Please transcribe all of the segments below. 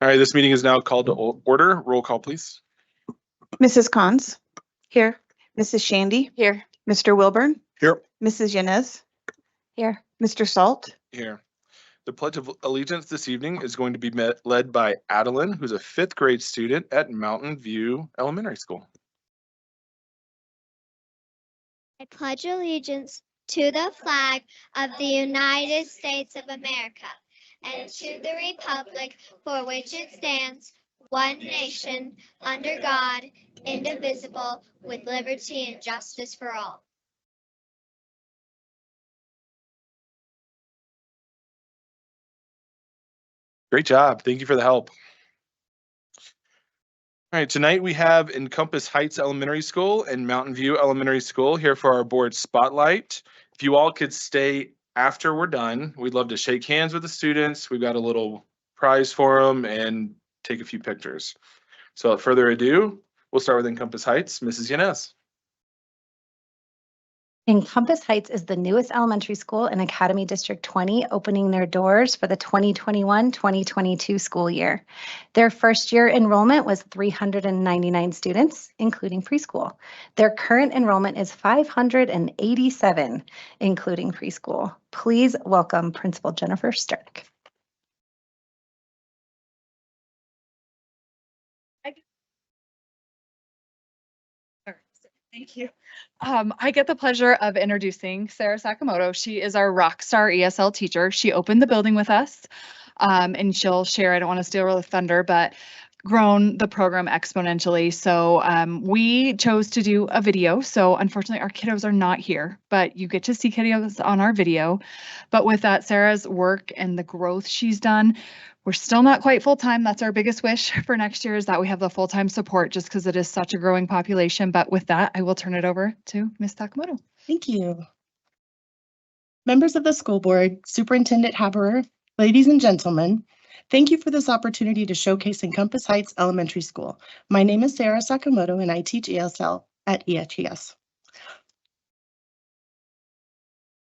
All right, this meeting is now called to order. Roll call, please. Mrs. Cons, Here. Mrs. Shandy, Here. Mr. Wilburn, Here. Mrs. Yanez, Here. Mr. Salt. Here. The Pledge of Allegiance this evening is going to be led by Adeline, who's a 5th grade student at Mountain View Elementary School. I pledge allegiance to the flag of the United States of America and to the republic for which it stands, one nation, under God, indivisible, with liberty and justice for all. Great job. Thank you for the help. All right, tonight we have Encompass Heights Elementary School and Mountain View Elementary School here for our board spotlight. If you all could stay after we're done, we'd love to shake hands with the students. We've got a little prize for them and take a few pictures. So without further ado, we'll start with Encompass Heights. Mrs. Yanez. Encompass Heights is the newest elementary school in Academy District 20, opening their doors for the 2021-2022 school year. Their first year enrollment was 399 students, including preschool. Their current enrollment is 587, including preschool. Please welcome Principal Jennifer Sterk. Thank you. I get the pleasure of introducing Sarah Sakamoto. She is our rock star ESL teacher. She opened the building with us, and she'll share, I don't want to steal her thunder, but grown the program exponentially. So we chose to do a video. So unfortunately, our kiddos are not here, but you get to see kiddos on our video. But with that, Sarah's work and the growth she's done, we're still not quite full-time. That's our biggest wish for next year, is that we have the full-time support, just because it is such a growing population. But with that, I will turn it over to Ms. Sakamoto. Thank you. Members of the school board, Superintendent Haberer, ladies and gentlemen, thank you for this opportunity to showcase Encompass Heights Elementary School. My name is Sarah Sakamoto and I teach ESL at EHES.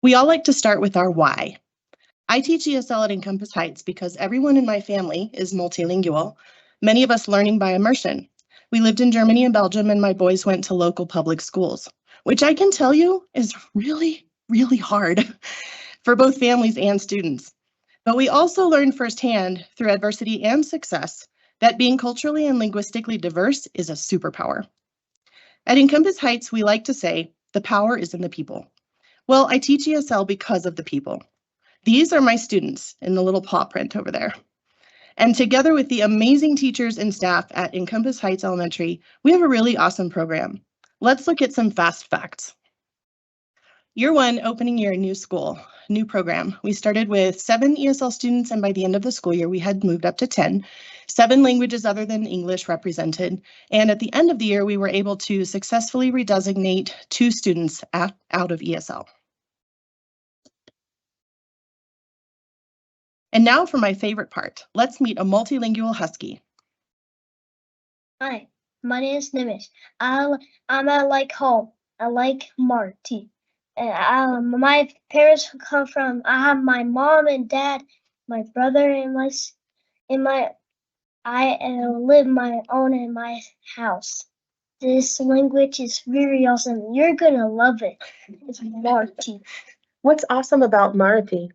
We all like to start with our why. I teach ESL at Encompass Heights because everyone in my family is multilingual, many of us learning by immersion. We lived in Germany and Belgium, and my boys went to local public schools, which I can tell you is really, really hard for both families and students. But we also learned firsthand through adversity and success that being culturally and linguistically diverse is a superpower. At Encompass Heights, we like to say the power is in the people. Well, I teach ESL because of the people. These are my students in the little paw print over there. And together with the amazing teachers and staff at Encompass Heights Elementary, we have a really awesome program. Let's look at some fast facts. Year one, opening year, new school, new program. We started with 7 ESL students, and by the end of the school year, we had moved up to 10, 7 languages other than English represented. And at the end of the year, we were able to successfully redesignate 2 students out of ESL. And now for my favorite part. Let's meet a multilingual husky. Hi, my name is Nimish. I'm like home. I like Marty. And my parents come from. I have my mom and dad, my brother, and I live my own in my house. This language is very awesome. You're gonna love it. It's Marty. What's awesome about Marathi?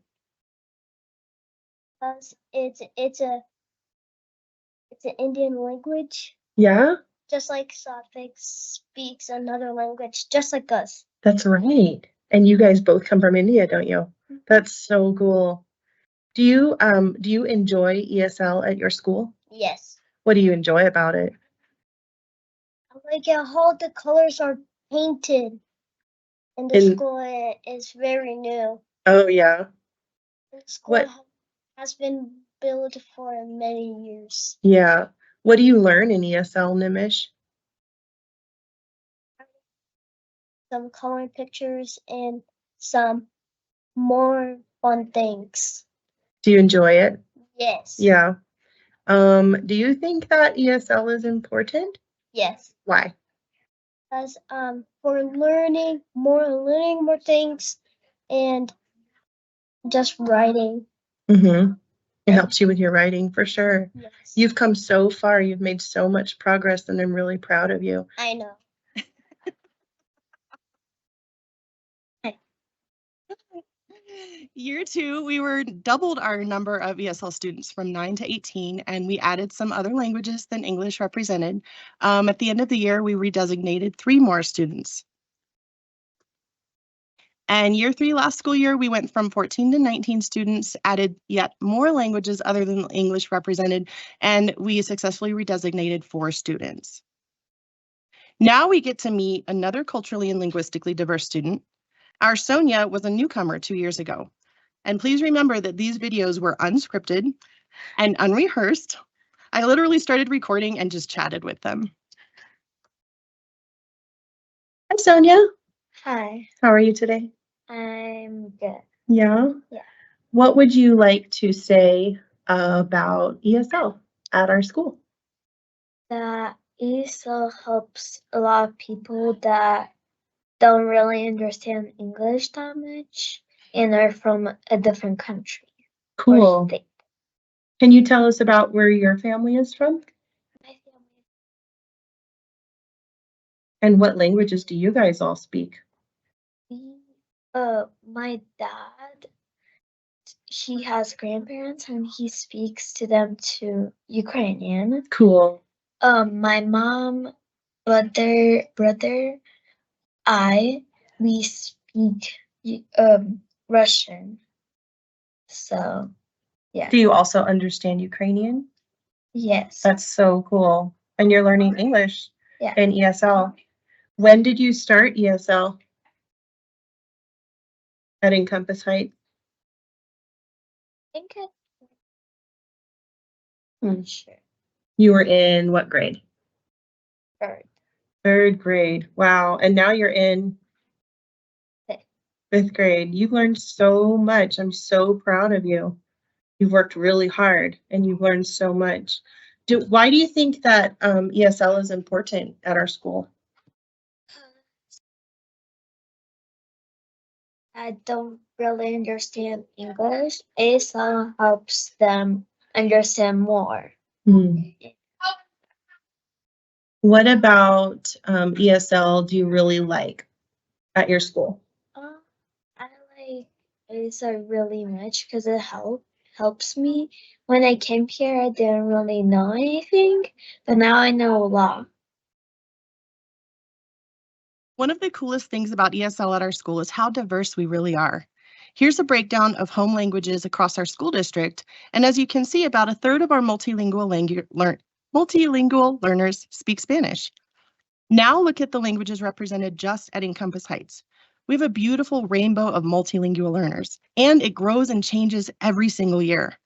It's an Indian language. Yeah, Just like Suffolk speaks another language, just like us. that's right. And you guys both come from India, don't you? That's so cool. Do you enjoy ESL at your school? Yes. What do you enjoy about it? I like how the colors are painted. And the school is very new. Oh yeah. The school has been built for many years. Yeah. What do you learn in ESL, Nimish? Some coloring pictures and some more fun things. Do you enjoy it? Yes. Yeah. Do you think that ESL is important? Yes. Why? Because for learning more things and just writing. Mm-hmm. It helps you with your writing for sure. Yes. You've come so far. You've made so much progress, and I'm really proud of you. I know. Year 2, we were doubled our number of ESL students from 9 to 18, and we added some other languages than English represented. At the end of the year, we redesignated 3 more students. And year 3 last school year, we went from 14 to 19 students, added yet more languages other than English represented, and we successfully redesignated 4 students. Now we get to meet another culturally and linguistically diverse student. Our Sonia was a newcomer 2 years ago. And please remember that these videos were unscripted and unrehearsed. I literally started recording and just chatted with them. Hi, Sonia. Hi, How are you today? I'm good. Yeah? Yeah. What would you like to say about ESL at our school? That ESL helps a lot of people that don't really understand English that much and are from a different country or Cool. state. Can you tell us about where your family is from? My family, And what languages do you guys all speak? my dad, he has grandparents and he speaks to them to Ukrainian. Cool. My mom, brother, we speak Russian. So, yeah. Do you also understand Ukrainian? Yes. That's so cool. And you're learning English Yeah. in ESL. When did you start ESL at Encompass Heights? I think Hmm. sure. You were in what grade? Third. 3rd grade. Wow. And now you're in Fifth. 5th grade. You've learned so much. I'm so proud of you. You've worked really hard and you've learned so much. Why do you think that ESL is important at our school? I don't really understand English. ESL helps them understand more. What about ESL do you really like at your school? I like ESL really much because it helps me. When I came here, I didn't really know anything, but now I know a lot. One of the coolest things about ESL at our school is how diverse we really are. Here's a breakdown of home languages across our school district, and as you can see, about 1/3 of our multilingual learners speak Spanish. Now look at the languages represented just at Encompass Heights. We have a beautiful rainbow of multilingual learners, and it grows and changes every single year.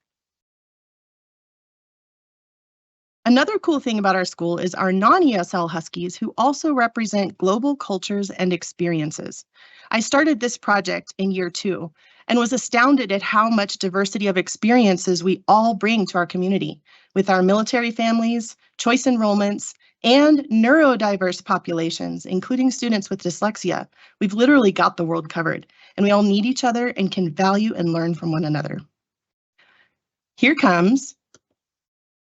Another cool thing about our school is our non-ESL Huskies who also represent global cultures and experiences. I started this project in year 2 and was astounded at how much diversity of experiences we all bring to our community with our military families, choice enrollments, and neurodiverse populations, including students with dyslexia. We've literally got the world covered, and we all need each other and can value and learn from one another. Here comes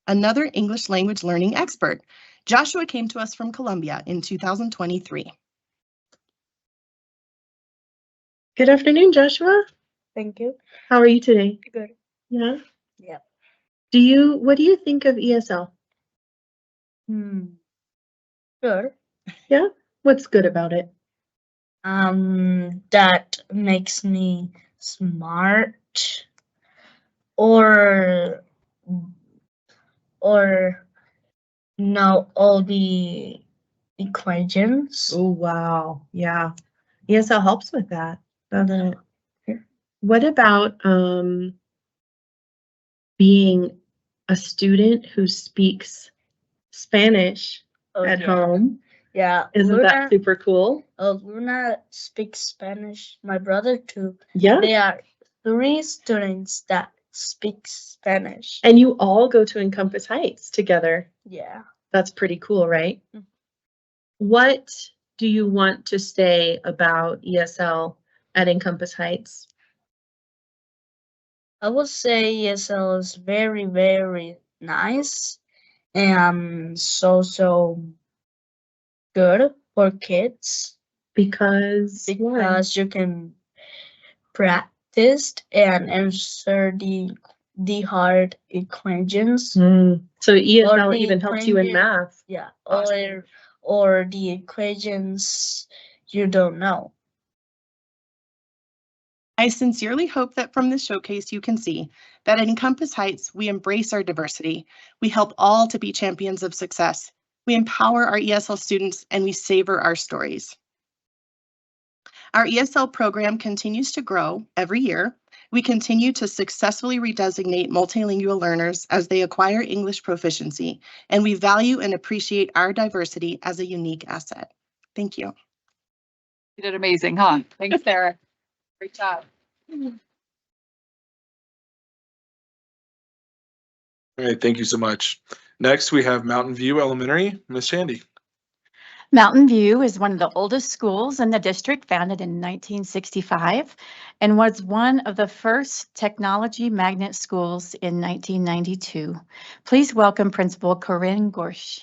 another English language learning expert. Joshua came to us from Colombia in 2023. Good afternoon, Joshua. Thank you. How are you today? Good. Yeah? Yeah. What do you think of ESL? Good. Yeah? What's good about it? That makes me smart or know all the equations. Oh, wow. Yeah. ESL helps with that, doesn't it? What about being a student who speaks Spanish at home? Yeah. Isn't that super cool? Luna speaks Spanish. My brother too. Yeah. They are 3 students that speak Spanish. And you all go to Encompass Heights together. Yeah. That's pretty cool, right? Mhm. What do you want to say about ESL at Encompass Heights? I would say ESL is very, very nice and so good for kids Because because you can practice and answer the hard equations. So ESL the even helps you in equation- math. Yeah, Awesome. or the equations you don't know. I sincerely hope that from this showcase you can see that at Encompass Heights, we embrace our diversity. We help all to be champions of success. We empower our ESL students and we savor our stories. Our ESL program continues to grow every year. We continue to successfully redesignate multilingual learners as they acquire English proficiency, and we value and appreciate our diversity as a unique asset. Thank you. You did amazing, huh? Thanks, Sarah. Great job. All right, thank you so much. Next, we have Mountain View Elementary, Miss Shandy. Mountain View is one of the oldest schools in the district, founded in 1965, and was one of the first technology magnet schools in 1992. Please welcome Principal Corinne Gorsh.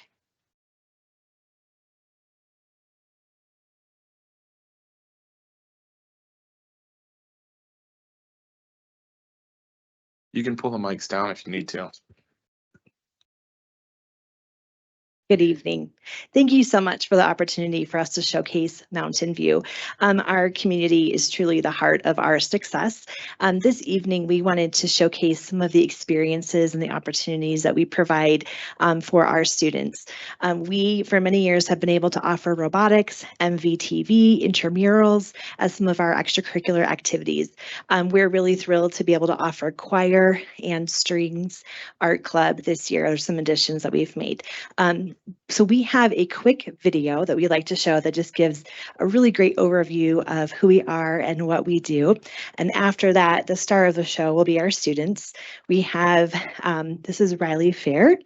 You can pull the mics down if you need to. Good evening. Thank you so much for the opportunity for us to showcase Mountain View. Our community is truly the heart of our success. This evening, we wanted to showcase some of the experiences and the opportunities that we provide for our students. We, for many years, have been able to offer robotics, MVTV, intramurals as some of our extracurricular activities. We're really thrilled to be able to offer choir and strings art club this year. There's some additions that we've made. So we have a quick video that we like to show that just gives a really great overview of who we are and what we do. And after that, the star of the show will be our students. We have, this is Riley Fair.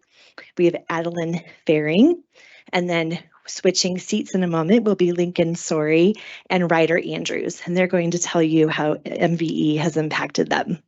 We have Adeline Faring. And then switching seats in a moment will be Lincoln Sorey and Ryder Andrews. And they're going to tell you how MVE has impacted them.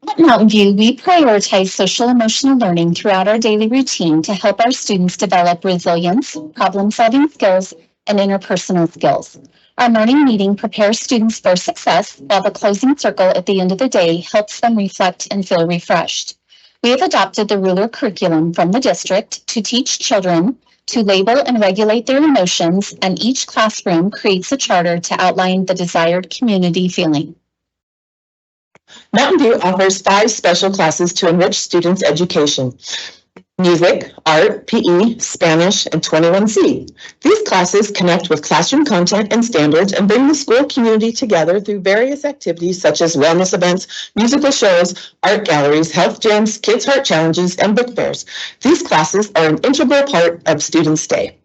At Mountain View, we prioritize social emotional learning throughout our daily routine to help our students develop resilience, problem-solving skills, and interpersonal skills. Our morning meeting prepares students for success, while the closing circle at the end of the day helps them reflect and feel refreshed. We have adopted the ruler curriculum from the district to teach children to label and regulate their emotions, and each classroom creates a charter to outline the desired community feeling. Mountain View offers 5 special classes to enrich students' education: music, art, PE, Spanish, and 21C. These classes connect with classroom content and standards and bring the school community together through various activities such as wellness events, musical shows, art galleries, health jams, kids' heart challenges, and book fairs. These classes are an integral part of students' day.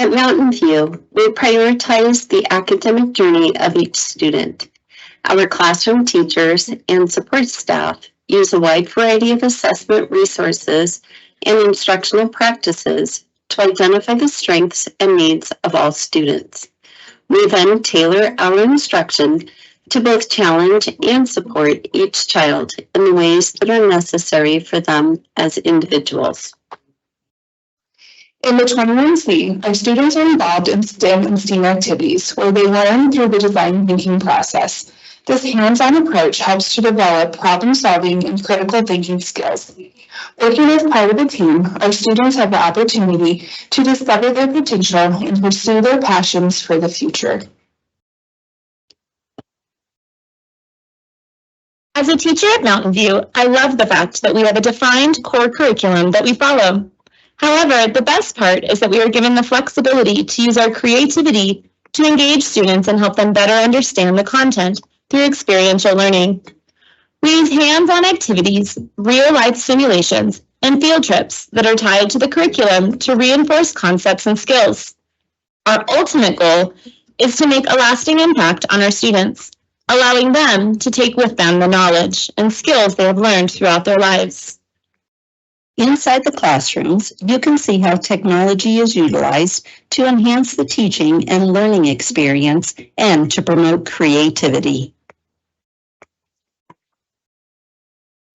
At Mountain View, we prioritize the academic journey of each student. Our classroom teachers and support staff use a wide variety of assessment resources and instructional practices to identify the strengths and needs of all students. We then tailor our instruction to both challenge and support each child in the ways that are necessary for them as individuals. In the 21C, our students are involved in STEM and STEAM activities where they learn through the design thinking process. This hands-on approach helps to develop problem-solving and critical thinking skills. Working as part of a team, our students have the opportunity to discover their potential and pursue their passions for the future. As a teacher at Mountain View, I love the fact that we have a defined core curriculum that we follow. However, the best part is that we are given the flexibility to use our creativity to engage students and help them better understand the content through experiential learning. We use hands-on activities, real-life simulations, and field trips that are tied to the curriculum to reinforce concepts and skills. Our ultimate goal is to make a lasting impact on our students. allowing them to take with them the knowledge and skills they have learned throughout their lives. Inside the classrooms, you can see how technology is utilized to enhance the teaching and learning experience and to promote creativity.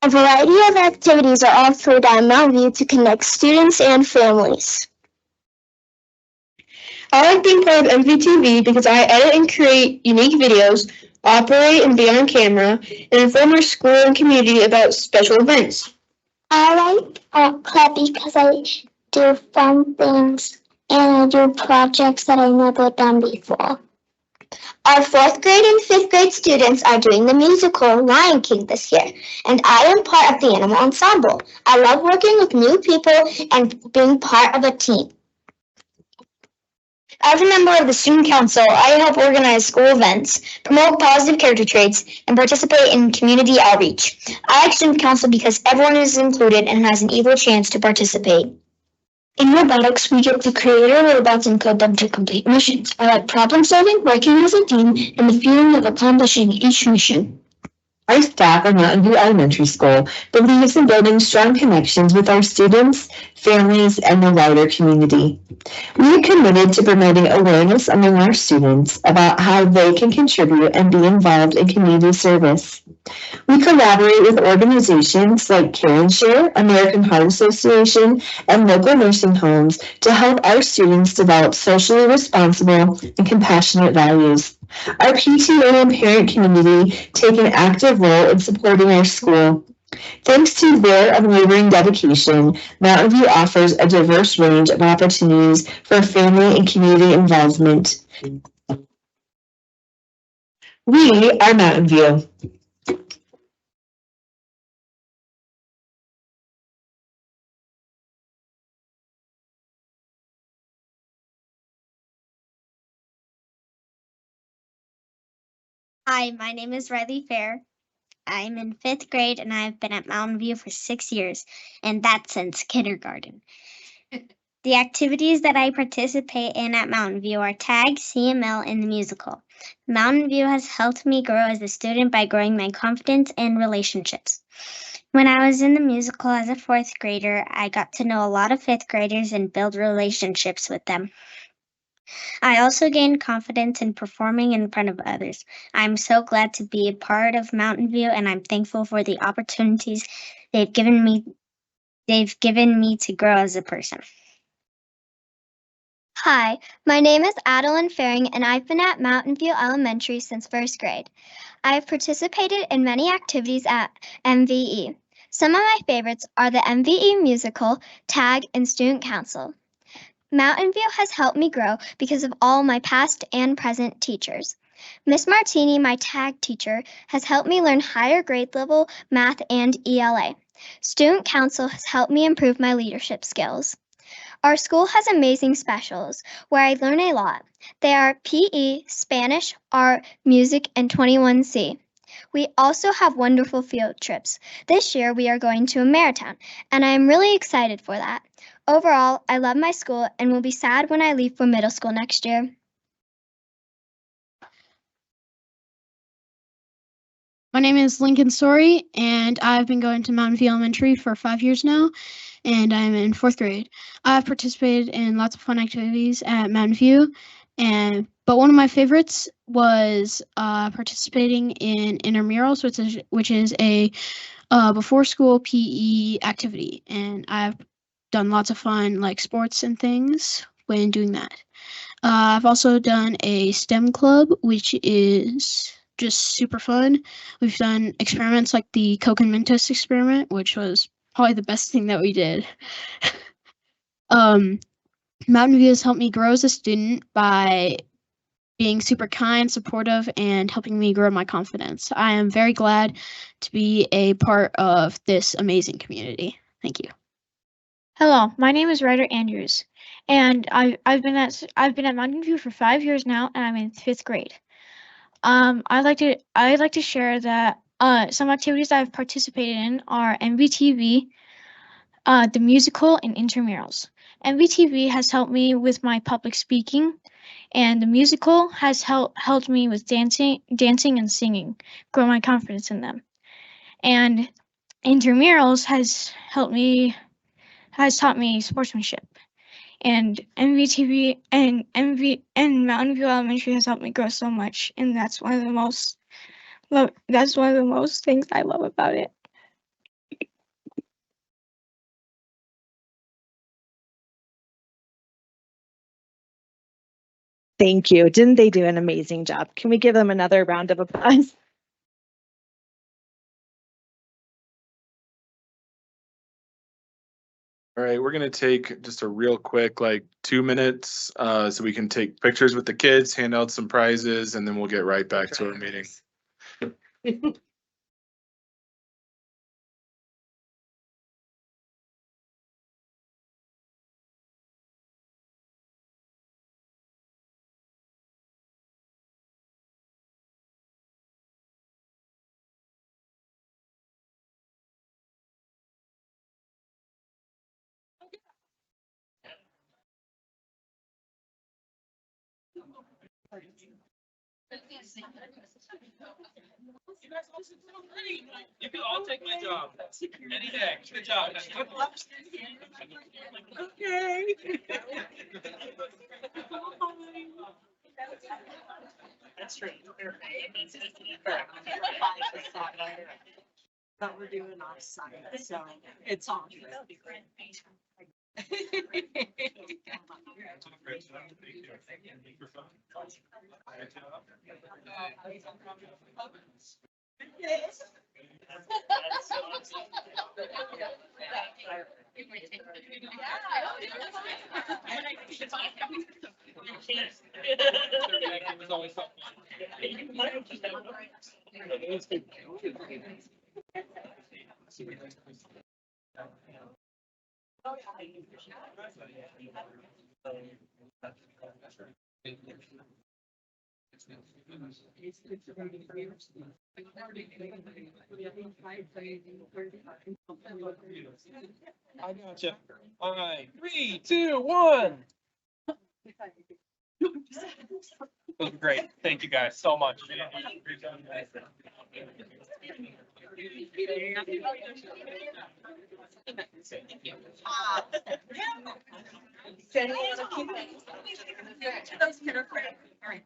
A variety of activities are offered at Mountain View to connect students and families. I like being part of MVTV because I edit and create unique videos, operate and be on camera, and inform our school and community about special events. I like art club because I do fun things and I do projects that I've never done before. Our 4th grade and 5th grade students are doing the musical Lion King this year, and I am part of the animal ensemble. I love working with new people and being part of a team. As a member of the student council, I help organize school events, promote positive character traits, and participate in community outreach. I like student council because everyone is included and has an equal chance to participate. In robotics, we get to create our robots and code them to complete missions. I like problem solving, working as a team, and the feeling of accomplishing each mission. Our staff at Mountain View Elementary School believes in building strong connections with our students, families, and the wider community. We are committed to promoting awareness among our students about how they can contribute and be involved in community service. We collaborate with organizations like Care and Share, American Heart Association, and local nursing homes to help our students develop socially responsible and compassionate values. Our PTA and parent community take an active role in supporting our school. Thanks to their unwavering dedication, Mountain View offers a diverse range of opportunities for family and community involvement. We are Mountain View. Hi, my name is Riley Fair. I'm in 5th grade and I've been at Mountain View for 6 years, and that's since kindergarten. The activities that I participate in at Mountain View are tag, CML, and the musical. Mountain View has helped me grow as a student by growing my confidence and relationships. When I was in the musical as a 4th grader, I got to know a lot of 5th graders and build relationships with them. I also gained confidence in performing in front of others. I'm so glad to be a part of Mountain View, and I'm thankful for the opportunities they've given me to grow as a person. Hi, my name is Adeline Faring, and I've been at Mountain View Elementary since 1st grade. I have participated in many activities at MVE. Some of my favorites are the MVE musical, tag, and student council. Mountain View has helped me grow because of all my past and present teachers. Miss Martini, my tag teacher, has helped me learn higher grade level math and ELA. Student council has helped me improve my leadership skills. Our school has amazing specials where I learn a lot. They are PE, Spanish, art, music, and 21C. We also have wonderful field trips. This year we are going to Ameritown, and I am really excited for that. Overall, I love my school and will be sad when I leave for middle school next year. My name is Lincoln Story, and I've been going to Mountain View Elementary for 5 years now, and I'm in 4th grade. I've participated in lots of fun activities at Mountain View, but one of my favorites was participating in intramurals, which is a before school PE activity, and I've done lots of fun like sports and things when doing that. I've also done a STEM club, which is just super fun. We've done experiments like the Coke and Mentos experiment, which was probably the best thing that we did. Mountain View has helped me grow as a student by being super kind, supportive, and helping me grow my confidence. I am very glad to be a part of this amazing community. Thank you. Hello, my name is Ryder Andrews, and I've been at Mountain View for 5 years now, and I'm in 5th grade. I'd like to share that some activities I've participated in are MVTV, the musical, and intramurals. MVTV has helped me with my public speaking, and the musical has helped me with dancing and singing, grow my confidence in them. And intramurals has taught me sportsmanship. And MVTV and Mountain View Elementary has helped me grow so much, and that's one of the most things I love about it. Thank you. Didn't they do an amazing job? Can we give them another round of applause? All right, we're gonna take just a real quick, like 2 minutes, so we can take pictures with the kids, hand out some prizes, and then we'll get right back to our meeting. You can all take my job any day. Good job. Okay. That's true. But we're doing offsite, so it's on. I gotcha. All right, 3, 2, 1. Those were great. Thank you guys so much. All right.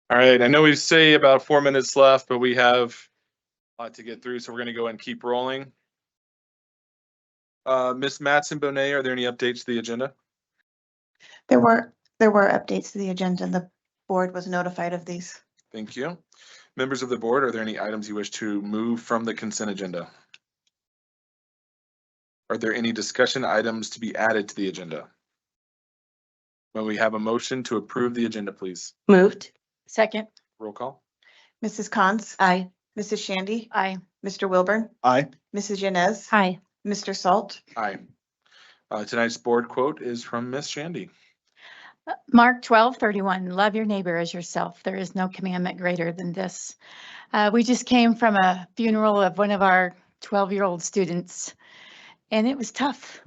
All right, I know we say about 4 minutes left, but we have a lot to get through, so we're gonna go ahead and keep rolling. Ms. Matson Bonet, are there any updates to the agenda? There were updates to the agenda. The board was notified of these. Thank you. Members of the board, are there any items you wish to move from the consent agenda? Are there any discussion items to be added to the agenda? May we have a motion to approve the agenda, please? Moved. Second. Roll call. Mrs. Cons? Aye. Mrs. Shandy? Aye. Mr. Wilburn? Aye. Mrs. Yanez? Hi. Mr. Salt? Aye. Tonight's board quote is from Miss Shandy. Mark 12:31, love your neighbor as yourself. There is no commandment greater than this. We just came from a funeral of one of our 12-year-old students, and it was tough.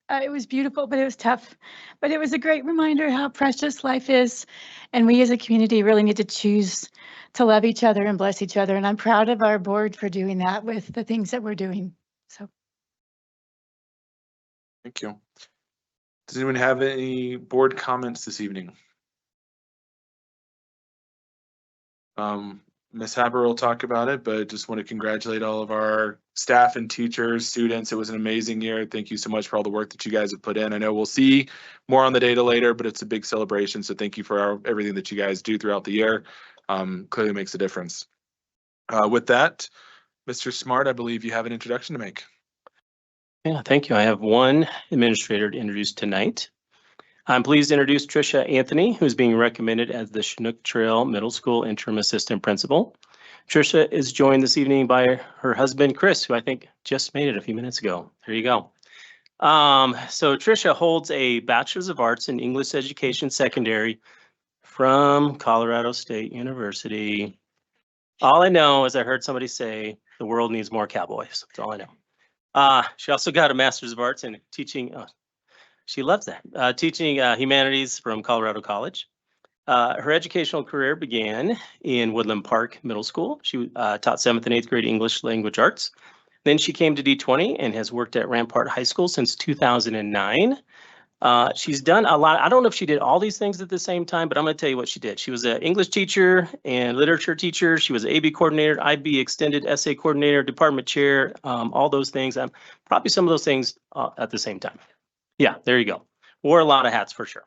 It was beautiful, but it was tough. But it was a great reminder how precious life is. And we as a community really need to choose to love each other and bless each other. And I'm proud of our board for doing that with the things that we're doing. So. Thank you. Does anyone have any board comments this evening? Ms. Haber will talk about it, but just want to congratulate all of our staff and teachers, students. It was an amazing year. Thank you so much for all the work that you guys have put in. I know we'll see more on the data later, but it's a big celebration. So thank you for everything that you guys do throughout the year. Clearly makes a difference. With that, Mr. Smart, I believe you have an introduction to make. Yeah, thank you. I have one administrator to introduce tonight. I'm pleased to introduce Tricia Anthony, who's being recommended as the Chinook Trail Middle School Interim Assistant Principal. Tricia is joined this evening by her husband, Chris, who I think just made it a few minutes ago. There you go. So Tricia holds a Bachelor's of Arts in English Education Secondary from Colorado State University. All I know is I heard somebody say the world needs more cowboys. That's all I know. She also got a Master's of Arts in teaching. She loves that. Teaching humanities from Colorado College. Her educational career began in Woodland Park Middle School. She taught 7th and 8th grade English language arts. Then she came to D20 and has worked at Rampart High School since 2009. She's done a lot. I don't know if she did all these things at the same time, but I'm going to tell you what she did. She was an English teacher and literature teacher. She was an AB coordinator, IB extended essay coordinator, department chair, all those things. Probably some of those things at the same time. Yeah, there you go. Wore a lot of hats for sure.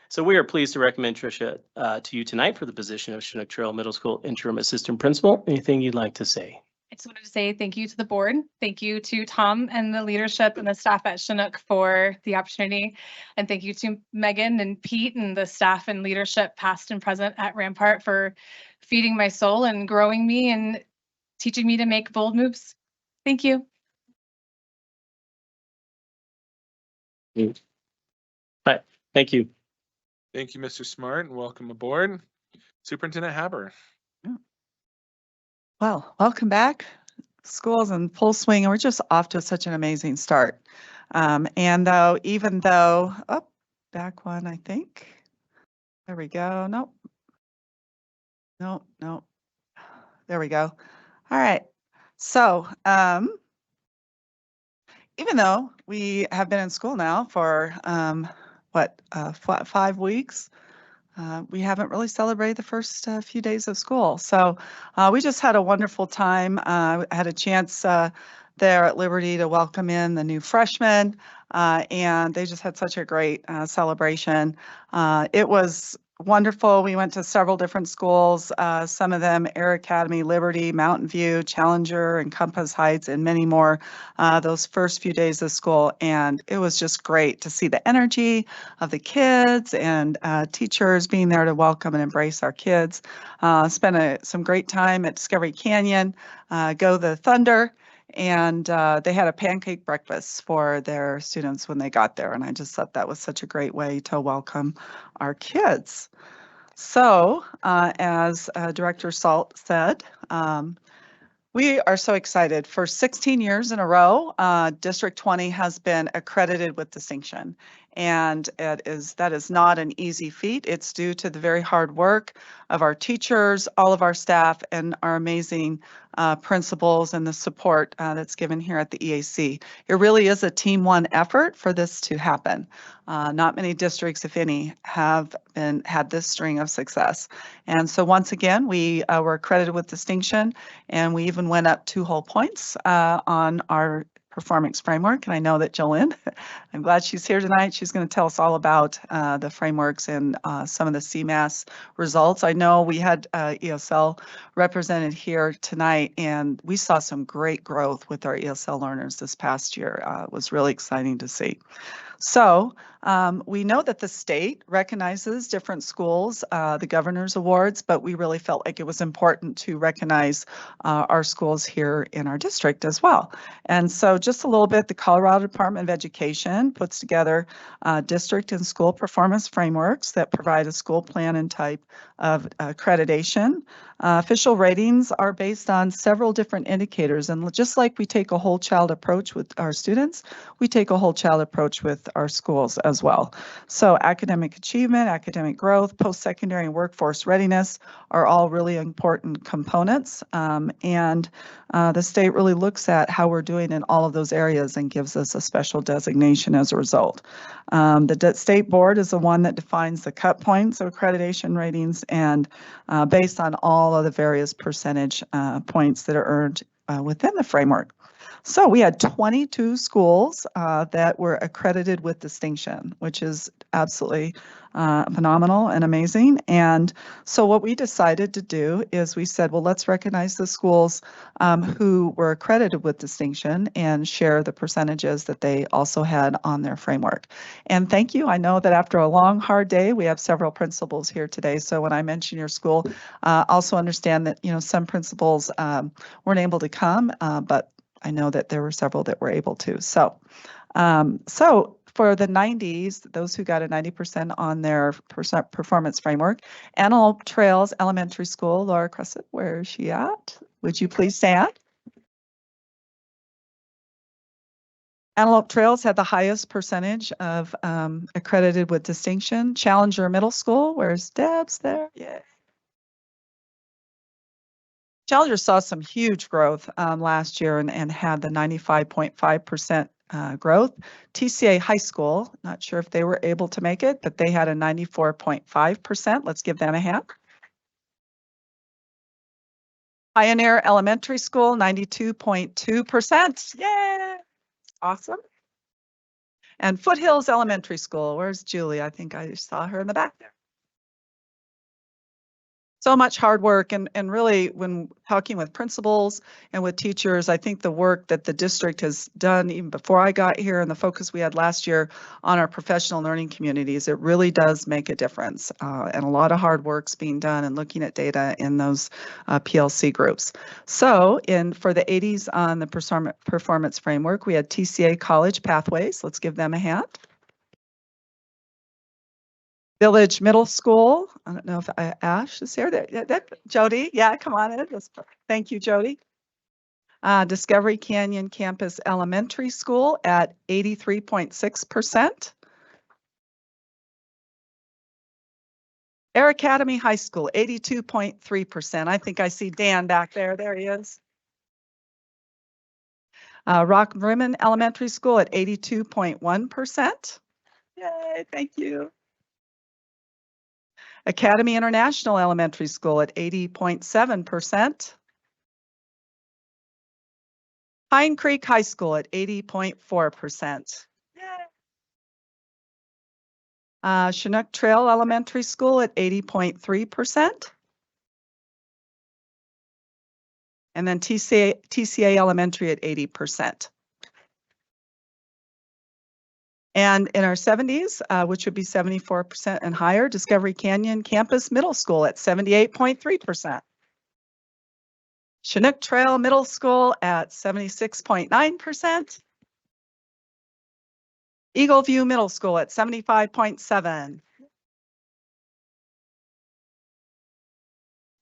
So we are pleased to recommend Tricia to you tonight for the position of Chinook Trail Middle School Interim Assistant Principal. Anything you'd like to say? I just wanted to say thank you to the board. Thank you to Tom and the leadership and the staff at Chinook for the opportunity. And thank you to Megan and Pete and the staff and leadership past and present at Rampart for feeding my soul and growing me and teaching me to make bold moves. Thank you. Right. Thank you. Thank you, Mr. Smart, and welcome aboard. Superintendent Haber. Well, welcome back. School's in full swing, and we're just off to such an amazing start. And though, even though, oh, back one, I think. There we go. Nope. Nope. There we go. All right. So, even though we have been in school now for 5 weeks, we haven't really celebrated the first few days of school. So we just had a wonderful time. I had a chance there at Liberty to welcome in the new freshmen, and they just had such a great celebration. It was wonderful. We went to several different schools, some of them Air Academy, Liberty, Mountain View, Challenger, and Compass Heights, and many more those first few days of school. And it was just great to see the energy of the kids and teachers being there to welcome and embrace our kids. Spent some great time at Discovery Canyon, Go the Thunder, and they had a pancake breakfast for their students when they got there. And I just thought that was such a great way to welcome our kids. So as Director Salt said, we are so excited. For 16 years in a row, District 20 has been accredited with distinction. And that is not an easy feat. It's due to the very hard work of our teachers, all of our staff, and our amazing principals and the support that's given here at the EAC. It really is a team one effort for this to happen. Not many districts, if any, have had this string of success. And so once again, we were accredited with distinction, and we even went up 2 whole points on our performance framework. And I know that Jolynn, I'm glad she's here tonight. She's going to tell us all about the frameworks and some of the CMAS results. I know we had ESL represented here tonight, and we saw some great growth with our ESL learners this past year. It was really exciting to see. So we know that the state recognizes different schools, the governor's awards, but we really felt like it was important to recognize our schools here in our district as well. And so just a little bit, the Colorado Department of Education puts together district and school performance frameworks that provide a school plan and type of accreditation. Official ratings are based on several different indicators, and just like we take a whole child approach with our students, we take a whole child approach with our schools as well. So academic achievement, academic growth, post-secondary and workforce readiness are all really important components, and the state really looks at how we're doing in all of those areas and gives us a special designation as a result. The state board is the one that defines the cut points of accreditation ratings, and based on all of the various percentage points that are earned within the framework. So we had 22 schools that were accredited with distinction, which is absolutely phenomenal and amazing. And so what we decided to do is we said, well, let's recognize the schools who were accredited with distinction and share the percentages that they also had on their framework. And thank you. I know that after a long, hard day, we have several principals here today. So when I mention your school, also understand that, some principals weren't able to come, but I know that there were several that were able to. So, for the 90s, those who got a 90% on their performance framework, Antelope Trails Elementary School, Laura Crescent, where is she at? Would you please stand? Antelope Trails had the highest percentage of accredited with distinction. Challenger Middle School, where's Deb's there? Yeah. Challenger saw some huge growth last year and had the 95.5% growth. TCA High School, not sure if they were able to make it, but they had a 94.5%. Let's give them a hand. Pioneer Elementary School, 92.2%. Yay! Awesome. And Foothills Elementary School, where's Julie? I think I saw her in the back there. So much hard work, and really when talking with principals and with teachers, I think the work that the district has done even before I got here and the focus we had last year on our professional learning communities, it really does make a difference. And a lot of hard work's being done and looking at data in those PLC groups. So for the 80s on the performance framework, we had TCA College Pathways. Let's give them a hand. Village Middle School. I don't know if Ash is here. Jody, yeah, come on in. Thank you, Jody. Discovery Canyon Campus Elementary School at 83.6%. Air Academy High School, 82.3%. I think I see Dan back there. There he is. Rock Rimmon Elementary School at 82.1%. Yay, thank you. Academy International Elementary School at 80.7%. Pine Creek High School at 80.4%. Chinook Trail Elementary School at 80.3%. And then TCA Elementary at 80%. And in our 70s, which would be 74% and higher, Discovery Canyon Campus Middle School at 78.3%. Chinook Trail Middle School at 76.9%. Eagle View Middle School at 75.7%.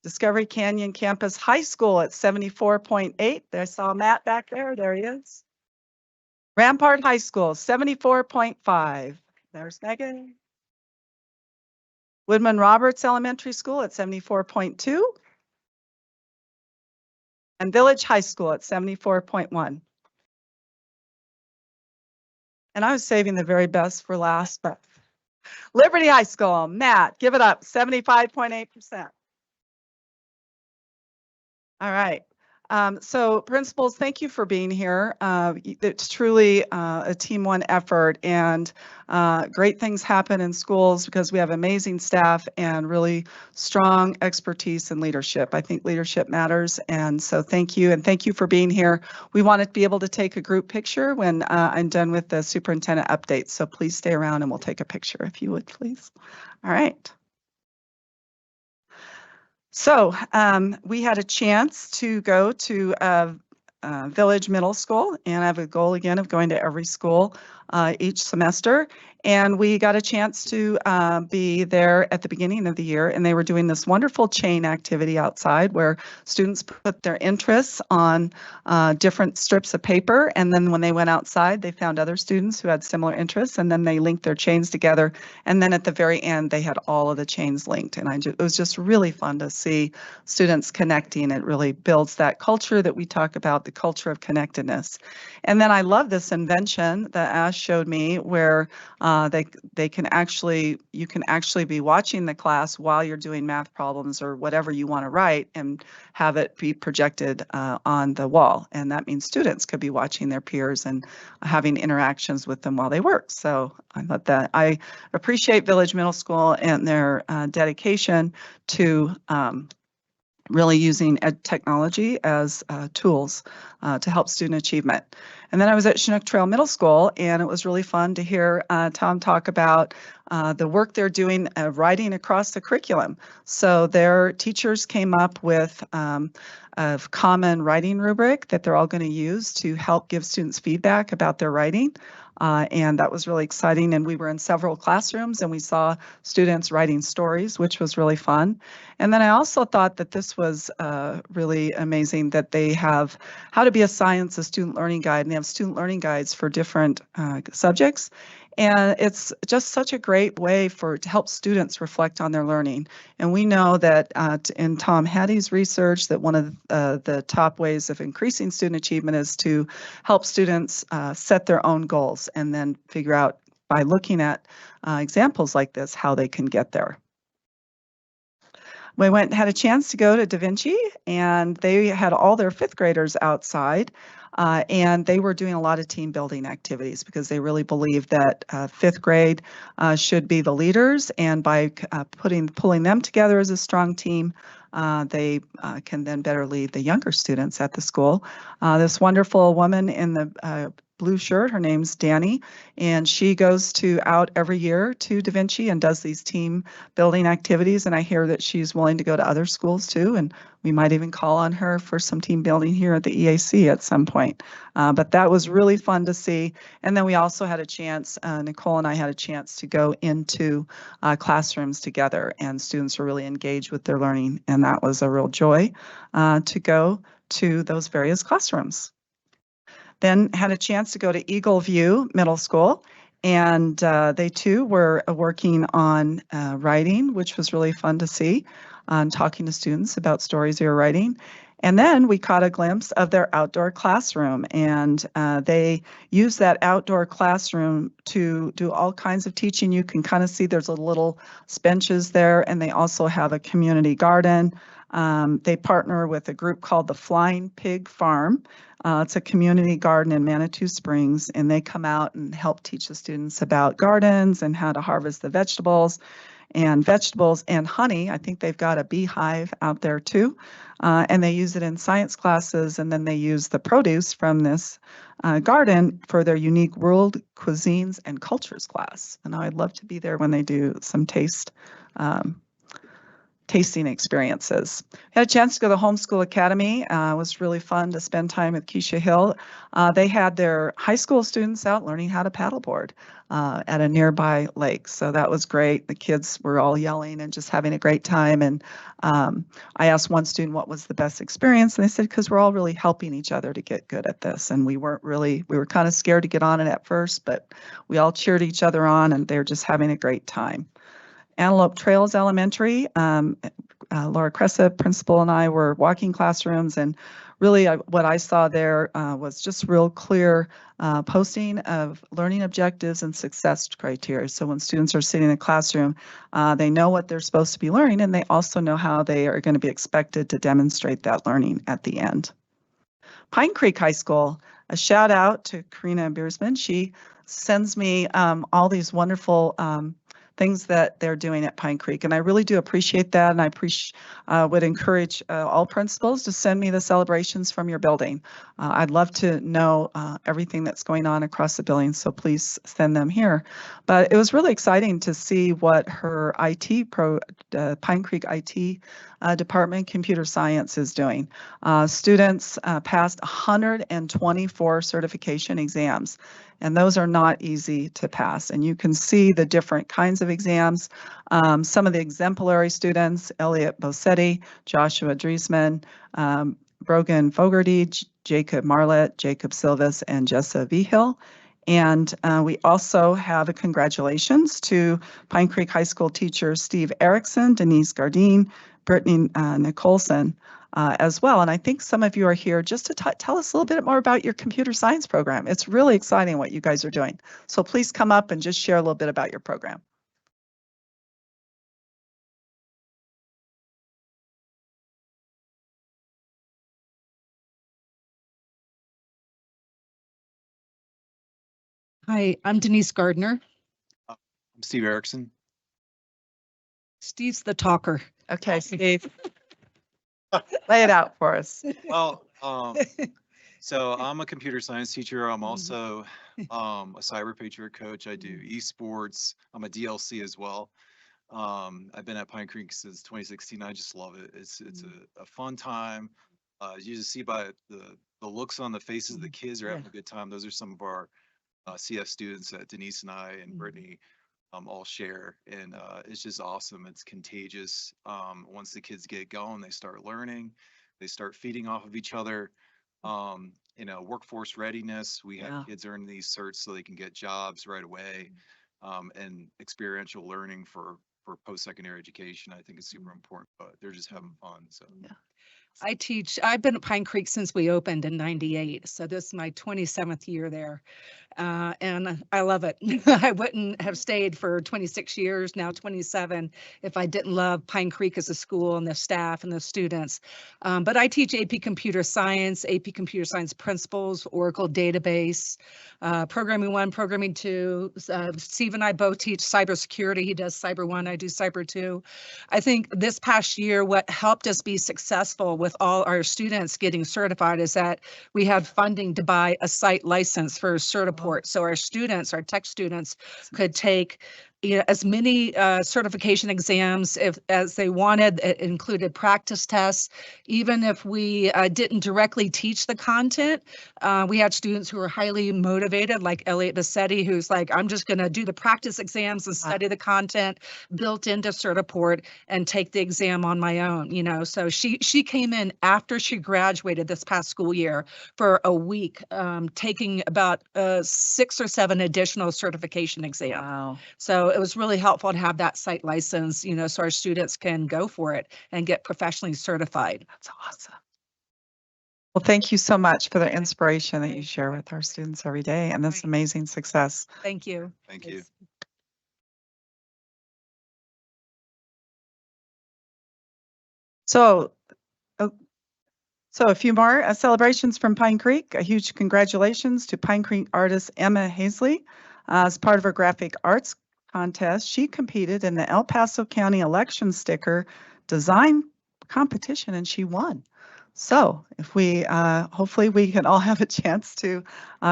Discovery Canyon Campus High School at 74.8%. I saw Matt back there. There he is. Rampart High School, 74.5%. There's Megan. Woodman Roberts Elementary School at 74.2. And Village High School at 74.1. And I was saving the very best for last, but Liberty High School, Matt, give it up, 75.8%. All right. So principals, thank you for being here. It's truly a Team One effort, and great things happen in schools because we have amazing staff and really strong expertise and leadership. I think leadership matters, and so thank you, and thank you for being here. We want to be able to take a group picture when I'm done with the superintendent updates, so please stay around and we'll take a picture if you would, please. All right. So we had a chance to go to Village Middle School, and I have a goal again of going to every school each semester. And we got a chance to be there at the beginning of the year, and they were doing this wonderful chain activity outside where students put their interests on different strips of paper, and then when they went outside, they found other students who had similar interests, and then they linked their chains together. And then at the very end, they had all of the chains linked, and it was just really fun to see students connecting. It really builds that culture that we talk about, the culture of connectedness. And then I love this invention that Ash showed me where you can actually be watching the class while you're doing math problems or whatever you want to write and have it be projected on the wall. And that means students could be watching their peers and having interactions with them while they work. So I thought that I appreciate Village Middle School and their dedication to really using technology as tools to help student achievement. And then I was at Chinook Trail Middle School, and it was really fun to hear Tom talk about the work they're doing writing across the curriculum. So their teachers came up with a common writing rubric that they're all going to use to help give students feedback about their writing. And that was really exciting. And we were in several classrooms and we saw students writing stories, which was really fun. And then I also thought that this was really amazing that they have How to Be a Science, a student learning guide, and they have student learning guides for different subjects. And it's just such a great way to help students reflect on their learning. And we know that in Tom Hattie's research that one of the top ways of increasing student achievement is to help students set their own goals and then figure out by looking at examples like this how they can get there. We had a chance to go to Da Vinci, and they had all their fifth graders outside. And they were doing a lot of team building activities because they really believe that fifth grade should be the leaders, and by pulling them together as a strong team, they can then better lead the younger students at the school. This wonderful woman in the blue shirt, her name's Danny, and she goes out every year to Da Vinci and does these team building activities, and I hear that she's willing to go to other schools too, and we might even call on her for some team building here at the EAC at some point. But that was really fun to see. And then we also had a chance, Nicole and I had a chance to go into classrooms together, and students were really engaged with their learning, and that was a real joy to go to those various classrooms. Then had a chance to go to Eagle View Middle School, and they too were working on writing, which was really fun to see, talking to students about stories they were writing. And then we caught a glimpse of their outdoor classroom, and they use that outdoor classroom to do all kinds of teaching. You can kind of see there's a little benches there, and they also have a community garden. They partner with a group called the Flying Pig Farm. It's a community garden in Manitou Springs, and they come out and help teach the students about gardens and how to harvest the vegetables and honey. I think they've got a beehive out there too, and they use it in science classes, and then they use the produce from this garden for their unique world cuisines and cultures class. And I'd love to be there when they do some taste tasting experiences. Had a chance to go to the Homeschool Academy. It was really fun to spend time with Keisha Hill. They had their high school students out learning how to paddleboard at a nearby lake. So that was great. The kids were all yelling and just having a great time. And I asked one student what was the best experience, and they said, because we're all really helping each other to get good at this. And we were kind of scared to get on it at first, but we all cheered each other on, and they're just having a great time. Antelope Trails Elementary, Laura Cressa, principal, and I were walking classrooms, and really what I saw there was just real clear posting of learning objectives and success criteria. So when students are sitting in the classroom, they know what they're supposed to be learning, and they also know how they are going to be expected to demonstrate that learning at the end. Pine Creek High School, a shout out to Karina Biersman. She sends me all these wonderful things that they're doing at Pine Creek, and I really do appreciate that, and I would encourage all principals to send me the celebrations from your building. I'd love to know everything that's going on across the building, so please send them here. But it was really exciting to see what her Pine Creek IT department, computer science, is doing. Students passed 124 certification exams, and those are not easy to pass. And you can see the different kinds of exams. Some of the exemplary students, Elliot Bossetti, Joshua Driesman, Brogan Fogarty, Jacob Marlett, Jacob Silvas, and Jessa Vigil. And we also have a congratulations to Pine Creek High School teachers Steve Erickson, Denise Gardine, Brittany Nicholson as well. And I think some of you are here just to tell us a little bit more about your computer science program. It's really exciting what you guys are doing. So please come up and just share a little bit about your program. Hi, I'm Denise Gardner. I'm Steve Erickson. Steve's the talker. Okay, Steve. Lay it out for us. Well, so I'm a computer science teacher. I'm also a cyber patriot coach. I do esports. I'm a DLC as well. I've been at Pine Creek since 2016. I just love it. It's a fun time. You just see by the looks on the faces of the kids are having a good time. Those are some of our CF students that Denise and I and Brittany all share, and it's just awesome. It's contagious. Once the kids get going, they start learning, they start feeding off of each other. Workforce readiness, we have kids earn these certs so they can get jobs right away, and experiential learning for post-secondary education. I think is super important, but they're just having fun. So I've been at Pine Creek since we opened in '98, so this is my 27th year there. And I love it. I wouldn't have stayed for 26 years, now 27, if I didn't love Pine Creek as a school and the staff and the students. But I teach AP Computer Science Principles, Oracle Database, Programming 1, Programming 2. Steve and I both teach cybersecurity. He does Cyber 1, I do Cyber 2. I think this past year, what helped us be successful with all our students getting certified is that we had funding to buy a site license for Certiport. So our students, our tech students, could take as many certification exams as they wanted. It included practice tests. Even if we didn't directly teach the content, we had students who were highly motivated, like Elliot Bassetti, who's like, I'm just going to do the practice exams and study the content built into Certiport and take the exam on my own. So she came in after she graduated this past school year for a week, taking about 6 or 7 additional certification exams. Wow. So it was really helpful to have that site license, so our students can go for it and get professionally certified. That's awesome. Well, thank you so much for the inspiration that you share with our students every day and this amazing success. Thank you. Thank you. So a few more celebrations from Pine Creek. A huge congratulations to Pine Creek artist Emma Hazley. As part of her graphic arts contest, she competed in the El Paso County election sticker design competition and she won. So if we, hopefully we can all have a chance to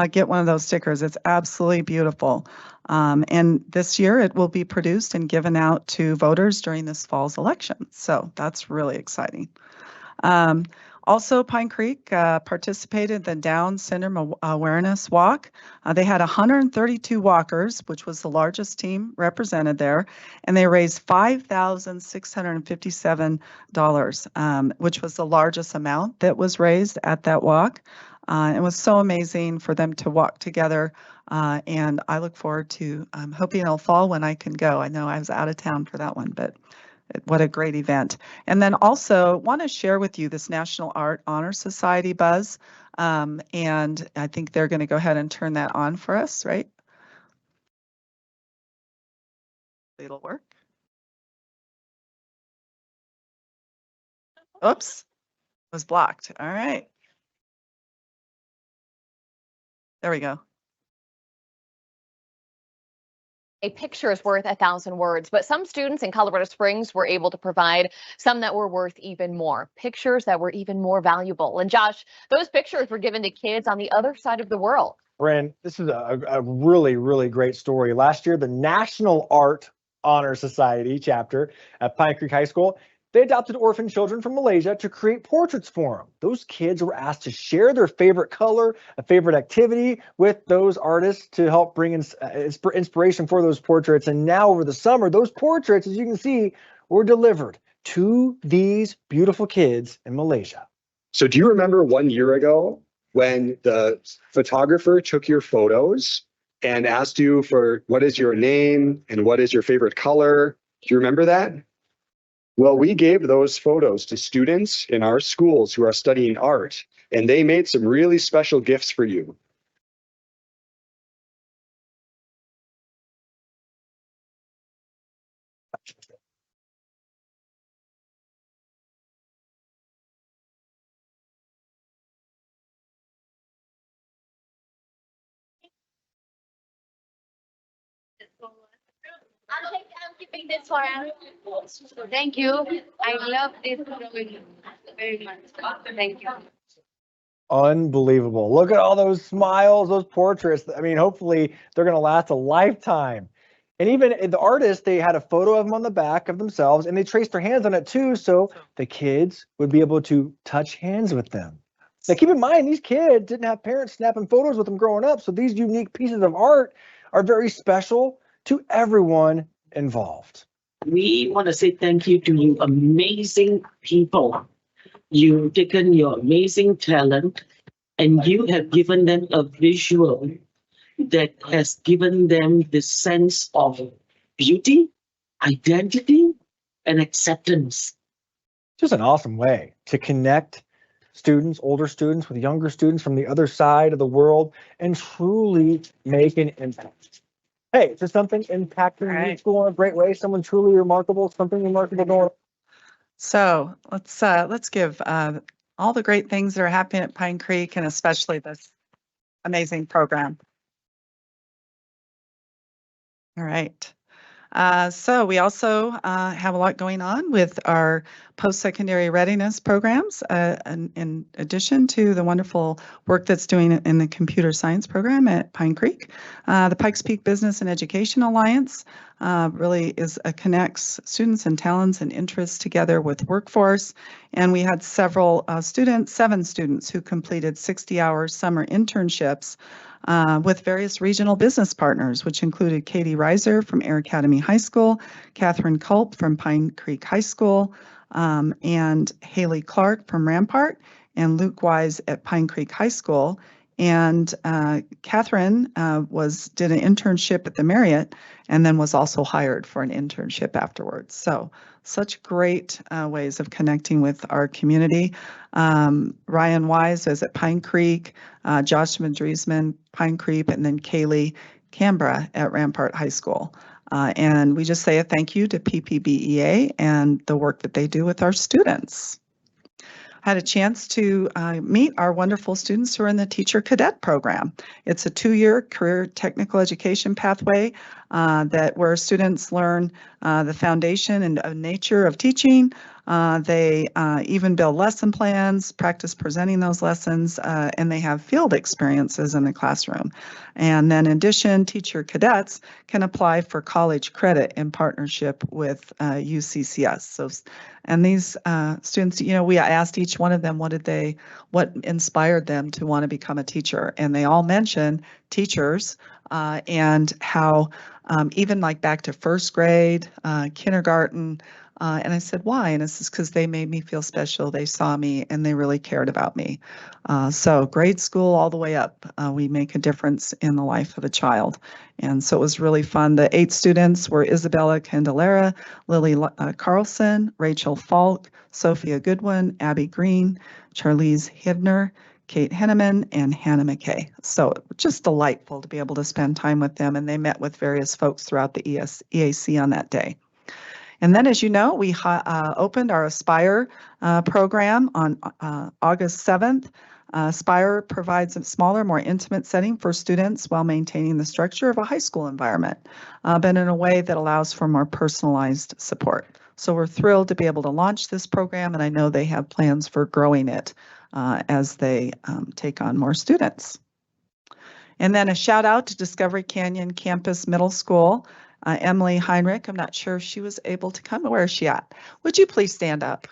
get one of those stickers. It's absolutely beautiful. And this year it will be produced and given out to voters during this fall's election. So that's really exciting. Also, Pine Creek participated in the Down Syndrome Awareness Walk. They had 132 walkers, which was the largest team represented there, and they raised $5,657, which was the largest amount that was raised at that walk. It was so amazing for them to walk together, and I look forward to hoping it'll fall when I can go. I know I was out of town for that one, but what a great event. And then also want to share with you this National Art Honor Society buzz. And I think they're going to go ahead and turn that on for us, right? It'll work. Oops, it was blocked. All right. There we go. A picture is worth 1,000 words, but some students in Colorado Springs were able to provide some that were worth even more, pictures that were even more valuable. And Josh, those pictures were given to kids on the other side of the world. Bryn, this is a really, really great story. Last year, the National Art Honor Society chapter at Pine Creek High School, they adopted orphan children from Malaysia to create portraits for them. Those kids were asked to share their favorite color, a favorite activity with those artists to help bring in inspiration for those portraits. And now over the summer, those portraits, as you can see, were delivered to these beautiful kids in Malaysia. So do you remember 1 year ago when the photographer took your photos and asked you for what is your name and what is your favorite color? Do you remember that? Well, we gave those photos to students in our schools who are studying art, and they made some really special gifts for you. I'm keeping this for Thank you. I love this drawing very much. Thank you. Unbelievable. Look at all those smiles, those portraits. I mean, hopefully they're going to last a lifetime. And even the artists, they had a photo of them on the back of themselves and they traced their hands on it too. So the kids would be able to touch hands with them. Now, keep in mind, these kids didn't have parents snapping photos with them growing up. So these unique pieces of art are very special to everyone involved. We want to say thank you to you amazing people. You've taken your amazing talent and you have given them a visual that has given them the sense of beauty, identity, and acceptance. Just an awesome way to connect students, older students with younger students from the other side of the world and truly make an impact. Hey, is there something impacting your school in a great way? Someone truly remarkable, something remarkable going on? So let's give all the great things that are happening at Pine Creek and especially this amazing program. All right. So we also have a lot going on with our post-secondary readiness programs, in addition to the wonderful work that's doing in the computer science program at Pine Creek. The Pikes Peak Business and Education Alliance really connects students and talents and interests together with workforce. And we had several students, 7 students who completed 60-hour summer internships with various regional business partners, which included Katie Reiser from Air Academy High School, Catherine Culp from Pine Creek High School, and Haley Clark from Rampart, and Luke Wise at Pine Creek High School. And Catherine did an internship at the Marriott and then was also hired for an internship afterwards. So such great ways of connecting with our community. Ryan Wise is at Pine Creek, Josh Mandriesman, Pine Creek, and then Kaylee Canberra at Rampart High School. And we just say a thank you to PPBEA and the work that they do with our students. I had a chance to meet our wonderful students who are in the Teacher Cadet Program. It's a 2-year career technical education pathway where students learn the foundation and nature of teaching, They even build lesson plans, practice presenting those lessons, and they have field experiences in the classroom. And then in addition, teacher cadets can apply for college credit in partnership with UCCS. So, and these students, you know, we asked each one of them what inspired them to want to become a teacher, and they all mentioned teachers and how even like back to first grade, kindergarten. And I said, why? And it's just because they made me feel special. They saw me and they really cared about me. So grade school all the way up, we make a difference in the life of a child. And so it was really fun. The 8 students were Isabella Candelera, Lily Carlson, Rachel Falk, Sophia Goodwin, Abby Green, Charlize Hibner, Kate Henneman, and Hannah McKay. So just delightful to be able to spend time with them. And they met with various folks throughout the EAC on that day. And then, as you know, we opened our Aspire program on August 7th. Aspire provides a smaller, more intimate setting for students while maintaining the structure of a high school environment, but in a way that allows for more personalized support. So we're thrilled to be able to launch this program, and I know they have plans for growing it as they take on more students. And then a shout out to Discovery Canyon Campus Middle School. Emily Heinrich, I'm not sure if she was able to come. Where is she at? Would you please stand up?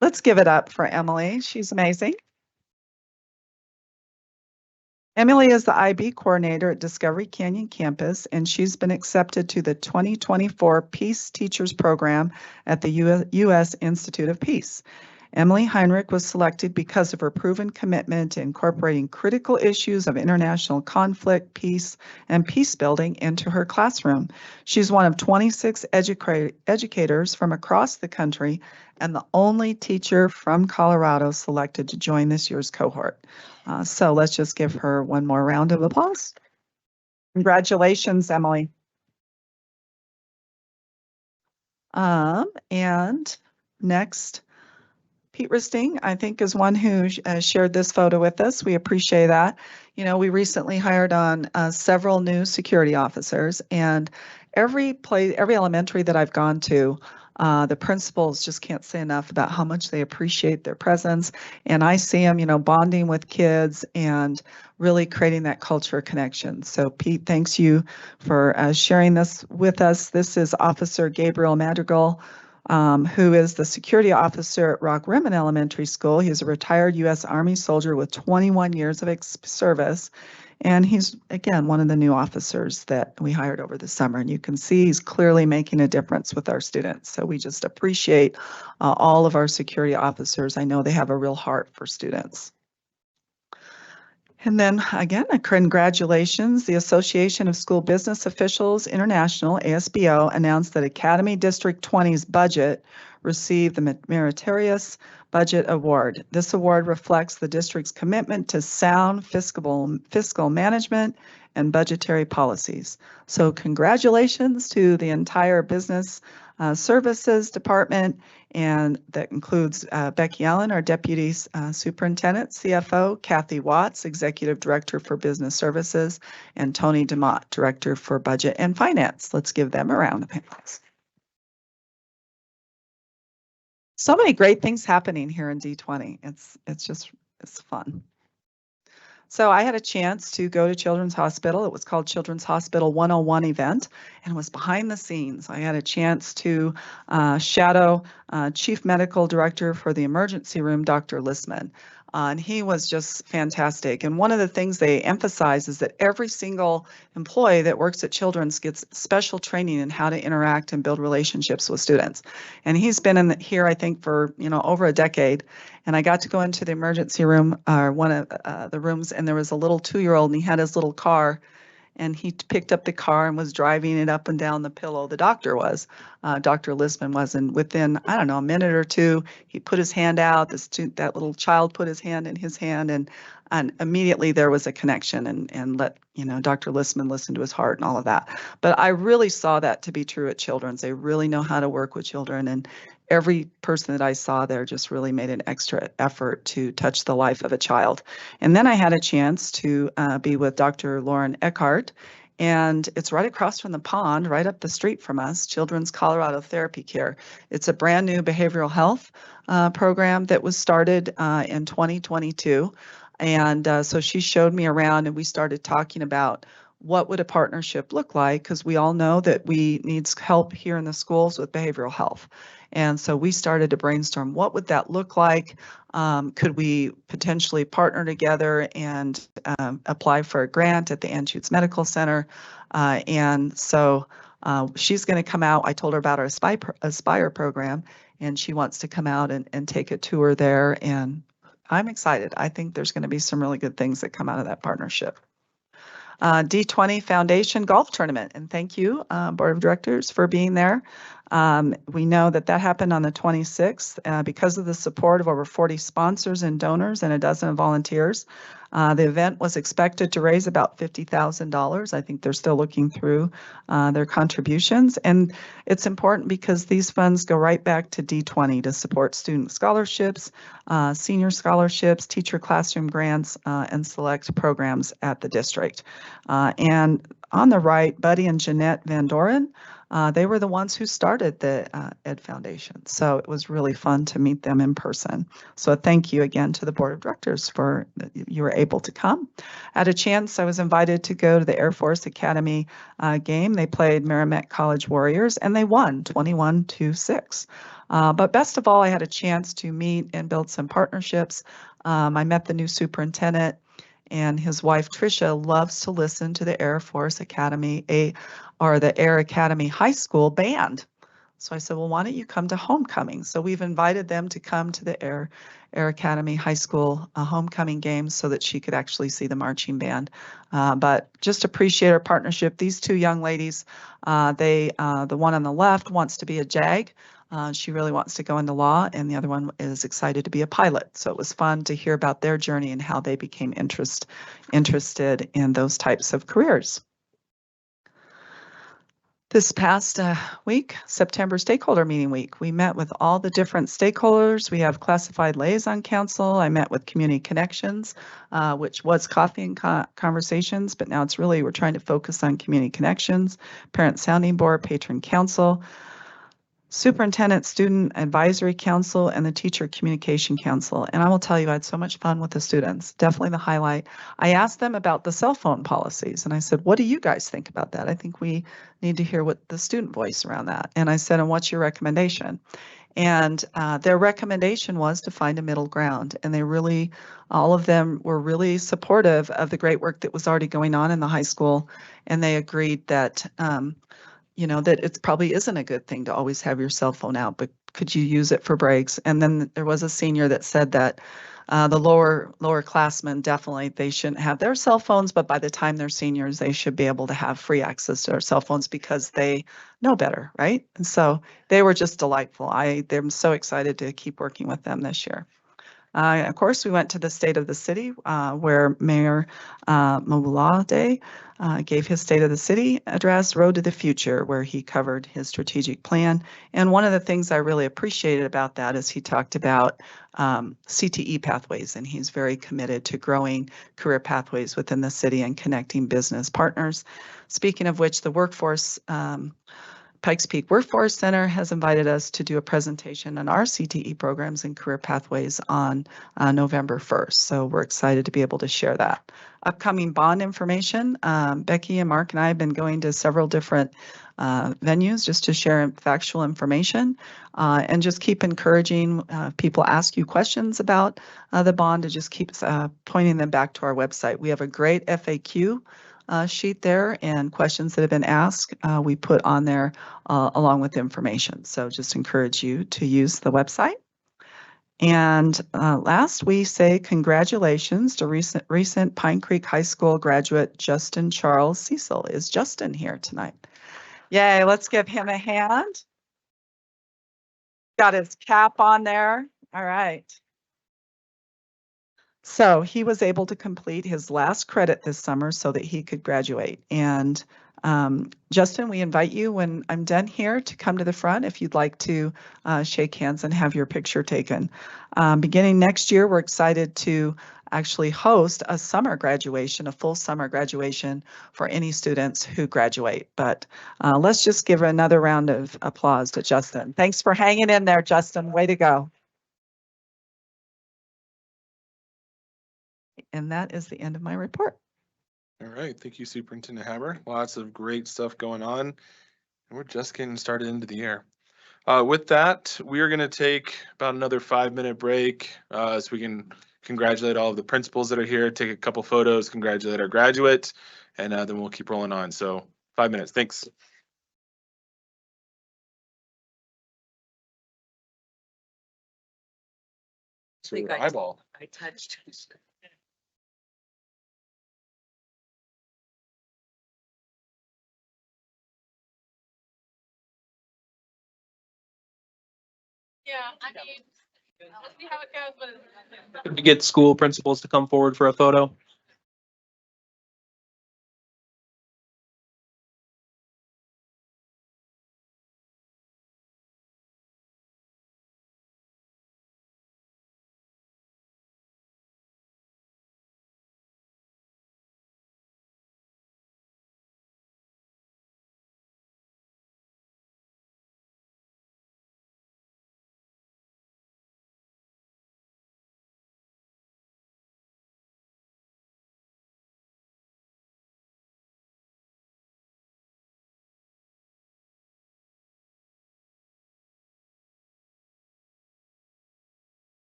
Let's give it up for Emily. She's amazing. Emily is the IB coordinator at Discovery Canyon Campus, and she's been accepted to the 2024 Peace Teachers Program at the U.S. Institute of Peace. Emily Heinrich was selected because of her proven commitment to incorporating critical issues of international conflict, peace, and peace building into her classroom. She's one of 26 educators from across the country and the only teacher from Colorado selected to join this year's cohort. So let's just give her one more round of applause. Congratulations, Emily. And next, Pete Risting, I think, is one who shared this photo with us. We appreciate that. You know, we recently hired on several new security officers, and every elementary that I've gone to, the principals just can't say enough about how much they appreciate their presence. And I see them, you know, bonding with kids and really creating that culture of connection. So Pete, thanks you for sharing this with us. This is Officer Gabriel Madrigal, who is the security officer at Rock Rimmon Elementary School. He's a retired U.S. Army soldier with 21 years of service. And he's, again, one of the new officers that we hired over the summer. And you can see he's clearly making a difference with our students. So we just appreciate all of our security officers. I know they have a real heart for students. And then again, congratulations. The Association of School Business Officials International, ASBO, announced that Academy District 20's budget received the Meritorious Budget Award. This award reflects the district's commitment to sound fiscal management and budgetary policies. So congratulations to the entire business services department, and that includes Becky Allen, our Deputy Superintendent, CFO, Kathy Watts, Executive Director for Business Services, and Tony DeMott, Director for Budget and Finance. Let's give them a round of applause. So many great things happening here in D20. It's fun. So I had a chance to go to Children's Hospital. It was called Children's Hospital 101 event and was behind the scenes. I had a chance to shadow Chief Medical Director for the emergency room, Dr. Listman. And he was just fantastic. And one of the things they emphasize is that every single employee that works at Children's gets special training in how to interact and build relationships with students. And he's been here, I think, for over a decade. And I got to go into the emergency room, one of the rooms, and there was a little 2-year-old, and he had his little car. And he picked up the car and was driving it up and down the pillow. The doctor was, Dr. Lisman was, and within, I don't know, a minute or two, he put his hand out. That little child put his hand in his hand, and immediately there was a connection, and let Dr. Lisman listen to his heart and all of that. But I really saw that to be true at Children's. They really know how to work with children, and every person that I saw there just really made an extra effort to touch the life of a child. And then I had a chance to be with Dr. Lauren Eckhart, And it's right across from the pond, right up the street from us, Children's Colorado Therapy Care. It's a brand new behavioral health program that was started in 2022. And so she showed me around and we started talking about what would a partnership look like, because we all know that we need help here in the schools with behavioral health. And so we started to brainstorm, what would that look like? Could we potentially partner together and apply for a grant at the Anschutz Medical Center? And so she's going to come out. I told her about our Aspire program, and she wants to come out and take a tour there. And I'm excited. I think there's going to be some really good things that come out of that partnership. D20 Foundation Golf Tournament, and thank you, Board of Directors, for being there. We know that happened on the 26th because of the support of over 40 sponsors and donors and a dozen volunteers. The event was expected to raise about $50,000. I think they're still looking through their contributions, and it's important because these funds go right back to D20 to support student scholarships, senior scholarships, teacher classroom grants, and select programs at the district. And on the right, Buddy and Jeanette Van Doren, they were the ones who started the Ed Foundation. So it was really fun to meet them in person. So thank you again to the Board of Directors for you were able to come. At a chance, I was invited to go to the Air Force Academy game. They played Merrimack College Warriors and they won 21-6. But best of all, I had a chance to meet and build some partnerships. I met the new superintendent, and his wife Tricia loves to listen to the Air Force Academy or the Air Academy High School band. So I said, well, why don't you come to homecoming? So we've invited them to come to the Air Academy High School homecoming games so that she could actually see the marching band. But just appreciate our partnership. These two young ladies, the one on the left wants to be a JAG. She really wants to go into law, and the other one is excited to be a pilot. So it was fun to hear about their journey and how they became interested in those types of careers. This past week, September Stakeholder Meeting Week, we met with all the different stakeholders. We have Classified Liaison Council. I met with Community Connections, which was Coffee and Conversations, but now it's really, we're trying to focus on Community Connections, Parent Sounding Board, Patron Council, Superintendent Student Advisory Council, and the Teacher Communication Council. And I will tell you, I had so much fun with the students, definitely the highlight. I asked them about the cell phone policies, and I said, what do you guys think about that? I think we need to hear what the student voice around that. And I said, and what's your recommendation? And their recommendation was to find a middle ground. And they really, all of them were really supportive of the great work that was already going on in the high school. And they agreed that that it probably isn't a good thing to always have your cell phone out, but could you use it for breaks? And then there was a senior that said that the lower classmen, definitely they shouldn't have their cell phones, but by the time they're seniors, they should be able to have free access to their cell phones because they know better, right? And so they were just delightful. I'm so excited to keep working with them this year. Of course, we went to the State of the City where Mayor Mawulade gave his State of the City address, Road to the Future, where he covered his strategic plan. And one of the things I really appreciated about that is he talked about CTE pathways, and he's very committed to growing career pathways within the city and connecting business partners. Speaking of which, the workforce Pikes Peak Workforce Center has invited us to do a presentation on our CTE programs and career pathways on November 1st. So we're excited to be able to share that. Upcoming bond information, Becky and Mark and I have been going to several different venues just to share factual information and just keep encouraging people ask you questions about the bond to just keep pointing them back to our website. We have a great FAQ sheet there, and questions that have been asked we put on there along with information. So just encourage you to use the website. And last, we say congratulations to recent Pine Creek High School graduate Justin Charles Cecil. Is Justin here tonight? Yay, let's give him a hand. Got his cap on there. All right. So he was able to complete his last credit this summer so that he could graduate. And Justin, we invite you when I'm done here to come to the front if you'd like to shake hands and have your picture taken. Beginning next year, we're excited to actually host a summer graduation, a full summer graduation for any students who graduate. But let's just give another round of applause to Justin. Thanks for hanging in there, Justin. Way to go. And that is the end of my report. All right, thank you, Superintendent Haber. Lots of great stuff going on, and we're just getting started into the year. With that, we are going to take about another 5-minute break so we can congratulate all of the principals that are here, take a couple photos, congratulate our graduate, and then we'll keep rolling on. So 5 minutes. Thanks. So your eyeball. I touched. Yeah, I mean, let's see how it goes. Could we get school principals to come forward for a photo?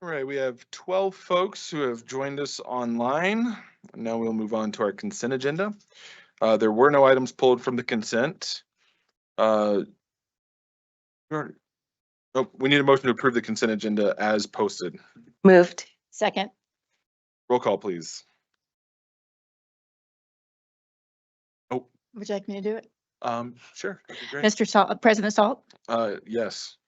All right, we have 12 folks who have joined us online. Now we'll move on to our consent agenda. There were no items pulled from the consent. Oh, we need a motion to approve the consent agenda as posted. Moved. Second. Roll call, please. Oh, Would you like me to do it? sure, that'd be great. Mr. Salt, President Salt, Yes.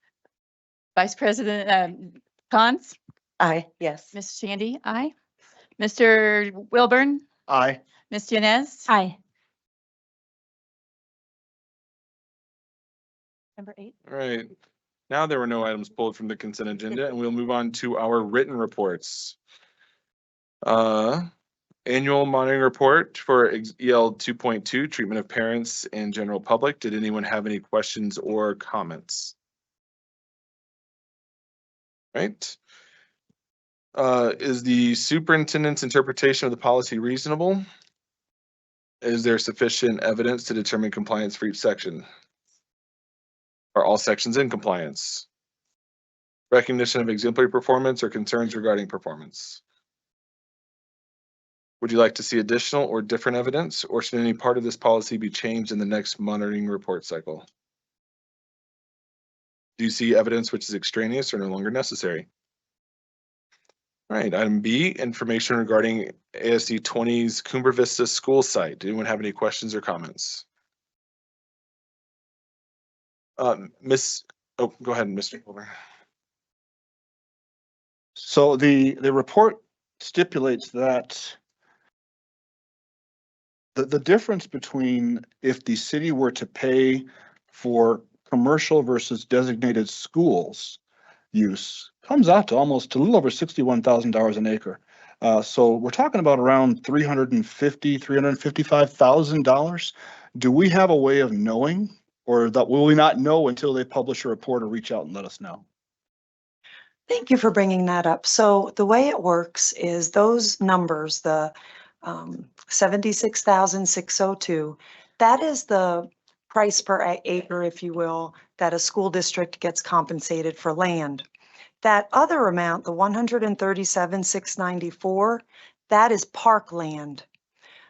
Vice President Cons, Aye, yes. Ms. Shandy, aye. Mr. Wilburn, Aye. Ms. Yanez. Aye. Number 8. All right. Now there were no items pulled from the consent agenda, and we'll move on to our written reports. Annual monitoring report for EL 2.2, treatment of parents and general public. Did anyone have any questions or comments? Right. Is the superintendent's interpretation of the policy reasonable? Is there sufficient evidence to determine compliance for each section? Are all sections in compliance? Recognition of exemplary performance or concerns regarding performance? Would you like to see additional or different evidence, or should any part of this policy be changed in the next monitoring report cycle? Do you see evidence which is extraneous or no longer necessary? All right, item B, information regarding ASD 20's Cumber Vista school site. Did anyone have any questions or comments? Oh, go ahead, Mr. Wilbur. So the report stipulates that the difference between if the city were to pay for commercial versus designated schools use comes out to almost a little over $61,000 an acre. So we're talking about around $355,000. Do we have a way of knowing, or that will we not know until they publish a report or reach out and let us know? Thank you for bringing that up. So the way it works is those numbers, the 76,602, that is the price per acre, if you will, that a school district gets compensated for land. That other amount, the 137,694, that is parkland.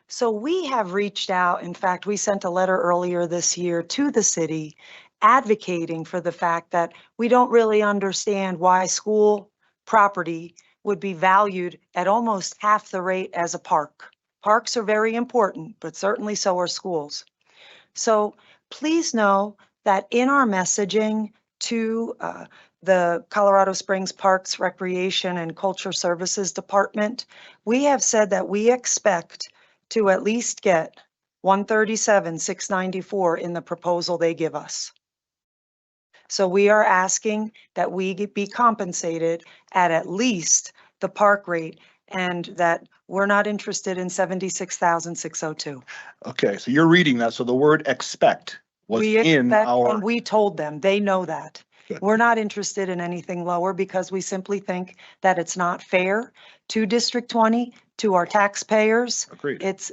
So we have reached out. In fact, we sent a letter earlier this year to the city advocating for the fact that we don't really understand why school property would be valued at almost half the rate as a park. Parks are very important, but certainly so are schools. So please know that in our messaging to the Colorado Springs Parks, Recreation, and Culture Services Department, we have said that we expect to at least get 137,694 in the proposal they give us. So we are asking that we be compensated at least the park rate, and that we're not interested in 76,602. Okay, so you're reading that. So the word expect was We in expect, our. and we told them, they know that. Good. We're not interested in anything lower because we simply think that it's not fair to District 20, to our taxpayers. Agreed. It's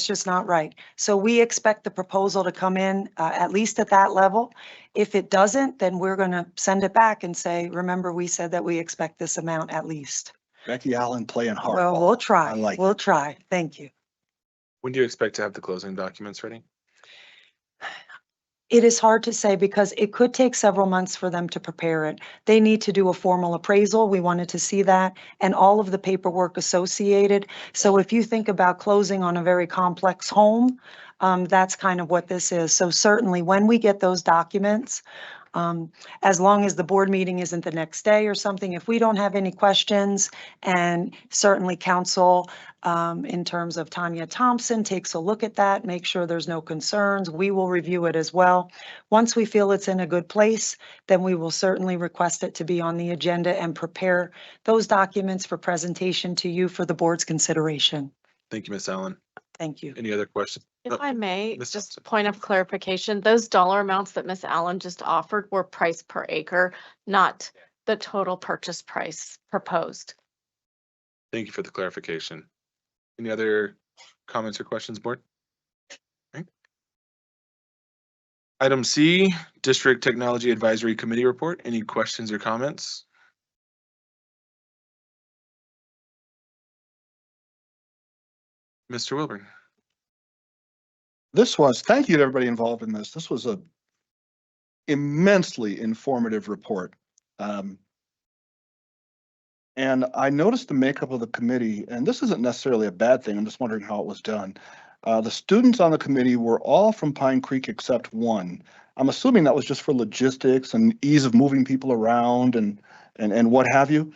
just not right. So we expect the proposal to come in at least at that level. If it doesn't, then we're going to send it back and say, remember, we said that we expect this amount at least. Becky Allen playing hardball. Well, we'll try. I like We'll try. Thank you. When do you expect to have the closing documents ready? It is hard to say because it could take several months for them to prepare it. They need to do a formal appraisal. We wanted to see that, and all of the paperwork associated. So if you think about closing on a very complex home, that's kind of what this is. So certainly when we get those documents, as long as the board meeting isn't the next day or something, if we don't have any questions, and certainly council, in terms of Tanya Thompson, takes a look at that, make sure there's no concerns, we will review it as well. Once we feel it's in a good place, then we will certainly request it to be on the agenda and prepare those documents for presentation to you for the board's consideration. Thank you, Ms. Allen. Thank you. Any other questions? If I may, Ms. just Thompson. point of clarification, those dollar amounts that Ms. Allen just offered were price per acre, not the total purchase price proposed. Thank you for the clarification. Any other comments or questions, board? Right. Item C, District Technology Advisory Committee report. Any questions or comments? Mr. Wilburn. Thank you to everybody involved in this. This was a immensely informative report. And I noticed the makeup of the committee, and this isn't necessarily a bad thing. I'm just wondering how it was done. The students on the committee were all from Pine Creek except one. I'm assuming that was just for logistics and ease of moving people around and what have you.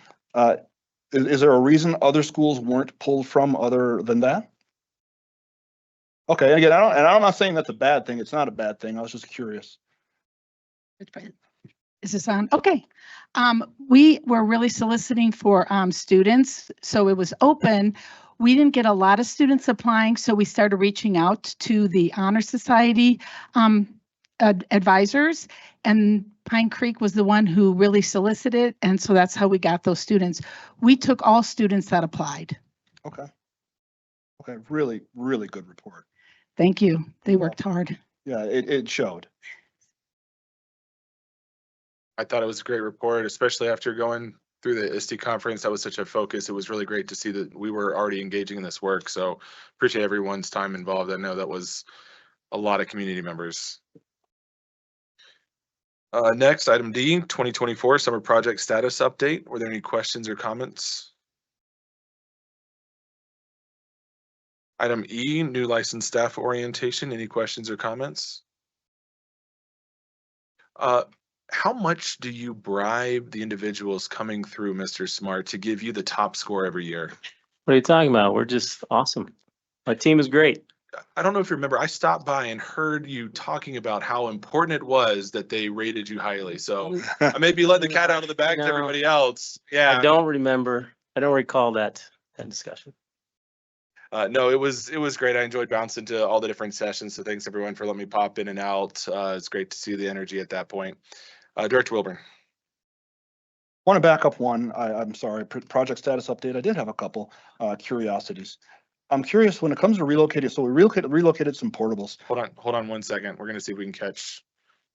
Is there a reason other schools weren't pulled from other than that? Okay, again, I'm not saying that's a bad thing. It's not a bad thing. I was just curious. Is this on? Okay. We were really soliciting for students, so it was open. We didn't get a lot of students applying, so we started reaching out to the Honor Society advisors, and Pine Creek was the one who really solicited, and so that's how we got those students. We took all students that applied. Okay. Okay, really, really good report. Thank you. They worked hard. Yeah, it showed. I thought it was a great report, especially after going through the ISTE conference. That was such a focus. It was really great to see that we were already engaging in this work. So appreciate everyone's time involved. I know that was a lot of community members. Next, item D, 2024 summer project status update. Were there any questions or comments? Item E, new licensed staff orientation. Any questions or comments? How much do you bribe the individuals coming through, Mr. Smart, to give you the top score every year? What are you talking about? We're just awesome. My team is great. I don't know if you remember, I stopped by and heard you talking about how important it was that they rated you highly. So I may be letting the cat out of the bag to everybody else. Yeah. I don't remember. I don't recall that discussion. No, it was great. I enjoyed bouncing to all the different sessions. So thanks everyone for letting me pop in and out. It's great to see the energy at that point. Director Wilburn. Want to back up one. I'm sorry, project status update. I did have a couple curiosities. I'm curious when it comes to relocating. So we relocated some portables. Hold on 1 second. We're going to see if we can catch.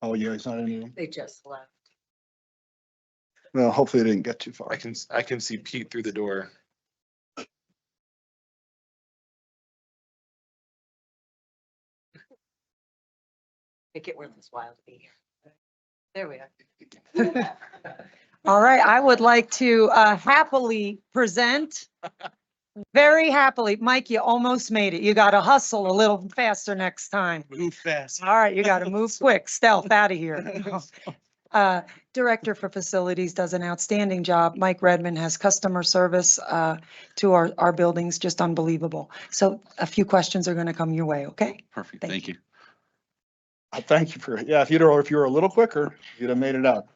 Oh yeah, he's not in the room. They just left. Well, hopefully they didn't get too far. I can see Pete through the door. Make it worth his while to be here. There we are. All right, I would like to happily present, very happily, Mike, you almost made it. You got to hustle a little faster next time. Move fast. All right, you got to move quick, stealth out of here. Director for Facilities does an outstanding job. Mike Redmond has customer service to our buildings, just unbelievable. So a few questions are going to come your way, okay? Perfect, thank you. Thank you for, yeah, if you were a little quicker, you'd have made it out.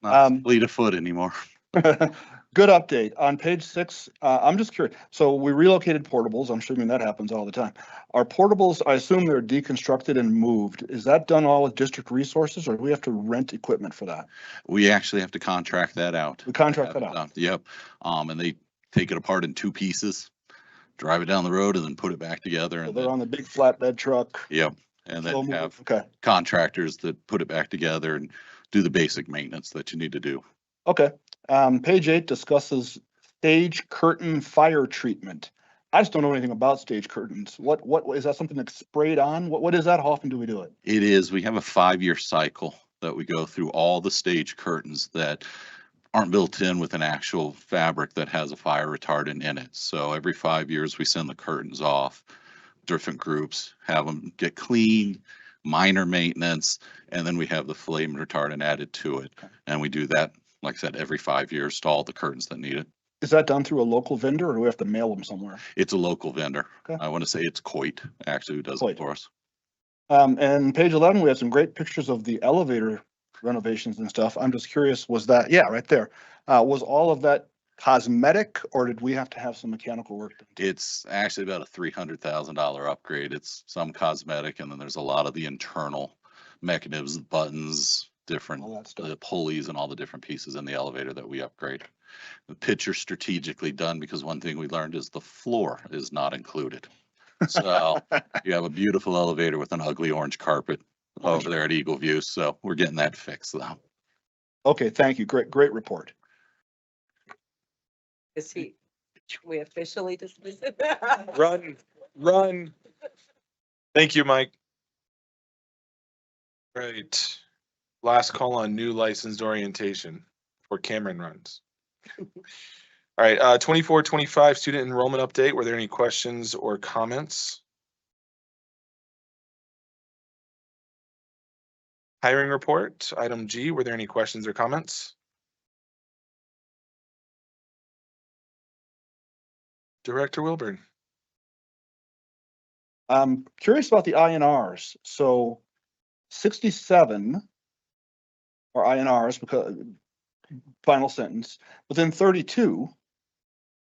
Not fleet of foot anymore. Good update. On page 6, I'm just curious. So we relocated portables. I'm assuming that happens all the time. Are portables, I assume they're deconstructed and moved. Is that done all with district resources or do we have to rent equipment for that? We actually have to contract that out. We contract that out. Yep. And they take it apart in 2 pieces, drive it down the road and then put it back together. So and they're on the big flatbed truck. Yep. And then have contractors that put it back together and do the basic maintenance that you need to do. Okay. Page 8 discusses stage curtain fire treatment. I just don't know anything about stage curtains. What is that something that's sprayed on? What is that? How often do we do it? It is. We have a 5-year cycle that we go through all the stage curtains that aren't built in with an actual fabric that has a fire retardant in it. So every 5 years we send the curtains off, different groups, have them get cleaned, minor maintenance, and then we have the flame retardant added to it. And we do that, like I said, every 5 years to all the curtains that need it. Is that done through a local vendor or do we have to mail them somewhere? It's a local vendor. Okay. I want to say it's Coit, actually, who does it for us. And page 11, we have some great pictures of the elevator renovations and stuff. I'm just curious, was that, yeah, right there. Was all of that cosmetic or did we have to have some mechanical work done? It's actually about a $300,000 upgrade. It's some cosmetic and then there's a lot of the internal mechanisms, buttons, different the pulleys and all the different pieces in the elevator that we upgrade. The picture strategically done because one thing we learned is the floor is not included. So you have a beautiful elevator with an ugly orange carpet over there at Eagle View. So we're getting that fixed though. Okay, thank you. Great report. We officially dismiss it. Run. Run. Thank you, Mike. Right. Last call on new licensed orientation for Cameron runs. All right, 24-25 student enrollment update. Were there any questions or comments? Hiring report, item G. Were there any questions or comments? Director Wilburn. I'm curious about the INRs. So 67 are INRs because final sentence, but then 32.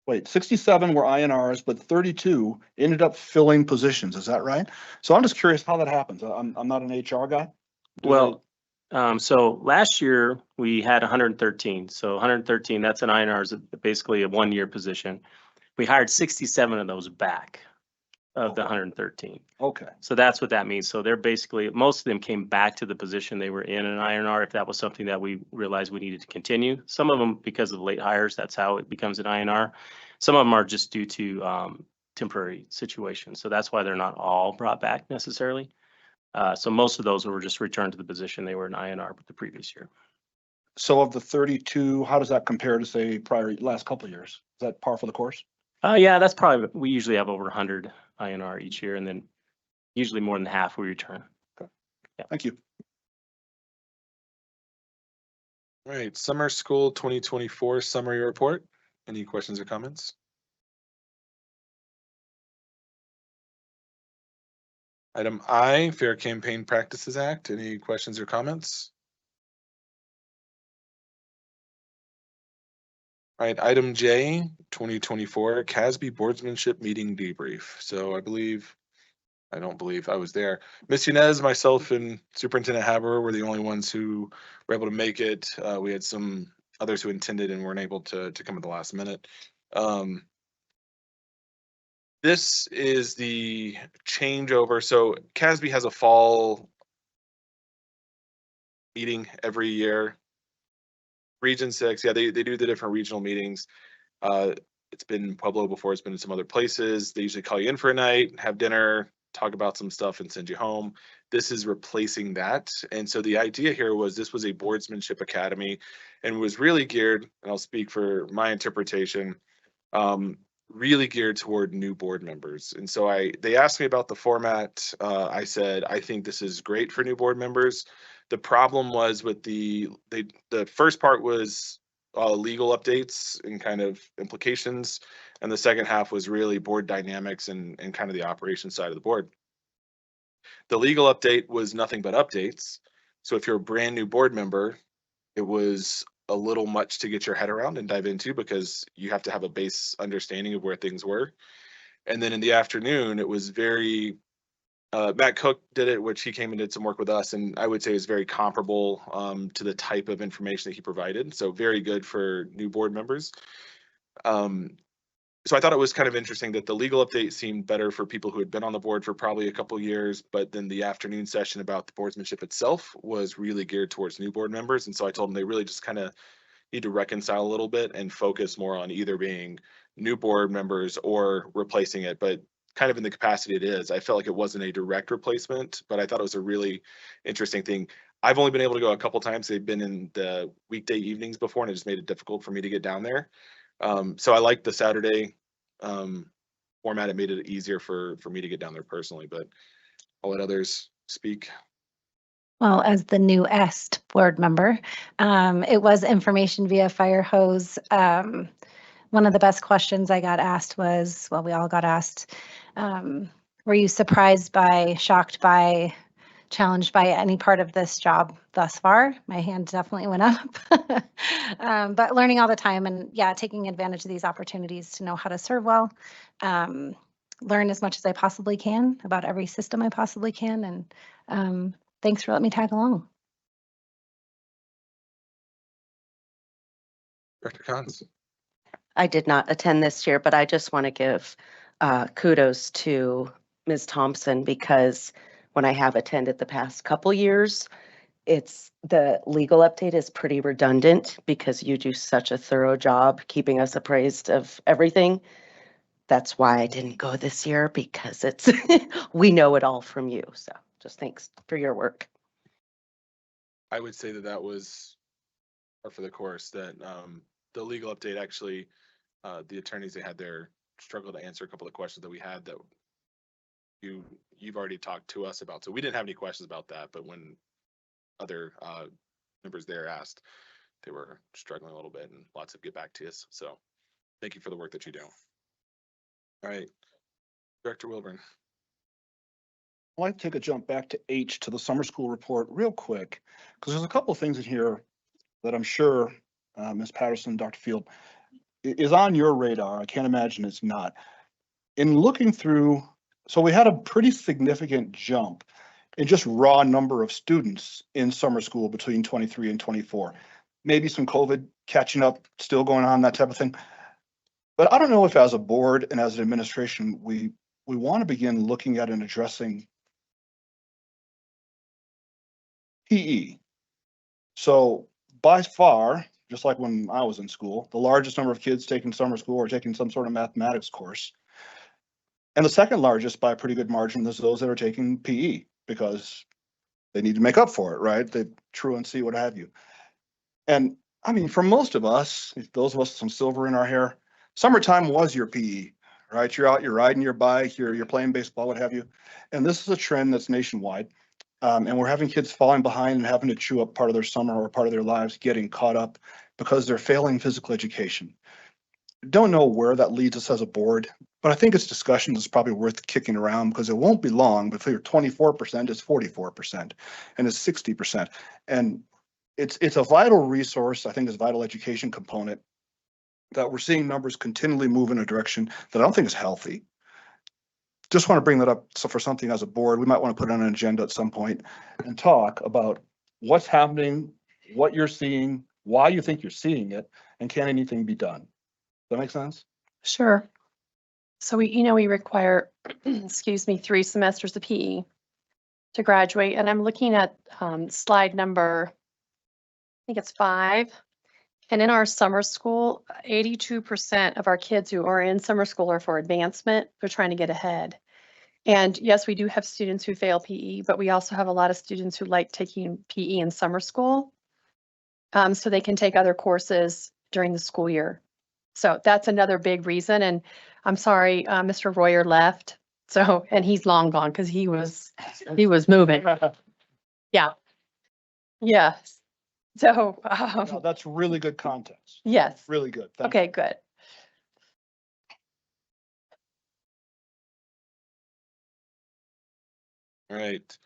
Wait, 67 were INRs, but 32 ended up filling positions. Is that right? So I'm just curious how that happens. I'm not an HR guy. Well, so last year we had 113. So 113, that's an INR, is basically a 1-year position. We hired 67 of those back of the 113. Okay. So that's what that means. So they're basically, most of them came back to the position they were in an INR if that was something that we realized we needed to continue. Some of them, because of late hires, that's how it becomes an INR. Some of them are just due to temporary situations. So that's why they're not all brought back necessarily. So most of those were just returned to the position they were in INR the previous year. So of the 32, how does that compare to say last couple of years? Is that par for the course? Yeah, that's probably, we usually have over 100 INR each year, and then usually more than half we return. Okay. Yeah. Thank you. All right, summer school 2024 summary report. Any questions or comments? Item I, Fair Campaign Practices Act. Any questions or comments? All right, item J, 2024 CASB Boardsmanship Meeting Debrief. So I don't believe I was there. Ms. Yanez, myself, and Superintendent Haber were the only ones who were able to make it. We had some others who intended and weren't able to come at the last minute. This is the changeover. So CASB has a fall meeting every year. Region 6, yeah, they do the different regional meetings. It's been Pueblo before, it's been in some other places. They usually call you in for a night, have dinner, talk about some stuff and send you home. This is replacing that. And so the idea here was this was a boardsmanship academy and was really geared, and I'll speak for my interpretation, really geared toward new board members. And so they asked me about the format. I said, I think this is great for new board members. The problem was with the first part was legal updates and kind of implications. And the second half was really board dynamics and kind of the operations side of the board. The legal update was nothing but updates. So if you're a brand new board member, it was a little much to get your head around and dive into because you have to have a base understanding of where things were. And then in the afternoon, it was very, Matt Cook did it, which he came and did some work with us, and I would say is very comparable to the type of information that he provided. So very good for new board members. So I thought it was kind of interesting that the legal update seemed better for people who had been on the board for probably a couple years, but then the afternoon session about the boardsmanship itself was really geared towards new board members. And so I told them they really just kind of need to reconcile a little bit and focus more on either being new board members or replacing it, but kind of in the capacity it is. I felt like it wasn't a direct replacement, but I thought it was a really interesting thing. I've only been able to go a couple times. They've been in the weekday evenings before, and it just made it difficult for me to get down there. So I like the Saturday format. It made it easier for me to get down there personally, but I'll let others speak. Well, as the new EST board member, it was information via fire hose. One of the best questions I got asked was, well, we all got asked, were you surprised by, shocked by, challenged by any part of this job thus far? My hand definitely went up. But learning all the time and yeah, taking advantage of these opportunities to know how to serve well, learn as much as I possibly can about every system I possibly can. And thanks for letting me tag along. Director Cons. I did not attend this year, but I just want to give kudos to Ms. Thompson because when I have attended the past couple years, the legal update is pretty redundant because you do such a thorough job keeping us appraised of everything. that's why I didn't go this year, because it's, we know it all from you. So just thanks for your work. I would say that that was par for the course, that the legal update actually, the attorneys they had there struggled to answer a couple of questions that we had that you've already talked to us about. So we didn't have any questions about that, but when other members there asked, they were struggling a little bit, and lots of get back to us. So thank you for the work that you do. All right, Director Wilburn. I'd like to take a jump back to H, to the summer school report real quick, because there's a couple of things in here that I'm sure Ms. Patterson, Dr. Field, is on your radar. I can't imagine it's not. In looking through, so we had a pretty significant jump in just raw number of students in summer school between 23 and 24. Maybe some COVID catching up, still going on, that type of thing. But I don't know if as a board and as an administration, we want to begin looking at and addressing PE. So by far, just like when I was in school, the largest number of kids taking summer school or taking some sort of mathematics course. And the second largest by a pretty good margin is those that are taking PE, because they need to make up for it, right? The truancy, what have you. And I mean, for most of us, those of us with some silver in our hair, summertime was your PE, right? You're out, you're riding your bike, you're playing baseball, what have you. And this is a trend that's nationwide. And we're having kids falling behind and having to chew up part of their summer or part of their lives, getting caught up because they're failing physical education. Don't know where that leads us as a board, but I think it's discussion that's probably worth kicking around, because it won't be long before 24% is 44% and it's 60%. And it's a vital resource. I think it's a vital education component that we're seeing numbers continually move in a direction that I don't think is healthy. Just want to bring that up. So for something as a board, we might want to put on an agenda at some point and talk about what's happening, what you're seeing, why you think you're seeing it, and can anything be done? Does that make sense? Sure. So we require, excuse me, 3 semesters of PE to graduate. And I'm looking at slide number, I think it's 5. And in our summer school, 82% of our kids who are in summer school are for advancement. They're trying to get ahead. And yes, we do have students who fail PE, but we also have a lot of students who like taking PE in summer school, so they can take other courses during the school year. So that's another big reason. And I'm sorry, Mr. Royer left. So, and he's long gone because he was moving. Yeah. Yes. So, No, that's really good context. yes. Really good. Thank Okay, good. All right.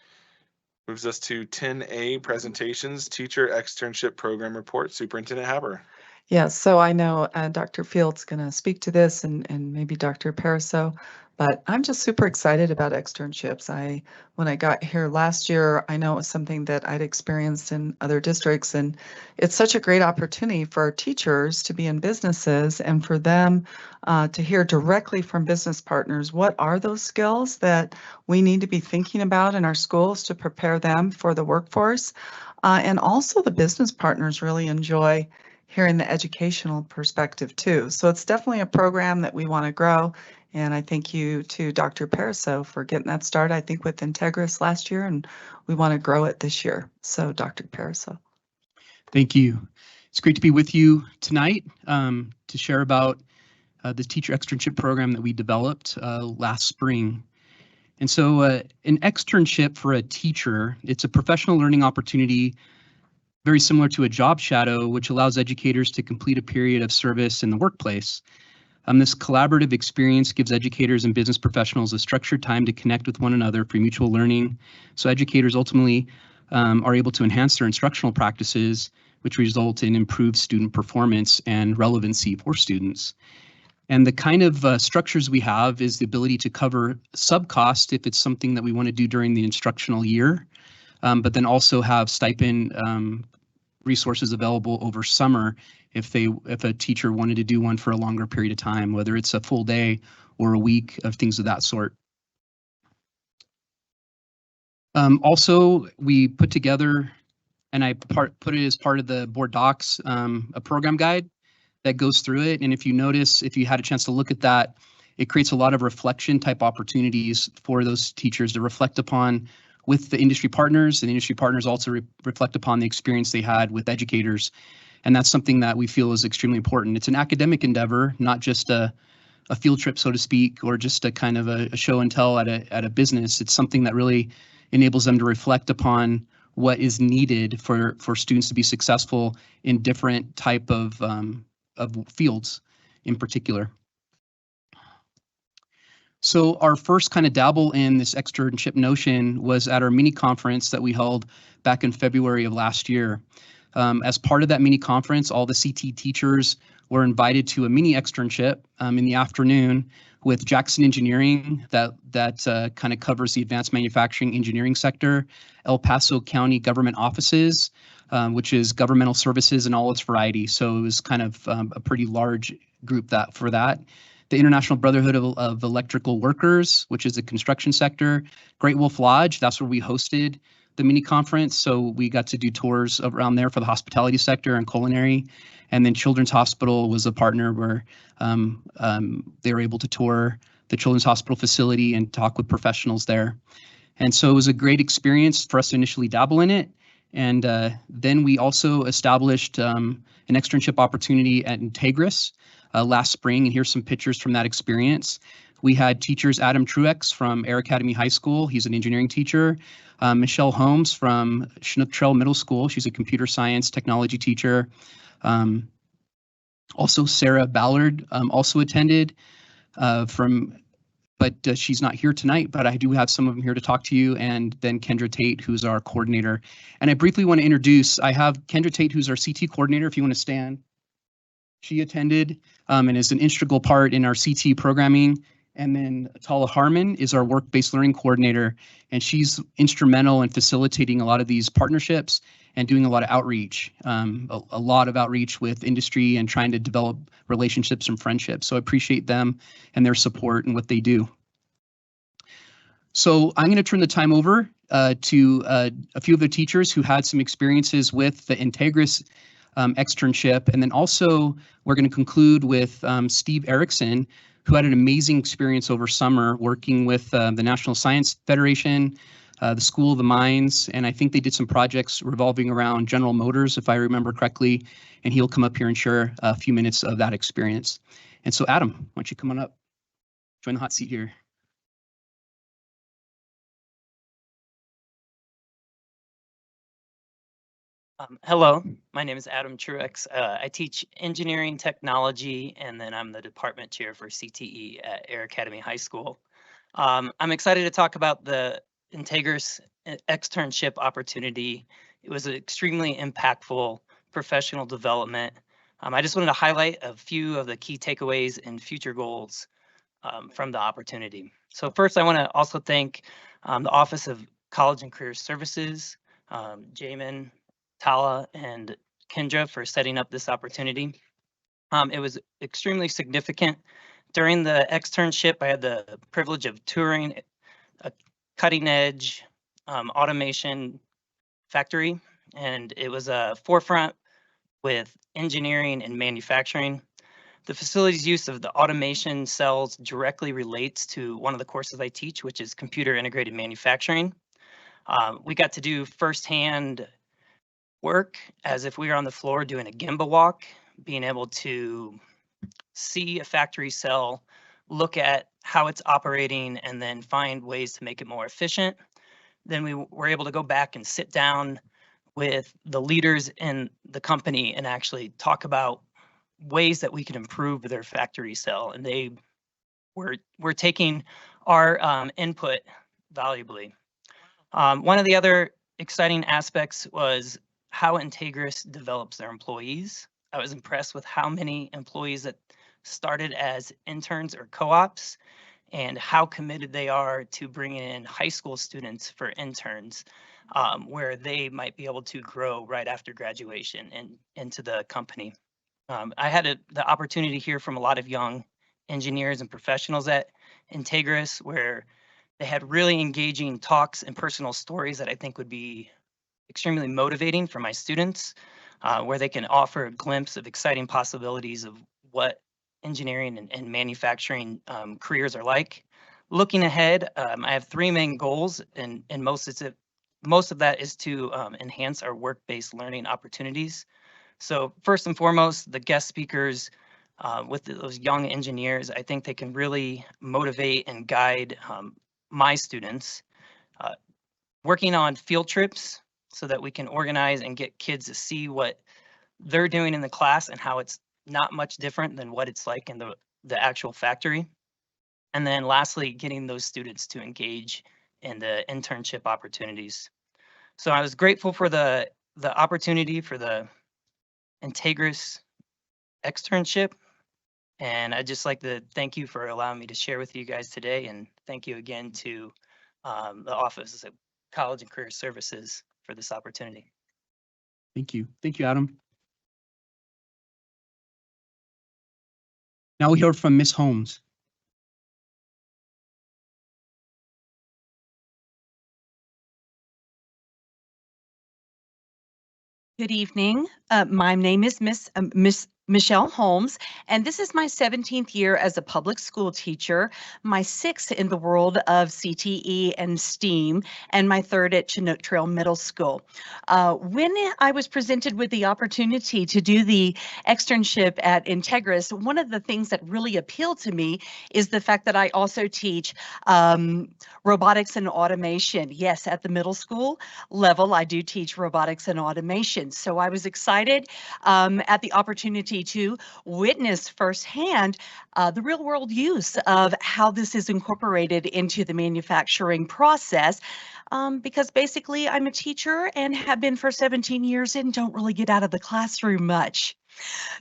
Moves us to 10A, presentations, teacher externship program report, Superintendent Haber. Yes, so I know Dr. Field's going to speak to this, and maybe Dr. Pariseau, but I'm just super excited about externships. When I got here last year, I know it was something that I'd experienced in other districts, and it's such a great opportunity for our teachers to be in businesses and for them to hear directly from business partners what are those skills that we need to be thinking about in our schools to prepare them for the workforce. And also the business partners really enjoy hearing the educational perspective too. So it's definitely a program that we want to grow. And I thank you to Dr. Pariseau for getting that started, I think, with Integris last year, and we want to grow it this year. So Dr. Pariseau. Thank you. It's great to be with you tonight to share about the teacher externship program that we developed last spring. And so an externship for a teacher, it's a professional learning opportunity very similar to a job shadow, which allows educators to complete a period of service in the workplace. This collaborative experience gives educators and business professionals a structured time to connect with one another for mutual learning. So educators ultimately are able to enhance their instructional practices, which result in improved student performance and relevancy for students. And the kind of structures we have is the ability to cover sub-cost if it's something that we want to do during the instructional year, but then also have stipend resources available over summer if a teacher wanted to do one for a longer period of time, whether it's a full day or a week of things of that sort. Also, we put together, and I put it as part of the board docs, a program guide that goes through it. And if you notice, if you had a chance to look at that, it creates a lot of reflection type opportunities for those teachers to reflect upon with the industry partners, and the industry partners also reflect upon the experience they had with educators. And that's something that we feel is extremely important. It's an academic endeavor, not just a field trip, so to speak, or just a kind of a show and tell at a business. It's something that really enables them to reflect upon what is needed for students to be successful in different type of fields in particular. So our first kind of dabble in this externship notion was at our mini conference that we held back in February of last year. As part of that mini conference, all the CT teachers were invited to a mini externship in the afternoon with Jackson Engineering that kind of covers the advanced manufacturing engineering sector, El Paso County Government Offices, which is governmental services in all its variety. So it was kind of a pretty large group for that. The International Brotherhood of Electrical Workers, which is the construction sector, Great Wolf Lodge, that's where we hosted the mini conference. So we got to do tours around there for the hospitality sector and culinary. And then Children's Hospital was a partner where they were able to tour the Children's Hospital facility and talk with professionals there. And so it was a great experience for us to initially dabble in it. And then we also established an externship opportunity at Integris last spring, and here's some pictures from that experience. We had teachers Adam Truex from Air Academy High School. He's an engineering teacher. Michelle Holmes from Chinook Trail Middle School. She's a computer science technology teacher. Also Sarah Ballard also attended but she's not here tonight, but I do have some of them here to talk to you, and then Kendra Tate, who's our coordinator. And I briefly want to introduce, I have Kendra Tate, who's our CT coordinator, if you want to stand. She attended and is an integral part in our CT programming. And then Tala Harmon is our work-based learning coordinator, and she's instrumental in facilitating a lot of these partnerships and doing a lot of outreach, a lot of outreach with industry and trying to develop relationships and friendships. So I appreciate them and their support and what they do. So I'm going to turn the time over to a few of the teachers who had some experiences with the Integris externship. And then also we're going to conclude with Steve Erickson, who had an amazing experience over summer working with the National Science Federation, the School of the Mines, and I think they did some projects revolving around General Motors, if I remember correctly, and he'll come up here and share a few minutes of that experience. And so Adam, why don't you come on up, join the hot seat here. Hello, my name is Adam Truex. I teach engineering technology, and then I'm the department chair for CTE at Air Academy High School. I'm excited to talk about the Integris externship opportunity. It was an extremely impactful professional development. I just wanted to highlight a few of the key takeaways and future goals from the opportunity. So first, I want to also thank the Office of College and Career Services, Jamin, Tala, and Kendra for setting up this opportunity. It was extremely significant. During the externship, I had the privilege of touring a cutting edge automation factory, and it was a forefront with engineering and manufacturing. The facility's use of the automation cells directly relates to one of the courses I teach, which is computer integrated manufacturing. We got to do firsthand work as if we were on the floor doing a Gemba walk, being able to see a factory cell, look at how it's operating, and then find ways to make it more efficient. Then we were able to go back and sit down with the leaders in the company and actually talk about ways that we could improve their factory cell. And they were taking our input valuably. One of the other exciting aspects was how Integris develops their employees. I was impressed with how many employees that started as interns or co-ops and how committed they are to bringing in high school students for interns, where they might be able to grow right after graduation and into the company. I had the opportunity to hear from a lot of young engineers and professionals at Integris, where they had really engaging talks and personal stories that I think would be extremely motivating for my students, where they can offer a glimpse of exciting possibilities of what engineering and manufacturing careers are like. Looking ahead, I have three main goals, and most of that is to enhance our work-based learning opportunities. So first and foremost, the guest speakers with those young engineers, I think they can really motivate and guide my students. Working on field trips so that we can organize and get kids to see what they're doing in the class and how it's not much different than what it's like in the actual factory. And then lastly, getting those students to engage in the internship opportunities. So I was grateful for the opportunity for the Integris externship. And I'd just like to thank you for allowing me to share with you guys today. And thank you again to the Office of College and Career Services for this opportunity. Thank you. Thank you, Adam. Now we hear from Ms. Holmes. Good evening. My name is Miss Michelle Holmes, and this is my 17th year as a public school teacher, my 6th in the world of CTE and STEAM, and my 3rd at Chinook Trail Middle School. When I was presented with the opportunity to do the externship at Integris, one of the things that really appealed to me is the fact that I also teach robotics and automation. Yes, at the middle school level, I do teach robotics and automation. So I was excited at the opportunity to witness firsthand the real world use of how this is incorporated into the manufacturing process. Because basically I'm a teacher and have been for 17 years and don't really get out of the classroom much.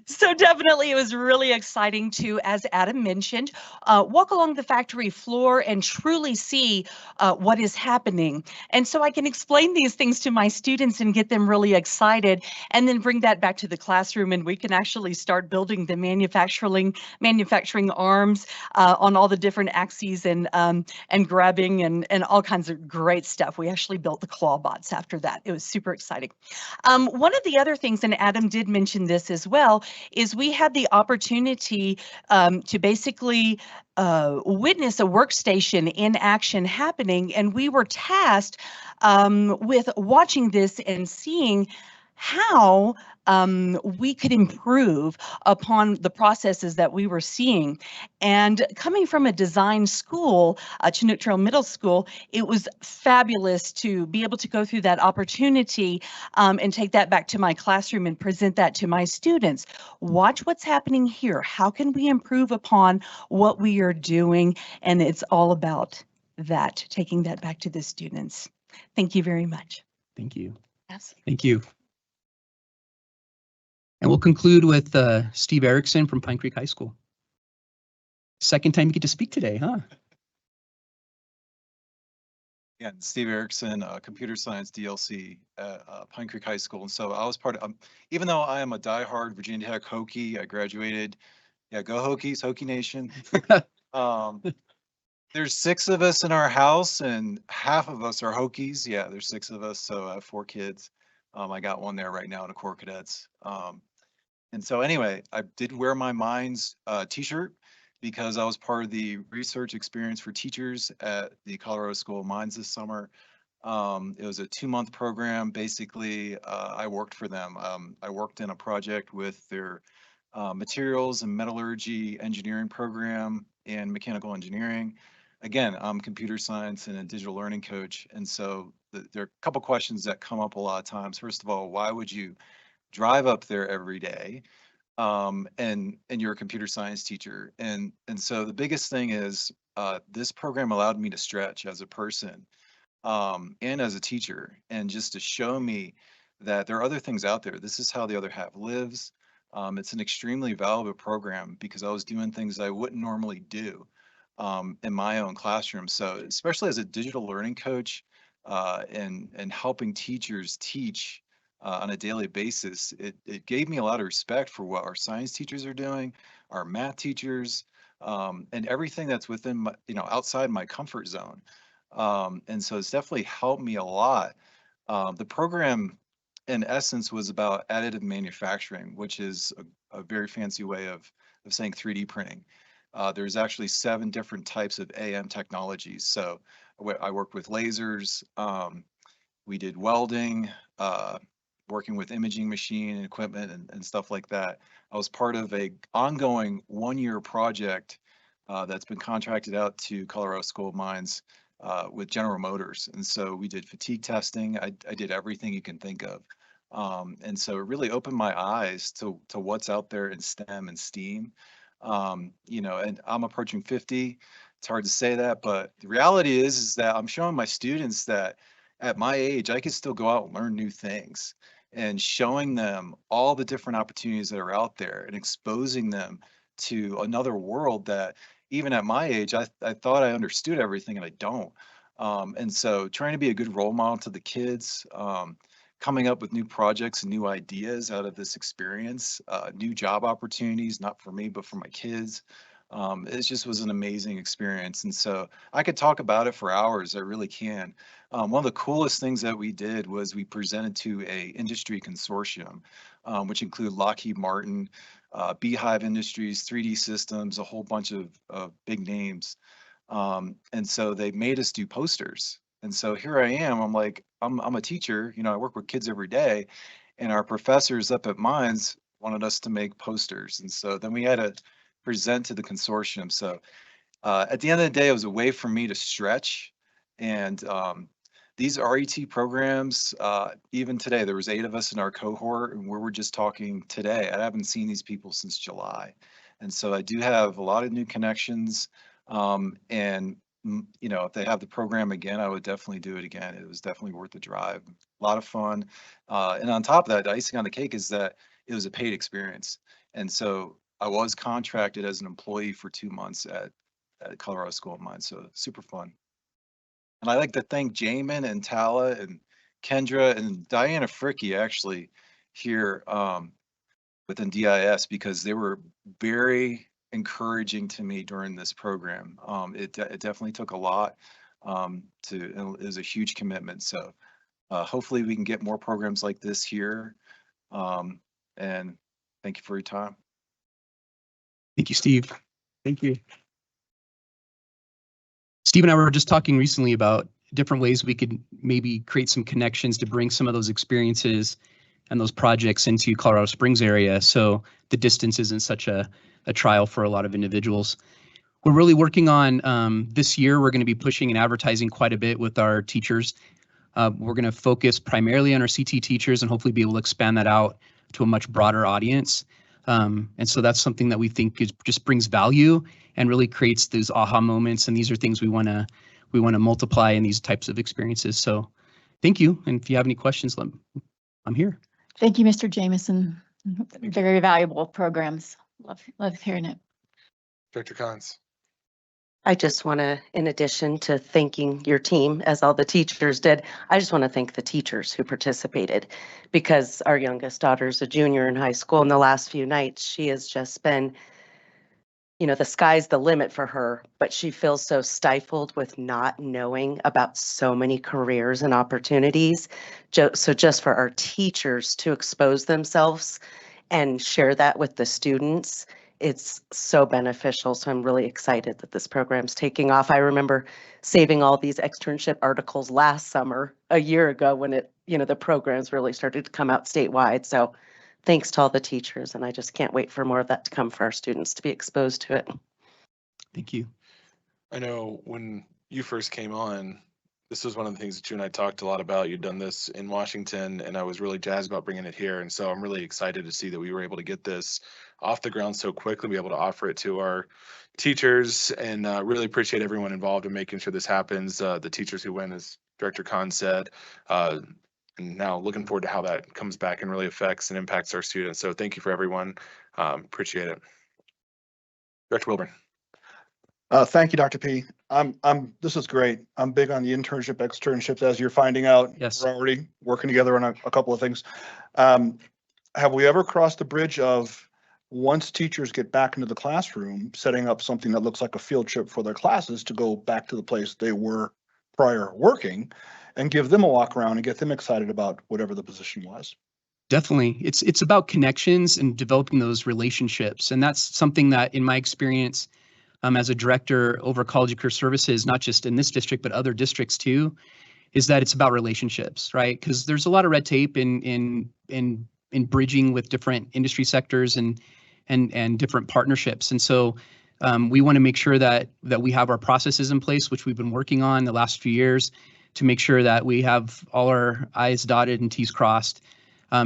So definitely it was really exciting to, as Adam mentioned, walk along the factory floor and truly see what is happening. And so I can explain these things to my students and get them really excited and then bring that back to the classroom and we can actually start building the manufacturing arms on all the different axes and grabbing and all kinds of great stuff. We actually built the claw bots after that. It was super exciting. One of the other things, and Adam did mention this as well, is we had the opportunity to basically witness a workstation in action happening, and we were tasked with watching this and seeing how we could improve upon the processes that we were seeing. And coming from a design school, Chinook Trail Middle School, it was fabulous to be able to go through that opportunity and take that back to my classroom and present that to my students. Watch what's happening here. How can we improve upon what we are doing? And it's all about that, taking that back to the students. Thank you very much. Thank you. Yes. Thank you. And we'll conclude with Steve Erickson from Pine Creek High School. Second time you get to speak today, huh? Yeah, Steve Erickson, computer science DLC at Pine Creek High School. And so I was part of, even though I am a diehard Virginia Tech Hokie, I graduated, yeah, go Hokies, Hokie Nation. There's 6 of us in our house and half of us are Hokies. Yeah, there's 6 of us, so I have 4 kids. I got one there right now in a Corps Cadets. And so anyway, I did wear my Minds t-shirt because I was part of the research experience for teachers at the Colorado School of Mines this summer. It was a 2-month program. Basically, I worked for them. I worked in a project with their materials and metallurgy engineering program and mechanical engineering. Again, I'm computer science and a digital learning coach. And so there are a couple questions that come up a lot of times. First of all, why would you drive up there every day? And you're a computer science teacher. And so the biggest thing is this program allowed me to stretch as a person and as a teacher, and just to show me that there are other things out there. This is how the other half lives. It's an extremely valuable program because I was doing things I wouldn't normally do in my own classroom. So especially as a digital learning coach and helping teachers teach on a daily basis, it gave me a lot of respect for what our science teachers are doing, our math teachers, and everything that's within my, outside my comfort zone. And so it's definitely helped me a lot. The program, in essence, was about additive manufacturing, which is a very fancy way of of saying 3D printing. There's actually 7 different types of AM technologies. So I worked with lasers. We did welding, working with imaging machine and equipment and stuff like that. I was part of a ongoing 1-year project that's been contracted out to Colorado School of Mines with General Motors. And so we did fatigue testing. I did everything you can think of. And so it really opened my eyes to what's out there in STEM and STEAM. You know, and I'm approaching 50. It's hard to say that, but the reality is that I'm showing my students that at my age, I can still go out and learn new things, and showing them all the different opportunities that are out there and exposing them to another world that even at my age, I thought I understood everything and I don't. And so trying to be a good role model to the kids, coming up with new projects and new ideas out of this experience, new job opportunities, not for me, but for my kids. It just was an amazing experience. And so I could talk about it for hours. I really can. One of the coolest things that we did was we presented to a industry consortium, which include Lockheed Martin, Beehive Industries, 3D Systems, a whole bunch of big names. And so they made us do posters. And so here I am, I'm like, I'm a teacher, you know, I work with kids every day, and our professors up at Mines wanted us to make posters. And so then we had to present to the consortium. So at the end of the day, it was a way for me to stretch. And these RET programs, even today, there was 8 of us in our cohort, and we were just talking today. I haven't seen these people since July. And so I do have a lot of new connections. You know, if they have the program again, I would definitely do it again. It was definitely worth the drive. A lot of fun. And on top of that, the icing on the cake is that it was a paid experience. And so I was contracted as an employee for 2 months at Colorado School of Mines. So super fun. And I like to thank Jamin and Tala and Kendra and Diana Fricky actually here within DIS, because they were very encouraging to me during this program. It definitely took a lot it was a huge commitment. So hopefully we can get more programs like this here. And thank you for your time. Thank you, Steve. Thank you. Steve and I were just talking recently about different ways we could maybe create some connections to bring some of those experiences and those projects into Colorado Springs area, so the distance isn't such a trial for a lot of individuals. We're really working on this year, we're going to be pushing and advertising quite a bit with our teachers. We're going to focus primarily on our CT teachers and hopefully be able to expand that out to a much broader audience. And so that's something that we think just brings value and really creates those aha moments. And these are things we want to multiply in these types of experiences. So thank you. And if you have any questions, I'm here. Thank you, Mr. Jameson. Very valuable programs. Love hearing it. Director Collins. I just want to, in addition to thanking your team, as all the teachers did, I just want to thank the teachers who participated, because our youngest daughter's a junior in high school. In the last few nights, she has just been, you know, the sky's the limit for her, but she feels so stifled with not knowing about so many careers and opportunities. So just for our teachers to expose themselves and share that with the students, it's so beneficial. So I'm really excited that this program's taking off. I remember saving all these externship articles last summer, a year ago, when the programs really started to come out statewide. So thanks to all the teachers, and I just can't wait for more of that to come for our students to be exposed to it. Thank you. I know when you first came on, this was one of the things that you and I talked a lot about. You'd done this in Washington, and I was really jazzed about bringing it here. And so I'm really excited to see that we were able to get this off the ground so quickly, be able to offer it to our teachers, and really appreciate everyone involved in making sure this happens. The teachers who went, as Director Khan said, and now looking forward to how that comes back and really affects and impacts our students. So thank you for everyone. Appreciate it. Director Wilburn. Thank you, Dr. P. This is great. I'm big on the externships, as you're finding out. Yes. We're already working together on a couple of things. Have we ever crossed the bridge of, once teachers get back into the classroom, setting up something that looks like a field trip for their classes to go back to the place they were prior working, and give them a walk around and get them excited about whatever the position was? Definitely. It's about connections and developing those relationships. And that's something that in my experience as a director over college career services, not just in this district, but other districts too, is that it's about relationships, right? Because there's a lot of red tape in bridging with different industry sectors and different partnerships. And so we want to make sure that we have our processes in place, which we've been working on the last few years, to make sure that we have all our I's dotted and T's crossed.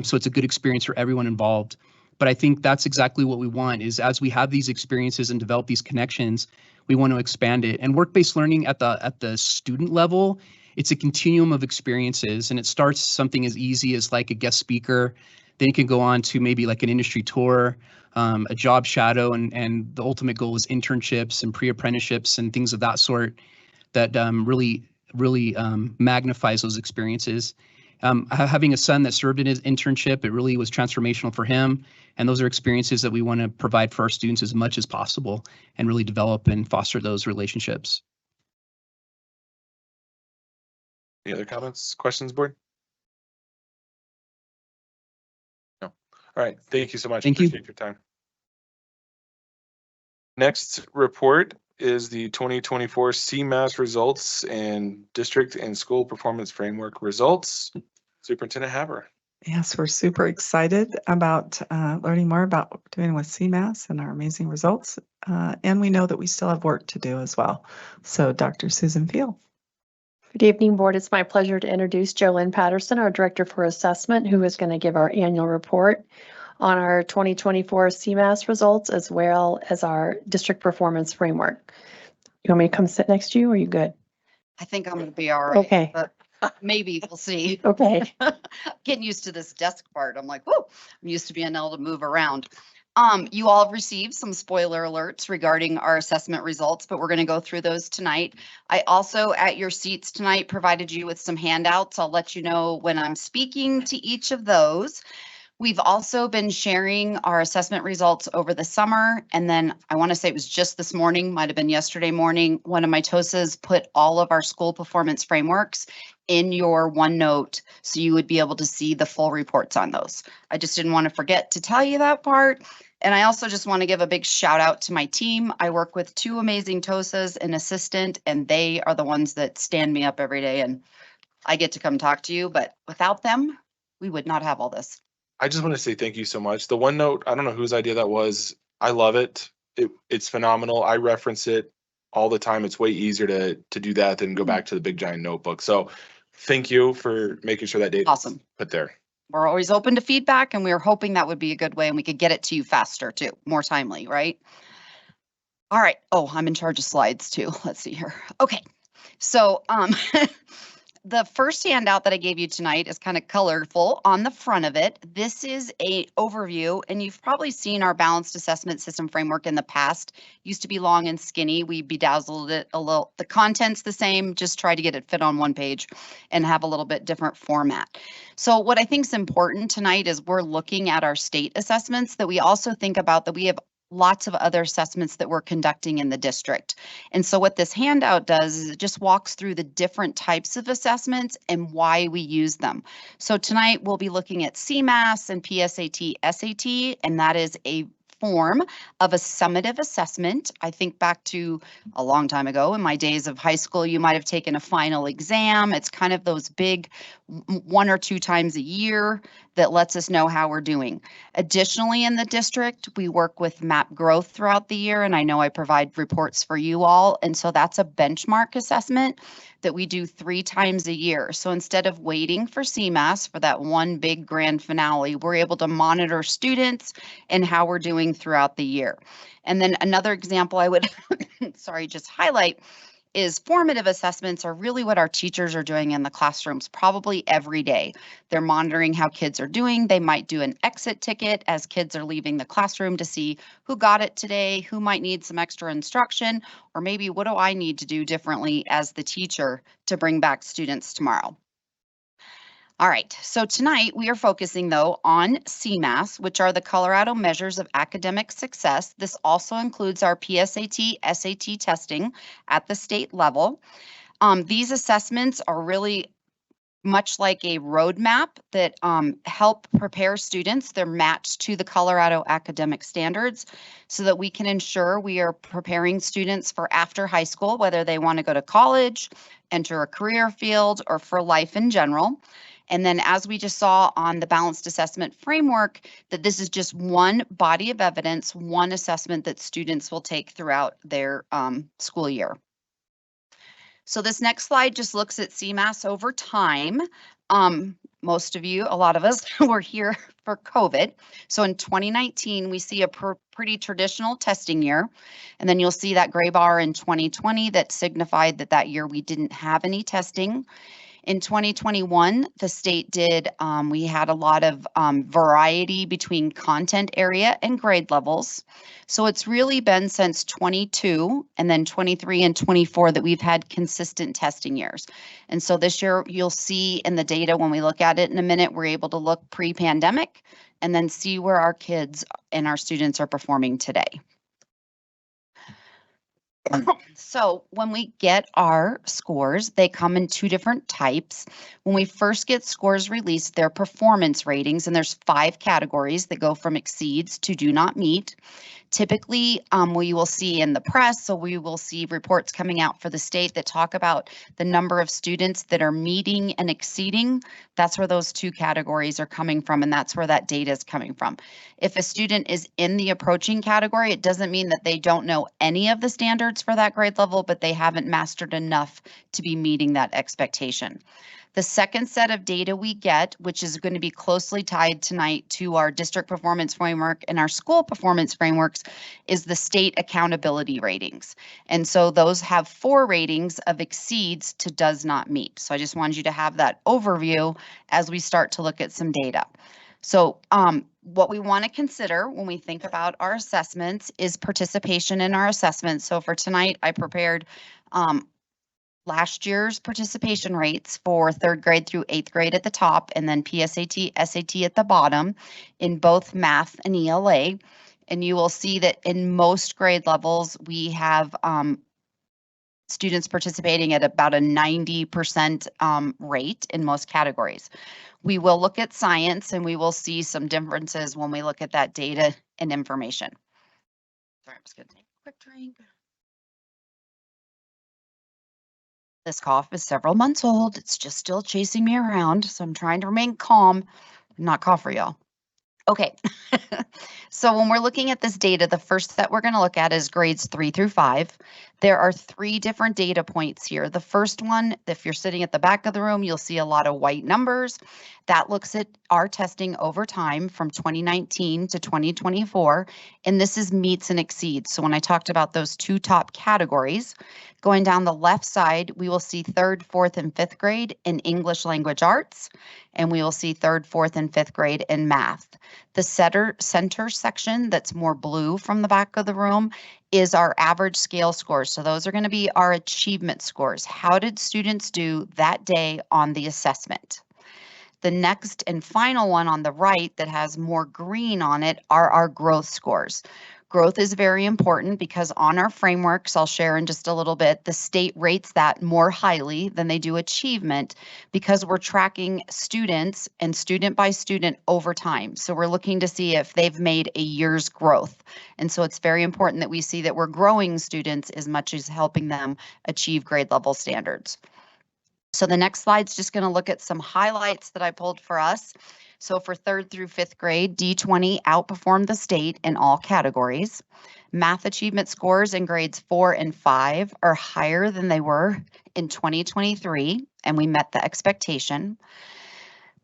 So it's a good experience for everyone involved. But I think that's exactly what we want, is as we have these experiences and develop these connections, we want to expand it. And work-based learning at the student level, it's a continuum of experiences, and it starts something as easy as like a guest speaker. Then you can go on to maybe like an industry tour, a job shadow, and the ultimate goal is internships and pre-apprenticeships and things of that sort that really magnifies those experiences. Having a son that served in his internship, it really was transformational for him. And those are experiences that we want to provide for our students as much as possible and really develop and foster those relationships. Any other comments, questions, board? No. All right. Thank you so much. Thank you. Appreciate your time. Next report is the 2024 CMAS results and district and school performance framework results. Superintendent Haber. Yes, we're super excited about learning more about what we're doing with CMAS and our amazing results. And we know that we still have work to do as well. So Dr. Susan Field. Good evening, board. It's my pleasure to introduce Jolynn Patterson, our Director for Assessment, who is going to give our annual report on our 2024 CMAS results, as well as our district performance framework. You want me to come sit next to you, or are you good? I think I'm going to be all right. Okay. But maybe we'll see. Okay. Getting used to this desk part. I'm like, whoo, I'm used to being able to move around. You all have received some spoiler alerts regarding our assessment results, but we're going to go through those tonight. I also, at your seats tonight, provided you with some handouts. I'll let you know when I'm speaking to each of those. We've also been sharing our assessment results over the summer. And then I want to say it was just this morning, might have been yesterday morning, one of my TOSAs put all of our school performance frameworks in your OneNote so you would be able to see the full reports on those. I just didn't want to forget to tell you that part. And I also just want to give a big shout out to my team. I work with two amazing TOSAs, an assistant, and they are the ones that stand me up every day. And I get to come talk to you, but without them, we would not have all this. I just want to say thank you so much. The OneNote, I don't know whose idea that was. I love it. It's phenomenal. I reference it all the time. It's way easier to do that than go back to the big giant notebook. So thank you for making sure that data Awesome. Put there. We're always open to feedback, and we were hoping that would be a good way and we could get it to you faster too, more timely, right? All right. Oh, I'm in charge of slides too. Let's see here. Okay. So the first handout that I gave you tonight is kind of colorful on the front of it. This is a overview, and you've probably seen our balanced assessment system framework in the past. Used to be long and skinny. We bedazzled it a little. The content's the same, just try to get it fit on one page and have a little bit different format. So what I think is important tonight is we're looking at our state assessments, that we also think about that we have lots of other assessments that we're conducting in the district. And so what this handout does is it just walks through the different types of assessments and why we use them. So tonight we'll be looking at CMAS and PSAT, SAT, and that is a form of a summative assessment. I think back to a long time ago in my days of high school, you might have taken a final exam. It's kind of those big 1 or 2 times a year that lets us know how we're doing. Additionally, in the district, we work with MAP growth throughout the year, and I know I provide reports for you all. And so that's a benchmark assessment that we do 3 times a year. So instead of waiting for CMAS for that one big grand finale, we're able to monitor students and how we're doing throughout the year. And then another example I would, just highlight is formative assessments are really what our teachers are doing in the classrooms probably every day. They're monitoring how kids are doing. They might do an exit ticket as kids are leaving the classroom to see who got it today, who might need some extra instruction, or maybe what do I need to do differently as the teacher to bring back students tomorrow. All right, so tonight we are focusing though on CMAS, which are the Colorado measures of academic success. This also includes our PSAT, SAT testing at the state level. These assessments are really much like a roadmap that help prepare students. They're matched to the Colorado academic standards so that we can ensure we are preparing students for after high school, whether they want to go to college, enter a career field, or for life in general. And then as we just saw on the balanced assessment framework, that this is just one body of evidence, one assessment that students will take throughout their school year. So this next slide just looks at CMAS over time. Most of you, a lot of us were here for COVID. So in 2019, we see a pretty traditional testing year. And then you'll see that gray bar in 2020 that signified that that year we didn't have any testing. In 2021, the state did, we had a lot of variety between content area and grade levels. So it's really been since 22 and then 23 and 24 that we've had consistent testing years. And so this year you'll see in the data when we look at it in a minute, we're able to look pre-pandemic and then see where our kids and our students are performing today. So when we get our scores, they come in two different types. When we first get scores released, they're performance ratings, and there's 5 categories that go from exceeds to do not meet. Typically, we will see in the press, so we will see reports coming out for the state that talk about the number of students that are meeting and exceeding. That's where those 2 categories are coming from, and that's where that data is coming from. If a student is in the approaching category, it doesn't mean that they don't know any of the standards for that grade level, but they haven't mastered enough to be meeting that expectation. The second set of data we get, which is going to be closely tied tonight to our district performance framework and our school performance frameworks, is the state accountability ratings. And so those have 4 ratings of exceeds to does not meet. So I just wanted you to have that overview as we start to look at some data. So what we want to consider when we think about our assessments is participation in our assessments. So for tonight, I prepared last year's participation rates for 3rd grade through 8th grade at the top, and then PSAT, SAT at the bottom in both math and ELA. And you will see that in most grade levels, we have students participating at about a 90% rate in most categories. We will look at science, and we will see some differences when we look at that data and information. Sorry, I'm just going to take a quick drink. This cough is several months old. It's just still chasing me around, so I'm trying to remain calm and not cough for y'all. Okay, so when we're looking at this data, the first that we're going to look at is grades 3 through 5. There are 3 different data points here. The first one, if you're sitting at the back of the room, you'll see a lot of white numbers. That looks at our testing over time from 2019 to 2024, and this is meets and exceeds. So when I talked about those 2 top categories, going down the left side, we will see 3rd, 4th, and 5th grade in English language arts, and we will see 3rd, 4th, and 5th grade in math. The center section that's more blue from the back of the room is our average scale scores. So those are going to be our achievement scores. How did students do that day on the assessment? The next and final one on the right that has more green on it are our growth scores. Growth is very important because on our frameworks, I'll share in just a little bit, the state rates that more highly than they do achievement because we're tracking students and student by student over time. So we're looking to see if they've made a year's growth. And so it's very important that we see that we're growing students as much as helping them achieve grade level standards. So the next slide's just going to look at some highlights that I pulled for us. So for 3rd through 5th grade, D20 outperformed the state in all categories. Math achievement scores in grades 4 and 5 are higher than they were in 2023, and we met the expectation.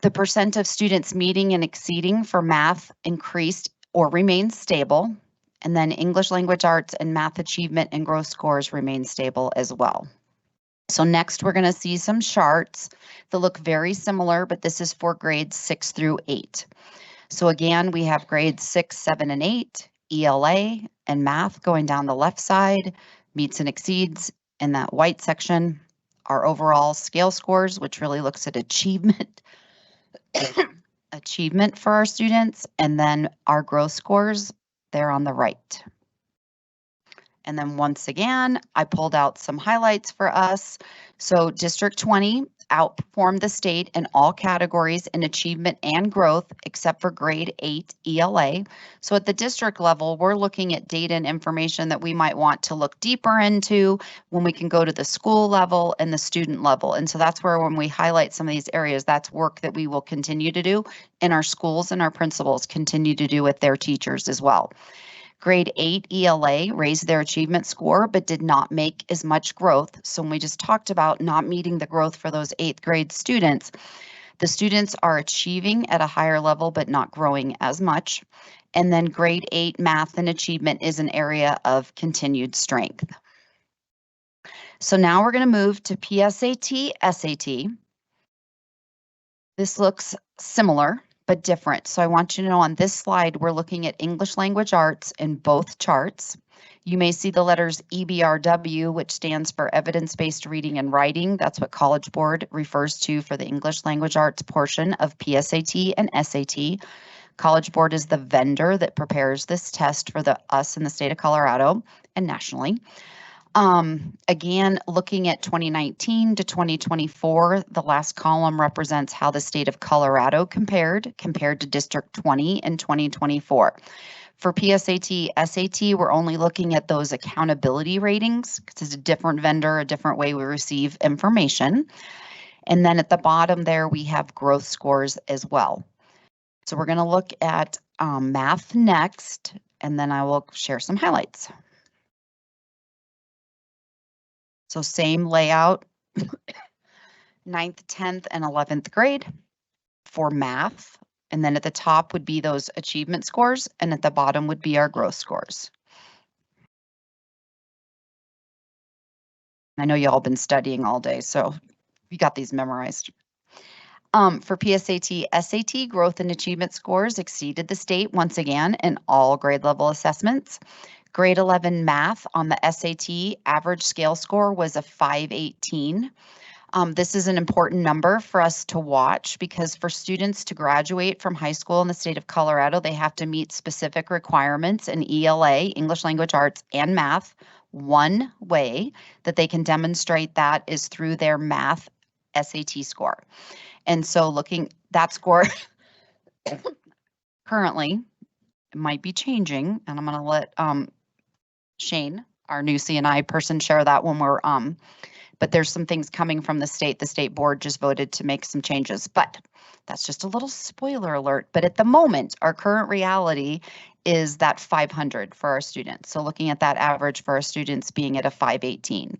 The percent of students meeting and exceeding for math increased or remained stable. And then English language arts and math achievement and growth scores remain stable as well. So next we're going to see some charts that look very similar, but this is for grades 6 through 8. So again, we have grades 6, 7, and 8, ELA and math going down the left side, meets and exceeds in that white section, our overall scale scores, which really looks at achievement, achievement for our students, and then our growth scores, they're on the right. And then once again, I pulled out some highlights for us. So District 20 outperformed the state in all categories in achievement and growth, except for grade 8 ELA. So at the district level, we're looking at data and information that we might want to look deeper into when we can go to the school level and the student level. And so that's where when we highlight some of these areas, that's work that we will continue to do in our schools, and our principals continue to do with their teachers as well. Grade 8 ELA raised their achievement score, but did not make as much growth. So when we just talked about not meeting the growth for those 8th grade students, the students are achieving at a higher level, but not growing as much. And then grade 8 math and achievement is an area of continued strength. So now we're going to move to PSAT, SAT. This looks similar, but different. So I want you to know on this slide, we're looking at English language arts in both charts. You may see the letters EBRW, which stands for evidence-based reading and writing. That's what College Board refers to for the English language arts portion of PSAT and SAT. College Board is the vendor that prepares this test for us in the state of Colorado and nationally. Again, looking at 2019 to 2024, the last column represents how the state of Colorado compared to District 20 in 2024. For PSAT, SAT, we're only looking at those accountability ratings because it's a different vendor, a different way we receive information. And then at the bottom there, we have growth scores as well. So we're going to look at math next, and then I will share some highlights. So same layout, 9th, 10th, and 11th grade for math. And then at the top would be those achievement scores, and at the bottom would be our growth scores. I know y'all been studying all day, so you got these memorized. For PSAT, SAT, growth and achievement scores exceeded the state once again in all grade level assessments. Grade 11 math on the SAT average scale score was a 518. This is an important number for us to watch because for students to graduate from high school in the state of Colorado, they have to meet specific requirements in ELA, English Language Arts, and math. One way that they can demonstrate that is through their math SAT score. And so looking that score currently, it might be changing, and I'm going to let Shane, our new CNI person, share that when we're but there's some things coming from the state. The state board just voted to make some changes, but that's just a little spoiler alert. But at the moment, our current reality is that 500 for our students. So looking at that average for our students being at a 518.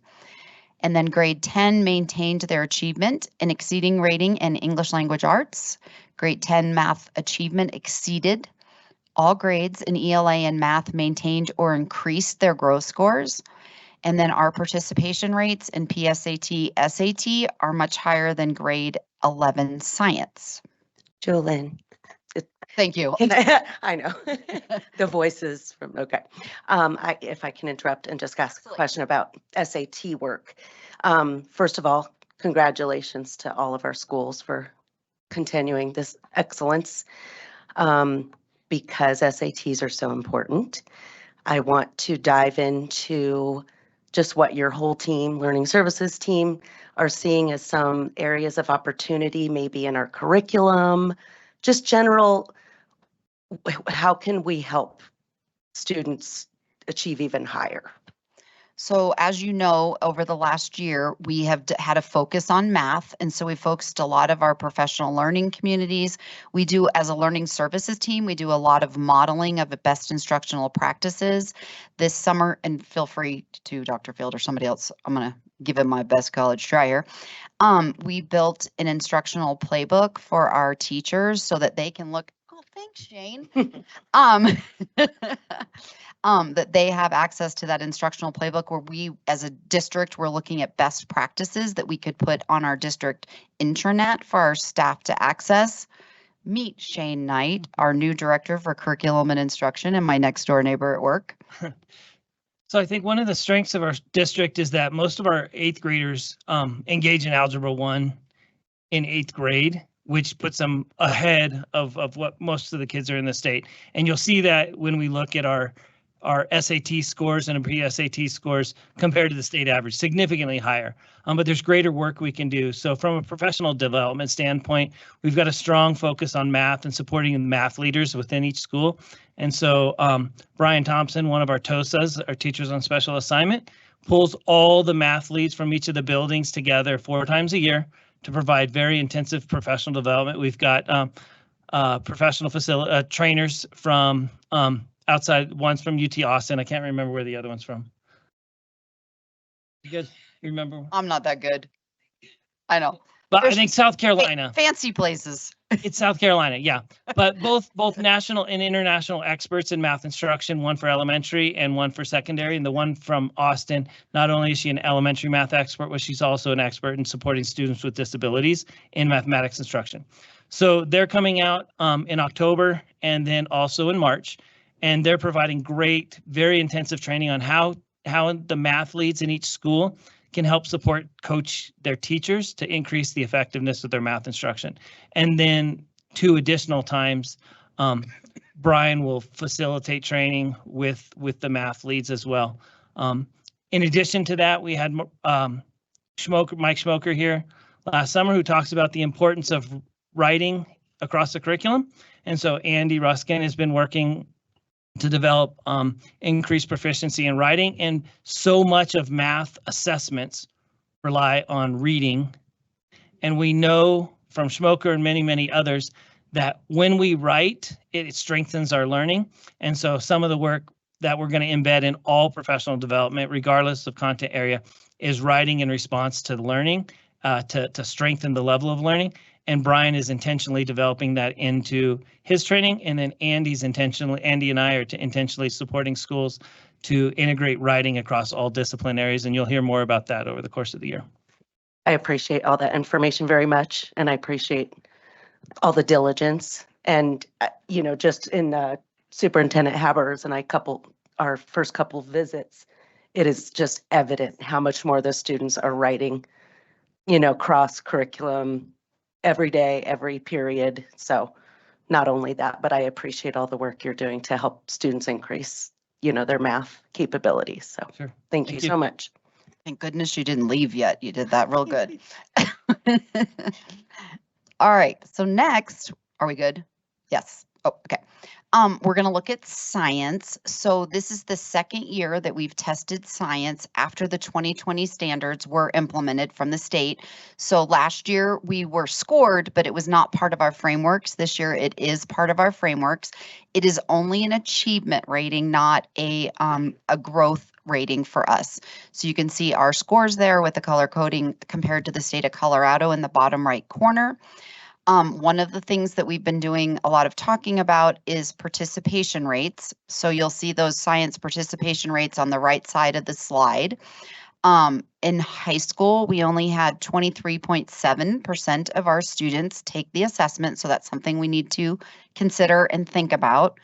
And then grade 10 maintained their achievement and exceeding rating in English language arts. Grade 10 math achievement exceeded all grades in ELA and math, maintained or increased their growth scores. And then our participation rates in PSAT, SAT are much higher than grade 11 science. Jolene. Thank you. I know. The voices from, okay. If I can interrupt and just ask a question about SAT work. First of all, congratulations to all of our schools for continuing this excellence because SATs are so important. I want to dive into just what your whole team, learning services team, are seeing as some areas of opportunity, maybe in our curriculum, just general, how can we help students achieve even higher? So as you know, over the last year, we have had a focus on math. And so we focused a lot of our professional learning communities. We do, as a learning services team, we do a lot of modeling of the best instructional practices this summer. And feel free to Dr. Field or somebody else, I'm going to give him my best college try here. We built an instructional playbook for our teachers so that they can look, oh, thanks, Shane. That they have access to that instructional playbook where we, as a district, we're looking at best practices that we could put on our district intranet for our staff to access. Meet Shane Knight, our new director for curriculum and instruction and my next door neighbor at work. So I think one of the strengths of our district is that most of our 8th graders engage in Algebra 1 in 8th grade, which puts them ahead of what most of the kids are in the state. And you'll see that when we look at our our SAT scores and pre-SAT scores compared to the state average, significantly higher. But there's greater work we can do. So from a professional development standpoint, we've got a strong focus on math and supporting the math leaders within each school. And so Brian Thompson, one of our TOSAs, our teachers on special assignment, pulls all the math leads from each of the buildings together 4 times a year to provide very intensive professional development. We've got professional trainers from outside. One's from UT Austin. I can't remember where the other one's from. You guys remember? I'm not that good. I know. But I think South Carolina. Fancy places. It's South Carolina, yeah. But both national and international experts in math instruction, one for elementary and one for secondary. And the one from Austin, not only is she an elementary math expert, but she's also an expert in supporting students with disabilities in mathematics instruction. So they're coming out in October and then also in March, and they're providing great, very intensive training on how the math leads in each school can help support coach their teachers to increase the effectiveness of their math instruction. And then 2 additional times, Brian will facilitate training with the math leads as well. In addition to that, we had Mike Schmoker here last summer, who talks about the importance of writing across the curriculum. And so Andy Ruskin has been working to develop increased proficiency in writing, and so much of math assessments rely on reading. And we know from Schmoker and many others that when we write, it strengthens our learning. And so some of the work that we're going to embed in all professional development, regardless of content area, is writing in response to the learning, to strengthen the level of learning. And Brian is intentionally developing that into his training. And then Andy and I are intentionally supporting schools to integrate writing across all discipline areas. And you'll hear more about that over the course of the year. I appreciate all that information very much, and I appreciate all the diligence. And, just in Superintendent Haber's and our first couple of visits, it is just evident how much more the students are writing, cross curriculum, every day, every period. So not only that, but I appreciate all the work you're doing to help students increase, their math capabilities. So sure. Thank you so much. Thank goodness you didn't leave yet. You did that real good. All right. So next, are we good? Yes. Oh, okay. We're going to look at science. So this is the second year that we've tested science after the 2020 standards were implemented from the state. So last year we were scored, but it was not part of our frameworks. This year it is part of our frameworks. It is only an achievement rating, not a growth rating for us. So you can see our scores there with the color coding compared to the state of Colorado in the bottom right corner. One of the things that we've been doing a lot of talking about is participation rates. So you'll see those science participation rates on the right side of the slide. In high school, we only had 23.7% of our students take the assessment. So that's something we need to consider and think about.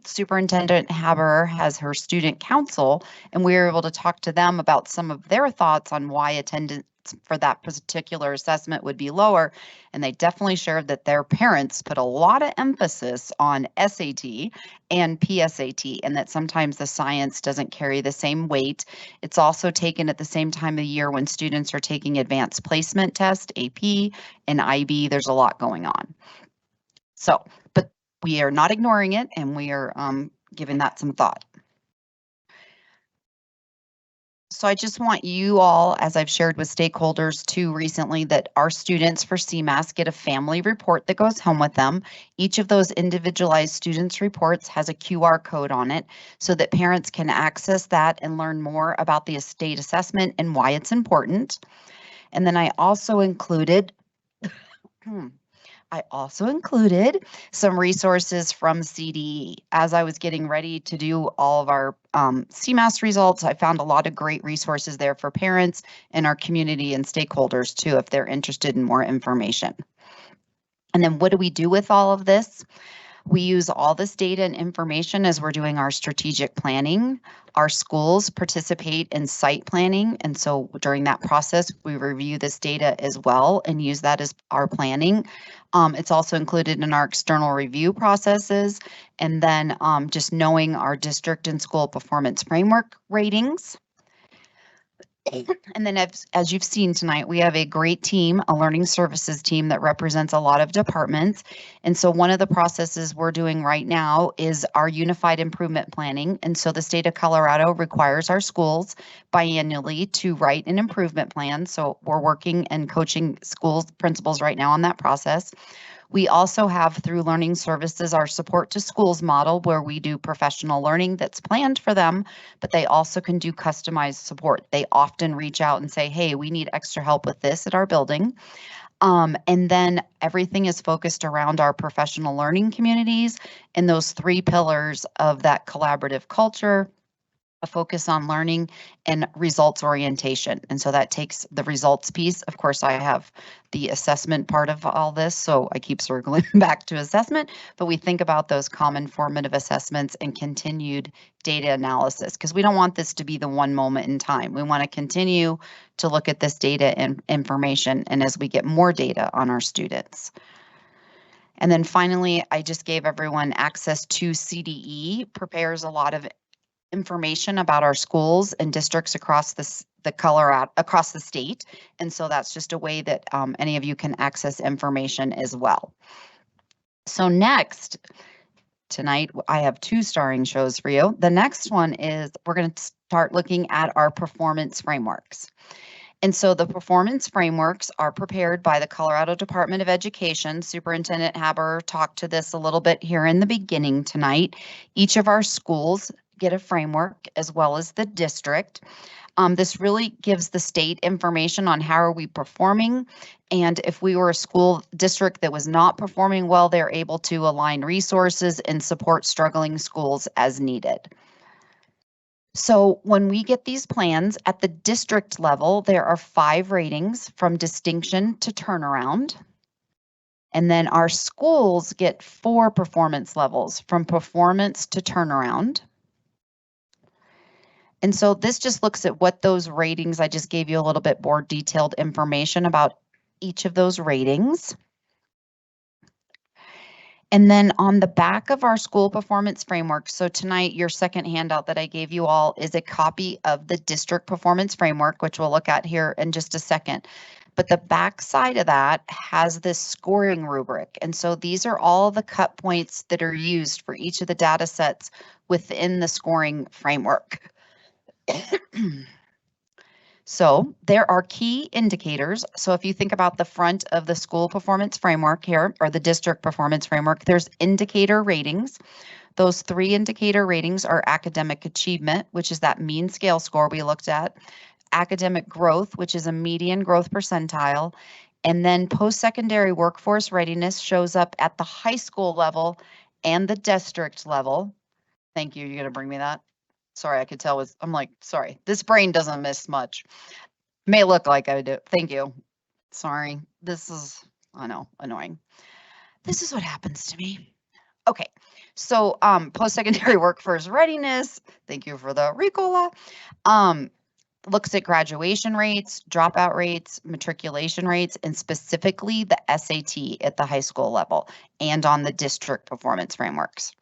Superintendent Haber has her student council, and we were able to talk to them about some of their thoughts on why attendance for that particular assessment would be lower. And they definitely shared that their parents put a lot of emphasis on SAT and PSAT, and that sometimes the science doesn't carry the same weight. It's also taken at the same time of year when students are taking advanced placement test, AP and IB. There's a lot going on. So, but we are not ignoring it, and we are giving that some thought. So I just want you all, as I've shared with stakeholders too recently, that our students for CMAS get a family report that goes home with them. Each of those individualized students' reports has a QR code on it so that parents can access that and learn more about the state assessment and why it's important. And then I also included some resources from CDE. As I was getting ready to do all of our CMAS results, I found a lot of great resources there for parents and our community and stakeholders too, if they're interested in more information. And then what do we do with all of this? We use all this data and information as we're doing our strategic planning. Our schools participate in site planning, and so during that process, we review this data as well and use that as our planning. It's also included in our external review processes, and then just knowing our district and school performance framework ratings. And then as you've seen tonight, we have a great team, a learning services team that represents a lot of departments. And so one of the processes we're doing right now is our unified improvement planning. And so the state of Colorado requires our schools biannually to write an improvement plan. So we're working and coaching schools principals right now on that process. We also have, through learning services, our support to schools model, where we do professional learning that's planned for them, but they also can do customized support. They often reach out and say, hey, we need extra help with this at our building. And then everything is focused around our professional learning communities and those 3 pillars of that collaborative culture, a focus on learning, and results orientation. And so that takes the results piece. Of course, I have the assessment part of all this, so I keep circling back to assessment, but we think about those common formative assessments and continued data analysis, because we don't want this to be the one moment in time. We want to continue to look at this data and information, and as we get more data on our students. And then finally, I just gave everyone access to CDE, prepares a lot of information about our schools and districts across across the state. And so that's just a way that any of you can access information as well. So next, tonight, I have 2 starring shows for you. The next one is we're going to start looking at our performance frameworks. And so the performance frameworks are prepared by the Colorado Department of Education. Superintendent Haber talked to this a little bit here in the beginning tonight. Each of our schools get a framework, as well as the district. This really gives the state information on how are we performing, and if we were a school district that was not performing well, they're able to align resources and support struggling schools as needed. So when we get these plans at the district level, there are 5 ratings from distinction to turnaround. And then our schools get 4 performance levels from performance to turnaround. And so this just looks at what those ratings, I just gave you a little bit more detailed information about each of those ratings. And then on the back of our school performance framework, so tonight your second handout that I gave you all is a copy of the district performance framework, which we'll look at here in just a second. But the back side of that has this scoring rubric. And so these are all the cut points that are used for each of the data sets within the scoring framework. So there are key indicators. So if you think about the front of the school performance framework here, or the district performance framework, there's indicator ratings. Those 3 indicator ratings are academic achievement, which is that mean scale score we looked at, academic growth, which is a median growth percentile, and then post-secondary workforce readiness shows up at the high school level and the district level. Thank you. You're going to bring me that? Sorry, I could tell I'm like, sorry, this brain doesn't miss much. May look like I do. Thank you. Sorry. This is, I know, annoying. This is what happens to me. Okay. So post-secondary workforce readiness, thank you for the Ricola, looks at graduation rates, dropout rates, matriculation rates, and specifically the SAT at the high school level and on the district performance frameworks.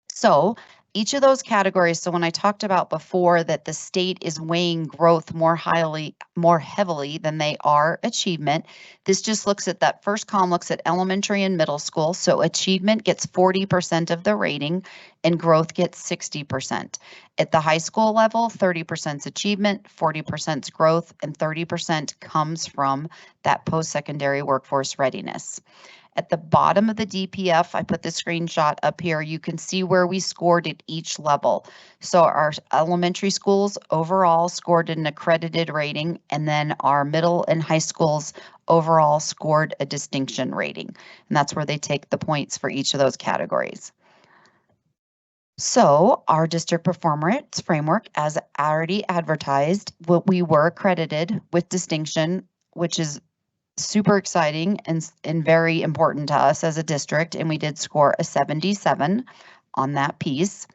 So each of those categories, so when I talked about before that the state is weighing growth more heavily than they are achievement, this just looks at that first column, looks at elementary and middle school. So achievement gets 40% of the rating and growth gets 60%. At the high school level, 30% is achievement, 40% is growth, and 30% comes from that post-secondary workforce readiness. At the bottom of the DPF, I put the screenshot up here. You can see where we scored at each level. So our elementary schools overall scored an accredited rating, and then our middle and high schools overall scored a distinction rating. And that's where they take the points for each of those categories. So our district performance framework, as already advertised, we were accredited with distinction, which is super exciting and very important to us as a district, and we did score a 77 on that piece.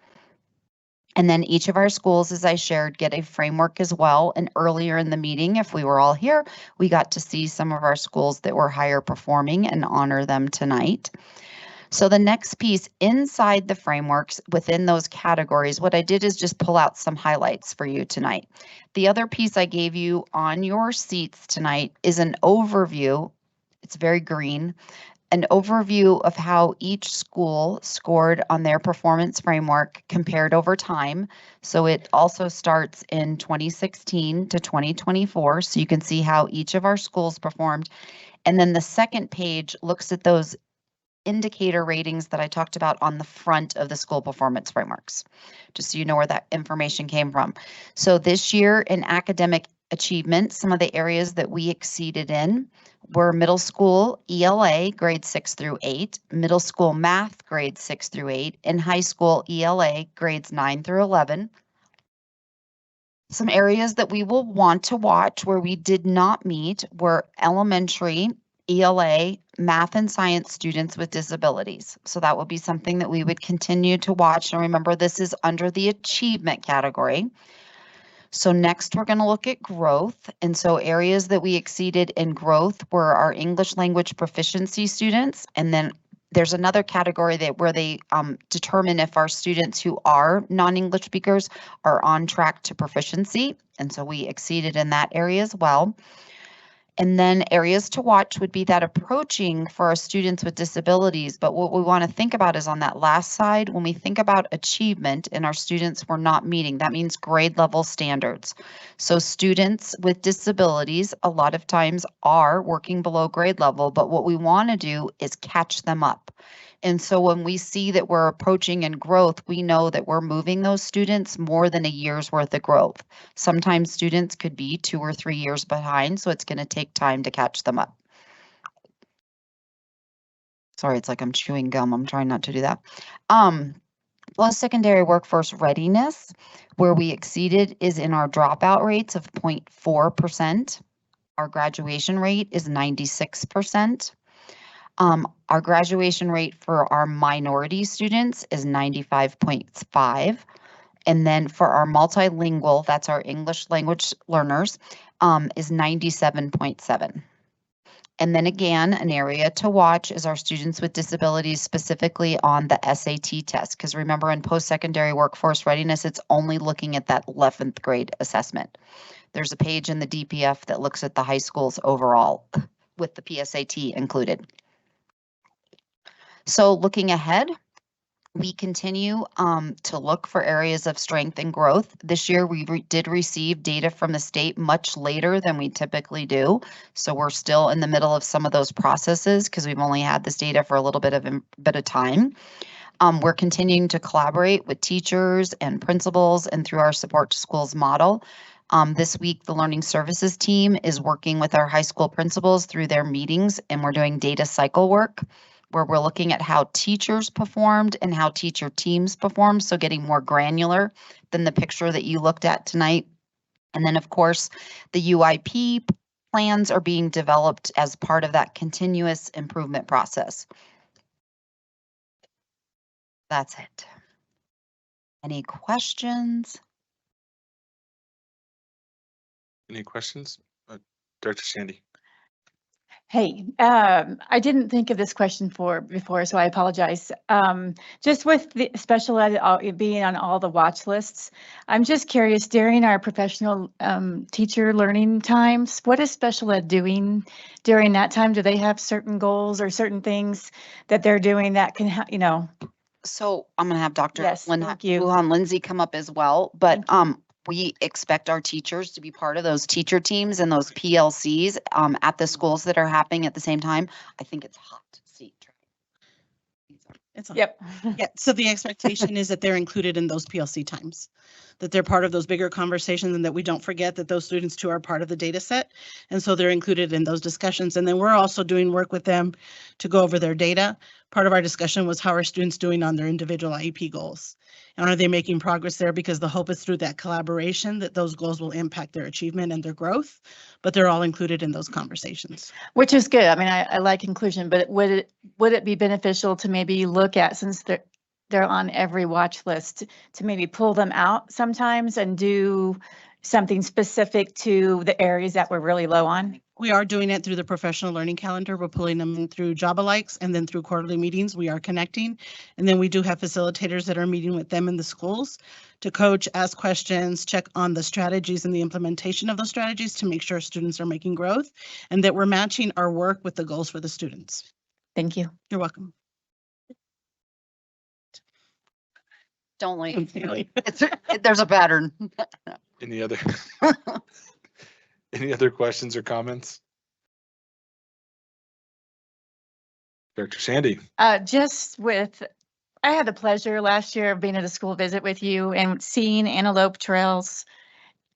And then each of our schools, as I shared, get a framework as well. And earlier in the meeting, if we were all here, we got to see some of our schools that were higher performing and honor them tonight. So the next piece inside the frameworks within those categories, what I did is just pull out some highlights for you tonight. The other piece I gave you on your seats tonight is an overview. It's very green. An overview of how each school scored on their performance framework compared over time. So it also starts in 2016 to 2024. So you can see how each of our schools performed. And then the second page looks at those indicator ratings that I talked about on the front of the school performance frameworks, just so you know where that information came from. So this year in academic achievement, some of the areas that we exceeded in were middle school ELA grades 6 through 8, middle school math grades 6 through 8, and high school ELA grades 9 through 11. Some areas that we will want to watch where we did not meet were elementary ELA, math and science students with disabilities. So that will be something that we would continue to watch. And remember, this is under the achievement category. So next we're going to look at growth. And so areas that we exceeded in growth were our English language proficiency students. And then there's another category that where they determine if our students who are non-English speakers are on track to proficiency. And so we exceeded in that area as well. And then areas to watch would be that approaching for our students with disabilities. But what we want to think about is on that last side, when we think about achievement and our students were not meeting, that means grade level standards. So students with disabilities a lot of times are working below grade level, but what we want to do is catch them up. And so when we see that we're approaching in growth, we know that we're moving those students more than a year's worth of growth. Sometimes students could be 2 or 3 years behind, so it's going to take time to catch them up. Sorry, it's like I'm chewing gum. I'm trying not to do that. Post-secondary workforce readiness, where we exceeded is in our dropout rates of 0.4%. Our graduation rate is 96%. Our graduation rate for our minority students is 95.5. And then for our multilingual, that's our English language learners, is 97.7. And then again, an area to watch is our students with disabilities, specifically on the SAT test. Because remember, in post-secondary workforce readiness, it's only looking at that 11th grade assessment. There's a page in the DPF that looks at the high schools overall with the PSAT included. So looking ahead, we continue to look for areas of strength and growth. This year, we did receive data from the state much later than we typically do. So we're still in the middle of some of those processes because we've only had this data for a little bit of time. We're continuing to collaborate with teachers and principals and through our support to schools model. This week, the learning services team is working with our high school principals through their meetings, and we're doing data cycle work where we're looking at how teachers performed and how teacher teams performed. So getting more granular than the picture that you looked at tonight. And then of course, the UIP plans are being developed as part of that continuous improvement process. That's it. Any questions? Any questions? Dr. Shandy. Hey, I didn't think of this question before, so I apologize. Just with the special ed being on all the watch lists, I'm just curious, during our professional teacher learning times, what is special ed doing during that time? Do they have certain goals or certain things that they're doing that can, So I'm going to have Dr. Yes, thank you. Lujan Lindsay come up as well, but we expect our teachers to be part of those teacher teams and those PLCs at the schools that are happening at the same time. I think it's hot seat. It's on. Yep. Yeah. So the expectation is that they're included in those PLC times, that they're part of those bigger conversations, and that we don't forget that those students too are part of the data set. And so they're included in those discussions. And then we're also doing work with them to go over their data. Part of our discussion was how are students doing on their individual IEP goals? And are they making progress there? Because the hope is through that collaboration that those goals will impact their achievement and their growth, but they're all included in those conversations. Which is good. I mean, I like inclusion, but would it be beneficial to maybe look at, since they're on every watch list to maybe pull them out sometimes and do something specific to the areas that we're really low on? We are doing it through the professional learning calendar. We're pulling them in through job alikes, and then through quarterly meetings, we are connecting. And then we do have facilitators that are meeting with them in the schools to coach, ask questions, check on the strategies and the implementation of those strategies to make sure students are making growth and that we're matching our work with the goals for the students. Thank you. You're welcome. Don't leave. There's a pattern. Any other? Any other questions or comments? Director Shandy. Just with, I had the pleasure last year of being at a school visit with you and seeing Antelope Trails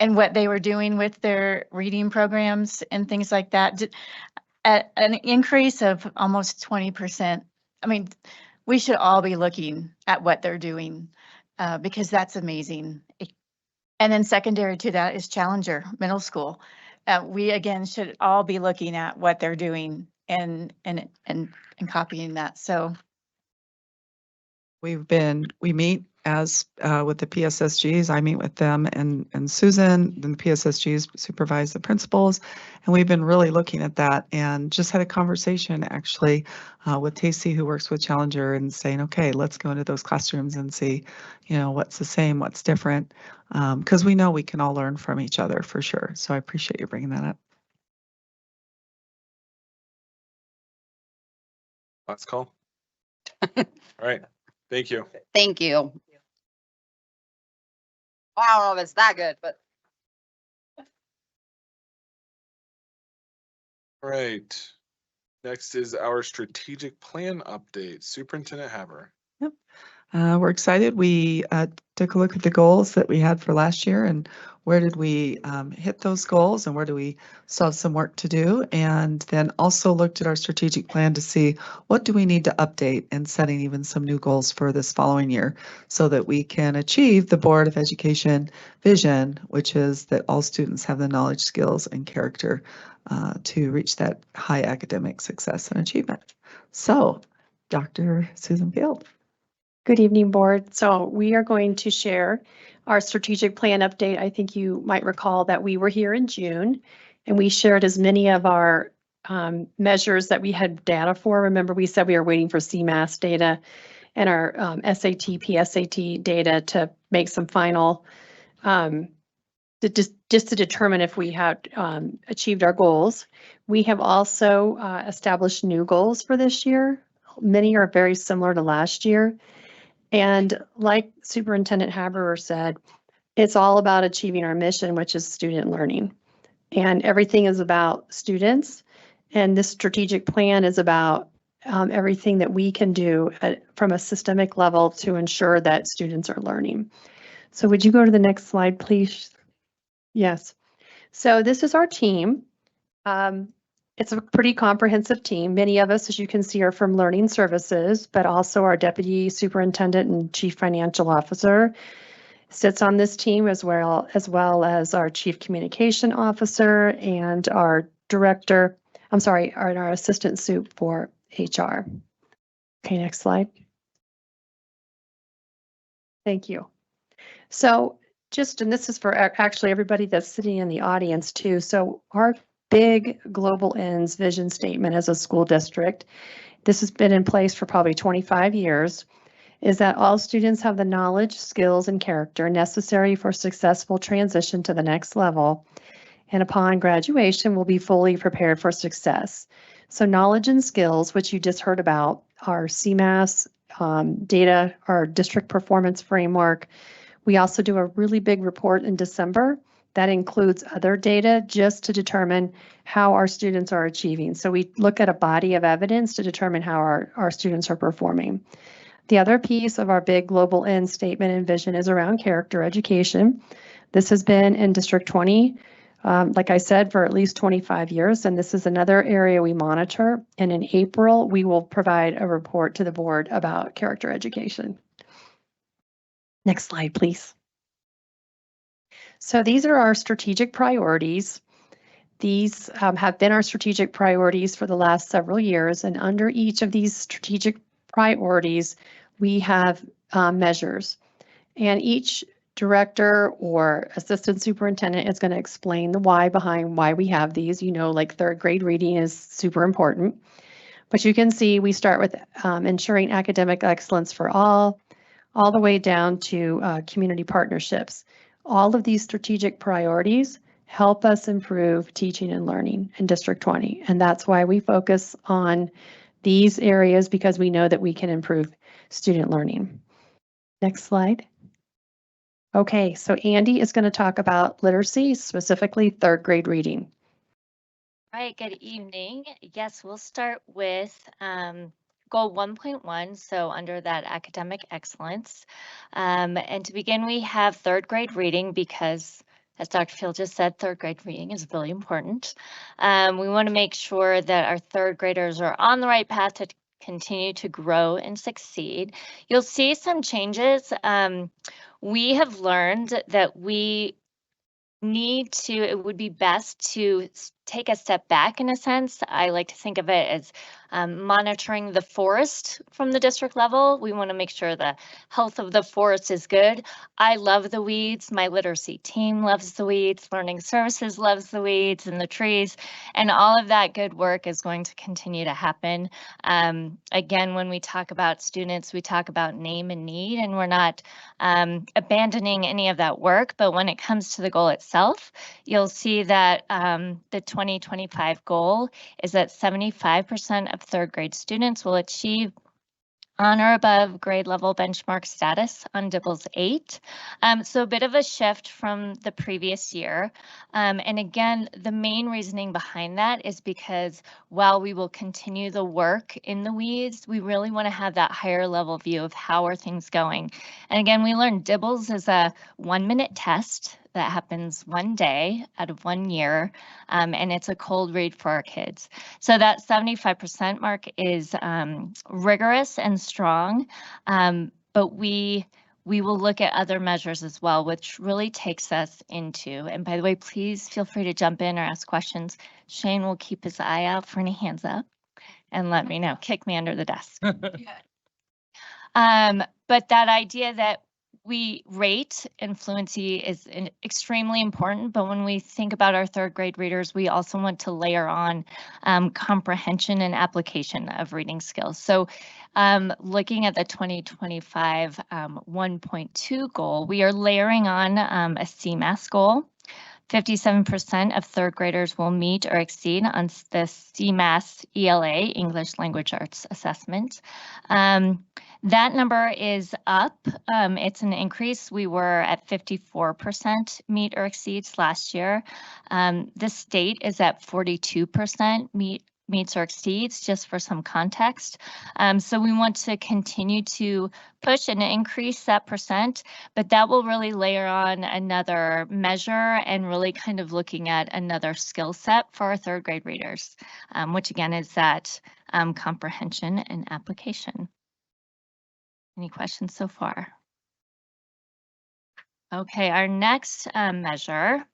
and what they were doing with their reading programs and things like that. At an increase of almost 20%. I mean, we should all be looking at what they're doing because that's amazing. And then secondary to that is Challenger Middle School. We again should all be looking at what they're doing and copying that. So we meet as with the PSSGs. I meet with them and Susan, then the PSSGs supervise the principals. And we've been really looking at that and just had a conversation actually with Tacey, who works with Challenger, and saying, okay, let's go into those classrooms and see, you know, what's the same, what's different. Because we know we can all learn from each other for sure. So I appreciate you bringing that up. Last call. All right. Thank you. Thank you. I don't know if it's that good, but. All right. Next is our strategic plan update. Superintendent Haber. We're excited. We took a look at the goals that we had for last year and where did we hit those goals and where do we still have some work to do, and then also looked at our strategic plan to see what do we need to update and setting even some new goals for this following year so that we can achieve the Board of Education vision, which is that all students have the knowledge, skills, and character to reach that high academic success and achievement. So, Dr. Susan Field. Good evening, board. So we are going to share our strategic plan update. I think you might recall that we were here in June and we shared as many of our measures that we had data for. Remember, we said we were waiting for CMAS data and our SAT, PSAT data to make some final, just to determine if we had achieved our goals. We have also established new goals for this year. Many are very similar to last year. And like Superintendent Haberer said, it's all about achieving our mission, which is student learning. And everything is about students. And this strategic plan is about everything that we can do from a systemic level to ensure that students are learning. So would you go to the next slide, please? Yes. So this is our team. It's a pretty comprehensive team. Many of us, as you can see, are from Learning Services, but also our Deputy Superintendent and Chief Financial Officer sits on this team, as well as our Chief Communication Officer and our Director, our Assistant Sup for HR. Okay, next slide. Thank you. So and this is for actually everybody that's sitting in the audience too. So our big global ends vision statement as a school district, this has been in place for probably 25 years, is that all students have the knowledge, skills, and character necessary for successful transition to the next level, and upon graduation will be fully prepared for success. So knowledge and skills, which you just heard about, our CMAS data, our district performance framework. We also do a really big report in December that includes other data just to determine how our students are achieving. So we look at a body of evidence to determine how our students are performing. The other piece of our big global end statement and vision is around character education. This has been in District 20, like I said, for at least 25 years, and this is another area we monitor. And in April, we will provide a report to the board about character education. Next slide, please. So these are our strategic priorities. These have been our strategic priorities for the last several years, and under each of these strategic priorities, we have measures. And each director or assistant superintendent is going to explain the why behind why we have these. You know, like third grade reading is super important. But you can see we start with ensuring academic excellence for all the way down to community partnerships. All of these strategic priorities help us improve teaching and learning in District 20. And that's why we focus on these areas, because we know that we can improve student learning. Next slide. Okay, so Andy is going to talk about literacy, specifically third grade reading. Right, good evening. Yes, we'll start with goal 1.1, so under that academic excellence. And to begin, we have third grade reading because, as Dr. Field just said, third grade reading is really important. We want to make sure that our third graders are on the right path to continue to grow and succeed. You'll see some changes. We have learned that it would be best to take a step back in a sense. I like to think of it as monitoring the forest from the district level. We want to make sure the health of the forest is good. I love the weeds. My literacy team loves the weeds. Learning services loves the weeds and the trees. And all of that good work is going to continue to happen. Again, when we talk about students, we talk about name and need, and we're not abandoning any of that work. But when it comes to the goal itself, you'll see that the 2025 goal is that 75% of third grade students will achieve on or above grade level benchmark status on DIBELS 8. So a bit of a shift from the previous year. And again, the main reasoning behind that is because while we will continue the work in the weeds, we really want to have that higher level view of how are things going. And again, we learned DIBELS is a 1-minute test that happens one day out of 1 year, and it's a cold read for our kids. So that 75% mark is rigorous and strong, but we will look at other measures as well, which really takes us into, and by the way, please feel free to jump in or ask questions. Shane will keep his eye out for any hands up and let me know, kick me under the desk. But that idea that we rate and fluency is extremely important, but when we think about our third grade readers, we also want to layer on comprehension and application of reading skills. So looking at the 2025 1.2 goal, we are layering on a CMAS goal. 57% of third graders will meet or exceed on the CMAS ELA, English Language Arts Assessment. That number is up. It's an increase. We were at 54% meet or exceeds last year. The state is at 42% meets or exceeds, just for some context. So we want to continue to push and increase that percent, but that will really layer on another measure and really kind of looking at another skill set for our third grade readers, which again is that comprehension and application. Any questions so far? Okay, our next measure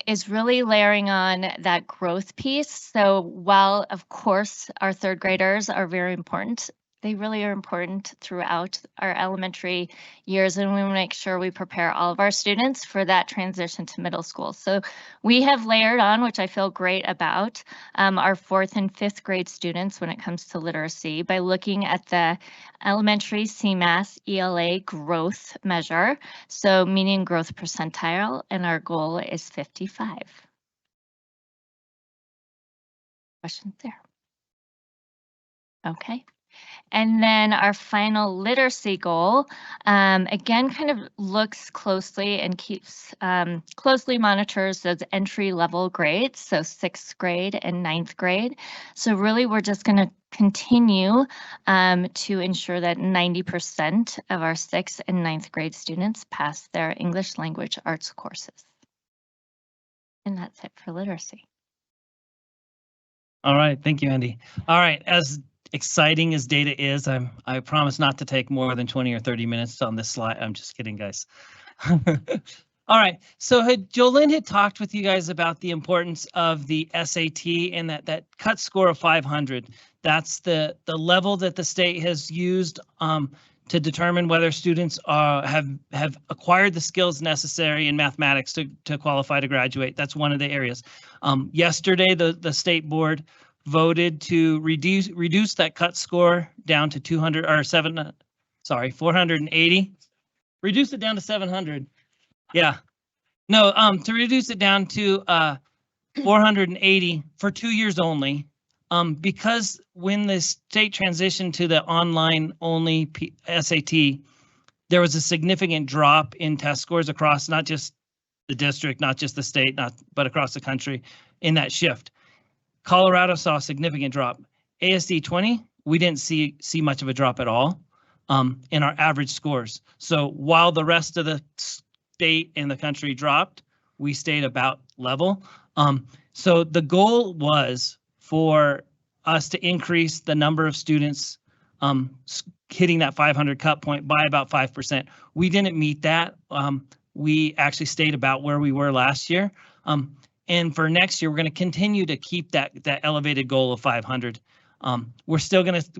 is really layering on that growth piece. So while, of course, our third graders are very important, they really are important throughout our elementary years, and we want to make sure we prepare all of our students for that transition to middle school. So we have layered on, which I feel great about, our 4th and 5th grade students when it comes to literacy by looking at the elementary CMAS ELA growth measure, so median growth percentile, and our goal is 55. Questions there? Okay. And then our final literacy goal, again, kind of looks closely and keeps closely monitors those entry level grades, so 6th grade and 9th grade. So really, we're just going to continue to ensure that 90% of our 6th and 9th grade students pass their English language arts courses. And that's it for literacy. All right, thank you, Andy. All right, as exciting as data is, I promise not to take more than 20 or 30 minutes on this slide. I'm just kidding, guys. All right. So Jolene had talked with you guys about the importance of the SAT and that cut score of 500. That's the level that the state has used to determine whether students have acquired the skills necessary in mathematics to qualify to graduate. That's one of the areas. Yesterday, the state board voted to reduce that cut score down to 480. Reduce it down to 700. Yeah. No, to reduce it down to 480 for 2 years only. Because when the state transitioned to the online only SAT, there was a significant drop in test scores across not just the district, not just the state, but across the country in that shift. Colorado saw a significant drop. ASD 20, we didn't see much of a drop at all in our average scores. So while the rest of the state and the country dropped, we stayed about level. So the goal was for us to increase the number of students hitting that 500 cut point by about 5%. We didn't meet that. We actually stayed about where we were last year. And for next year, we're going to continue to keep that elevated goal of 500. We're still going to,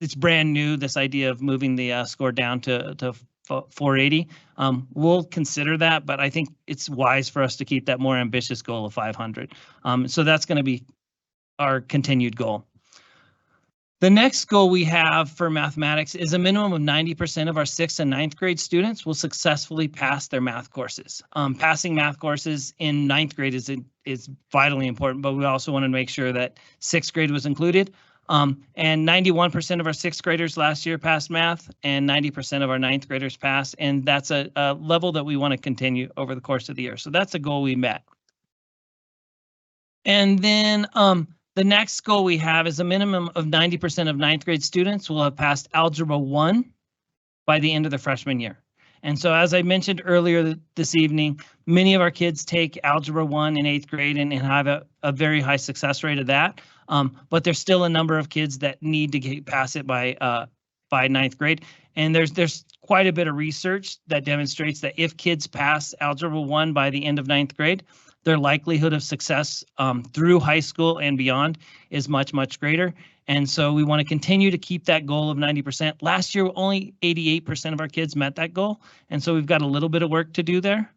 it's brand new, this idea of moving the score down to 480. We'll consider that, but I think it's wise for us to keep that more ambitious goal of 500. So that's going to be our continued goal. The next goal we have for mathematics is a minimum of 90% of our 6th and 9th grade students will successfully pass their math courses. Passing math courses in 9th grade is vitally important, but we also want to make sure that 6th grade was included. And 91% of our 6th graders last year passed math, and 90% of our 9th graders passed, and that's a level that we want to continue over the course of the year. So that's a goal we met. And then the next goal we have is a minimum of 90% of 9th grade students will have passed Algebra 1 by the end of the freshman year. And so as I mentioned earlier this evening, many of our kids take Algebra 1 in 8th grade and have a very high success rate of that. But there's still a number of kids that need to pass it by 9th grade. And there's quite a bit of research that demonstrates that if kids pass Algebra 1 by the end of 9th grade, their likelihood of success through high school and beyond is much, much greater. And so we want to continue to keep that goal of 90%. Last year, only 88% of our kids met that goal. And so we've got a little bit of work to do there,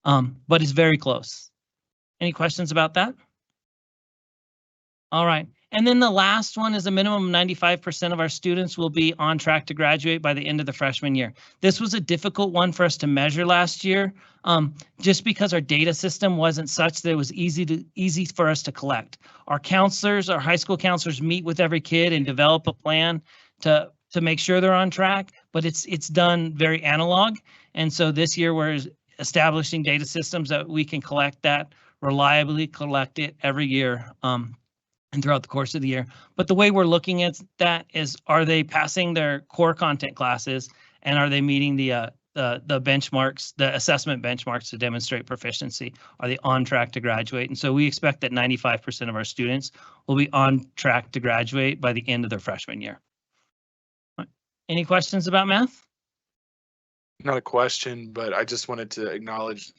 but it's very close. Any questions about that? All right. And then the last one is a minimum of 95% of our students will be on track to graduate by the end of the freshman year. This was a difficult one for us to measure last year, just because our data system wasn't such that it was easy for us to collect. Our counselors, our high school counselors meet with every kid and develop a plan to make sure they're on track, but it's done very analog. And so this year we're establishing data systems that we can collect that, reliably collect it every year. And throughout the course of the year. But the way we're looking at that is, are they passing their core content classes, and are they meeting the benchmarks, the assessment benchmarks to demonstrate proficiency? Are they on track to graduate? And so we expect that 95% of our students will be on track to graduate by the end of their freshman year. Any questions about math? Not a question, but I just wanted to acknowledge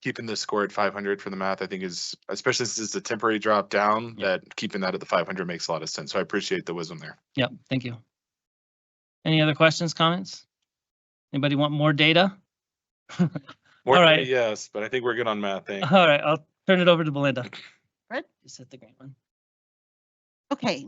keeping the score at 500 for the math, I think is, especially since it's a temporary drop down, that keeping that at the 500 makes a lot of sense. So I appreciate the wisdom there. Yep, thank you. Any other questions, comments? Anybody want more data? More All data, right. yes, but I think we're good on math. Thanks. All right, I'll turn it over to Belinda. Fred? Just hit the green one. Okay,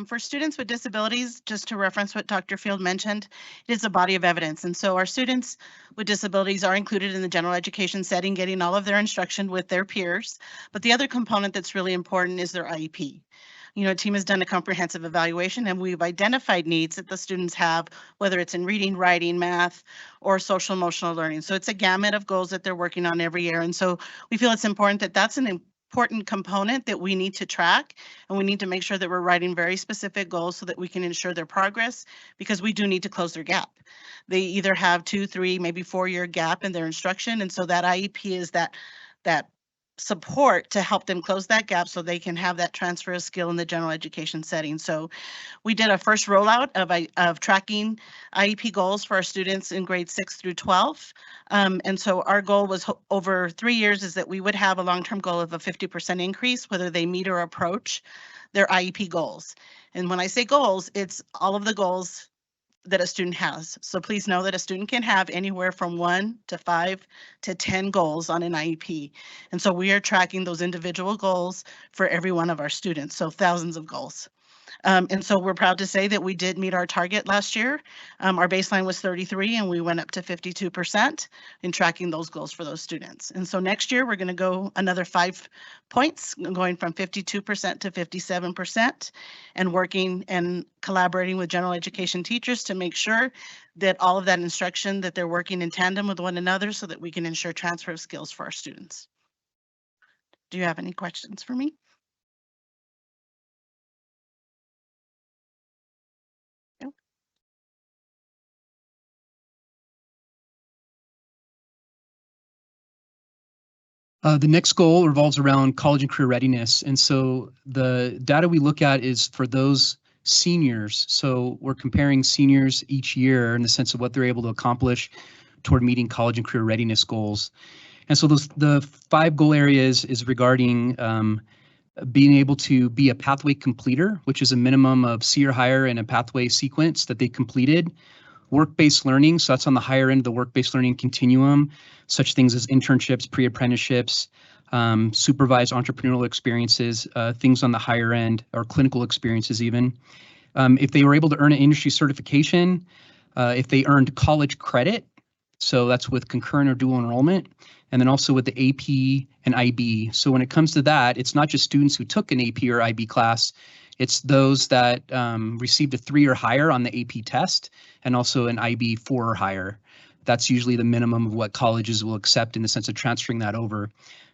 for students with disabilities, just to reference what Dr. Field mentioned, it is a body of evidence. And so our students with disabilities are included in the general education setting, getting all of their instruction with their peers. But the other component that's really important is their IEP. You know, a team has done a comprehensive evaluation, and we've identified needs that the students have, whether it's in reading, writing, math, or social emotional learning. So it's a gamut of goals that they're working on every year. And so we feel it's important that that's an important component that we need to track, and we need to make sure that we're writing very specific goals so that we can ensure their progress, because we do need to close their gap. They either have 2, 3, maybe 4-year gap in their instruction, and so that IEP is that support to help them close that gap so they can have that transfer of skill in the general education setting. So we did our first rollout of tracking IEP goals for our students in grades 6 through 12. And so our goal was over 3 years is that we would have a long-term goal of a 50% increase, whether they meet or approach their IEP goals. And when I say goals, it's all of the goals that a student has. So please know that a student can have anywhere from 1 to 5 to 10 goals on an IEP. And so we are tracking those individual goals for every one of our students, so thousands of goals. And so we're proud to say that we did meet our target last year. Our baseline was 33 and we went up to 52% in tracking those goals for those students. And so next year we're going to go another 5 points, going from 52% to 57%, and working and collaborating with general education teachers to make sure that all of that instruction, that they're working in tandem with one another so that we can ensure transfer of skills for our students. Do you have any questions for me? The next goal revolves around college and career readiness. And so the data we look at is for those seniors. So we're comparing seniors each year in the sense of what they're able to accomplish toward meeting college and career readiness goals. And so the 5 goal areas is regarding being able to be a pathway completer, which is a minimum of C or higher in a pathway sequence that they completed. Work-based learning, so that's on the higher end of the work-based learning continuum, such things as internships, pre-apprenticeships, supervised entrepreneurial experiences, things on the higher end, or clinical experiences even. If they were able to earn an industry certification, if they earned college credit, so that's with concurrent or dual enrollment, and then also with the AP and IB. So when it comes to that, it's not just students who took an AP or IB class, it's those that received a 3 or higher on the AP test, and also an IB 4 or higher. That's usually the minimum of what colleges will accept in the sense of transferring that over.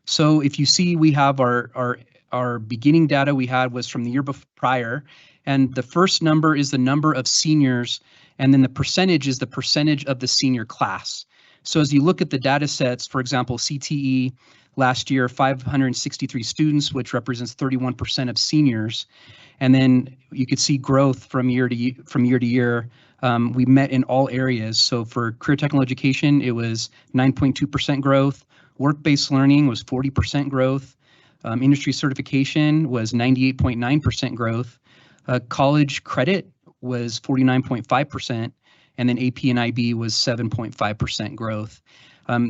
So if you see, we have our beginning data we had was from the year prior, and the first number is the number of seniors, and then the percentage is the percentage of the senior class. So as you look at the data sets, for example, CTE last year, 563 students, which represents 31% of seniors. And then you could see growth from year to year. We met in all areas. So for career technical education, it was 9.2% growth. Work-based learning was 40% growth. Industry certification was 98.9% growth. College credit was 49.5%. And then AP and IB was 7.5% growth.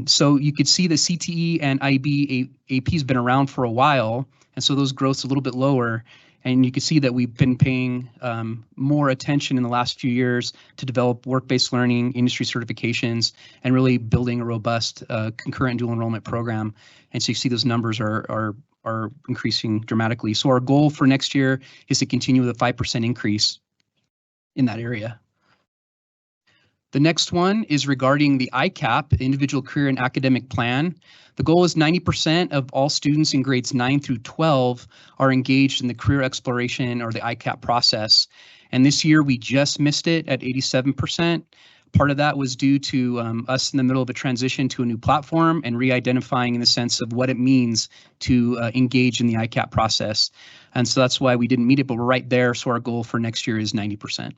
So you could see the CTE and IB AP has been around for a while, and so those growths a little bit lower. And you can see that we've been paying more attention in the last few years to develop work-based learning, industry certifications, and really building a robust concurrent dual enrollment program. And so you see those numbers are increasing dramatically. So our goal for next year is to continue with a 5% increase in that area. The next one is regarding the ICAP, Individual Career and Academic Plan. The goal is 90% of all students in grades 9 through 12 are engaged in the career exploration or the ICAP process. And this year we just missed it at 87%. Part of that was due to us in the middle of a transition to a new platform and re-identifying in the sense of what it means to engage in the ICAP process. And so that's why we didn't meet it, but we're right there. So our goal for next year is 90%.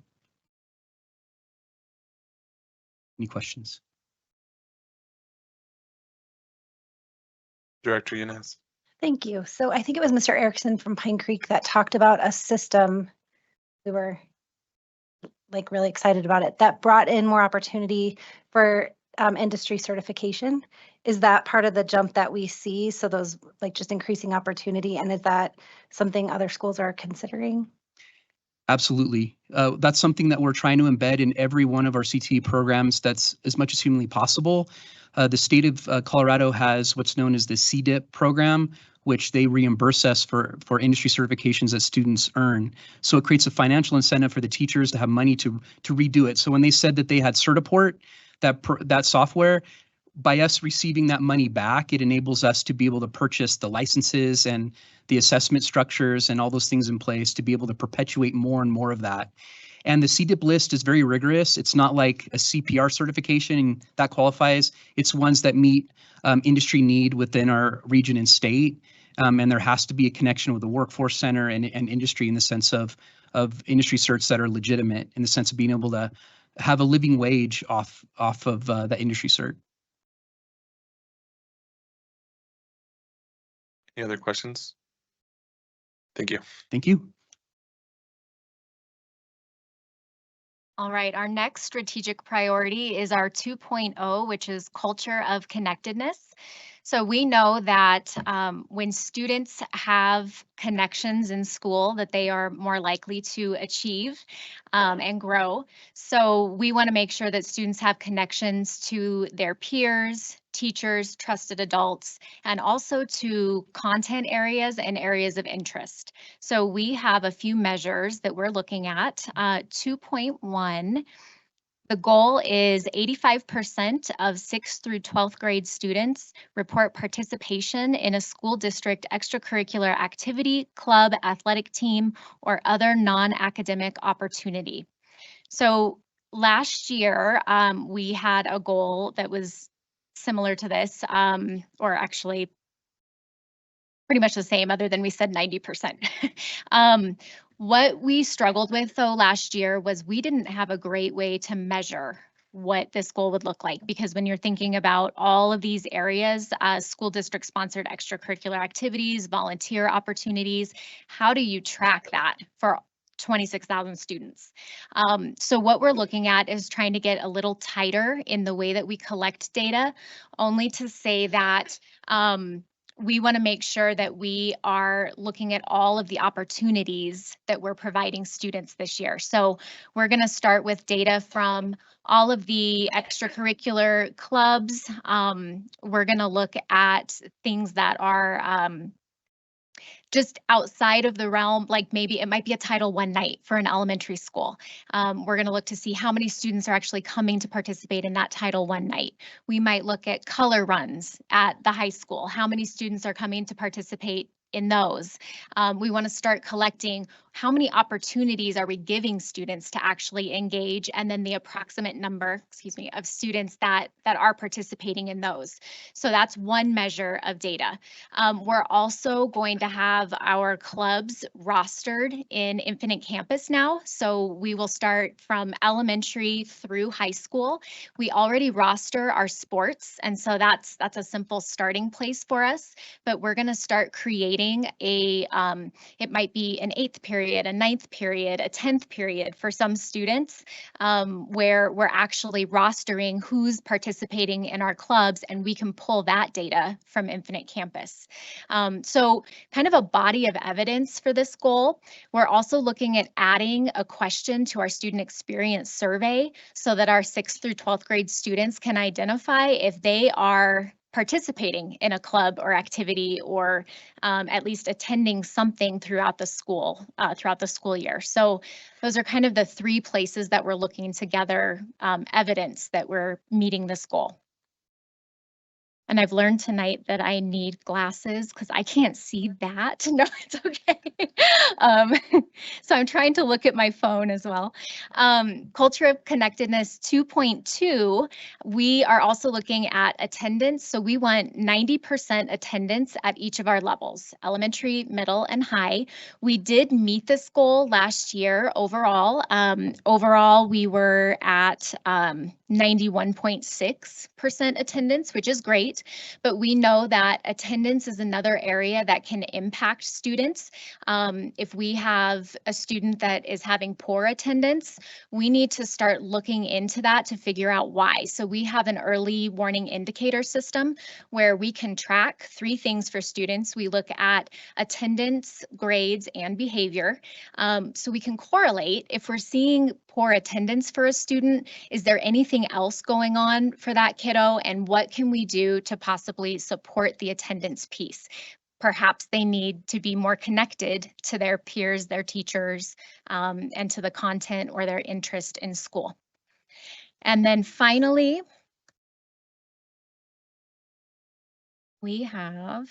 Any questions? Director Yanez. Thank you. So I think it was Mr. Erickson from Pine Creek that talked about a system. We were like really excited about it, that brought in more opportunity for industry certification. Is that part of the jump that we see? So those like just increasing opportunity, and is that something other schools are considering? Absolutely. That's something that we're trying to embed in every one of our CTE programs that's as much as humanly possible. The state of Colorado has what's known as the CDIP program, which they reimburse us for industry certifications that students earn. So it creates a financial incentive for the teachers to have money to redo it. So when they said that they had Certiport, that software, by us receiving that money back, it enables us to be able to purchase the licenses and the assessment structures and all those things in place to be able to perpetuate more and more of that. And the CDIP list is very rigorous. It's not like a CPR certification that qualifies. It's ones that meet industry need within our region and state. And there has to be a connection with the workforce center and industry in the sense of industry certs that are legitimate, in the sense of being able to have a living wage off of that industry cert. Any other questions? Thank you. Thank you. All right, our next strategic priority is our 2.0, which is culture of connectedness. So we know that when students have connections in school, that they are more likely to achieve and grow. So we want to make sure that students have connections to their peers, teachers, trusted adults, and also to content areas and areas of interest. So we have a few measures that we're looking at. 2.1. The goal is 85% of 6th through 12th grade students report participation in a school district extracurricular activity, club, athletic team, or other non-academic opportunity. So last year, we had a goal that was similar to this, or actually pretty much the same, other than we said 90%. What we struggled with though last year was we didn't have a great way to measure what this goal would look like, because when you're thinking about all of these areas, school district sponsored extracurricular activities, volunteer opportunities, how do you track that for 26,000 students? So what we're looking at is trying to get a little tighter in the way that we collect data, only to say that we want to make sure that we are looking at all of the opportunities that we're providing students this year. So we're going to start with data from all of the extracurricular clubs. We're going to look at things that are just outside of the realm, like maybe it might be a Title I night for an elementary school. We're going to look to see how many students are actually coming to participate in that Title I night. We might look at color runs at the high school. How many students are coming to participate in those? We want to start collecting how many opportunities are we giving students to actually engage, and then the approximate number, of students that are participating in those. So that's one measure of data. We're also going to have our clubs rostered in Infinite Campus now. So we will start from elementary through high school. We already roster our sports, and so that's a simple starting place for us. But we're going to start creating a, it might be an 8th period, a 9th period, a 10th period for some students, where we're actually rostering who's participating in our clubs, and we can pull that data from Infinite Campus. So kind of a body of evidence for this goal. We're also looking at adding a question to our student experience survey so that our 6th through 12th grade students can identify if they are participating in a club or activity, or at least attending something throughout the school year. So those are kind of the 3 places that we're looking to gather evidence that we're meeting this goal. And I've learned tonight that I need glasses because I can't see that. No, it's okay. So I'm trying to look at my phone as well. Culture of Connectedness 2.2, we are also looking at attendance. So we want 90% attendance at each of our levels, elementary, middle, and high. We did meet this goal last year overall. Overall, we were at 91.6% attendance, which is great, but we know that attendance is another area that can impact students. If we have a student that is having poor attendance, we need to start looking into that to figure out why. So we have an early warning indicator system where we can track 3 things for students. We look at attendance, grades, and behavior. So we can correlate if we're seeing poor attendance for a student, is there anything else going on for that kiddo, and what can we do to possibly support the attendance piece? Perhaps they need to be more connected to their peers, their teachers, and to the content or their interest in school. And then finally, we have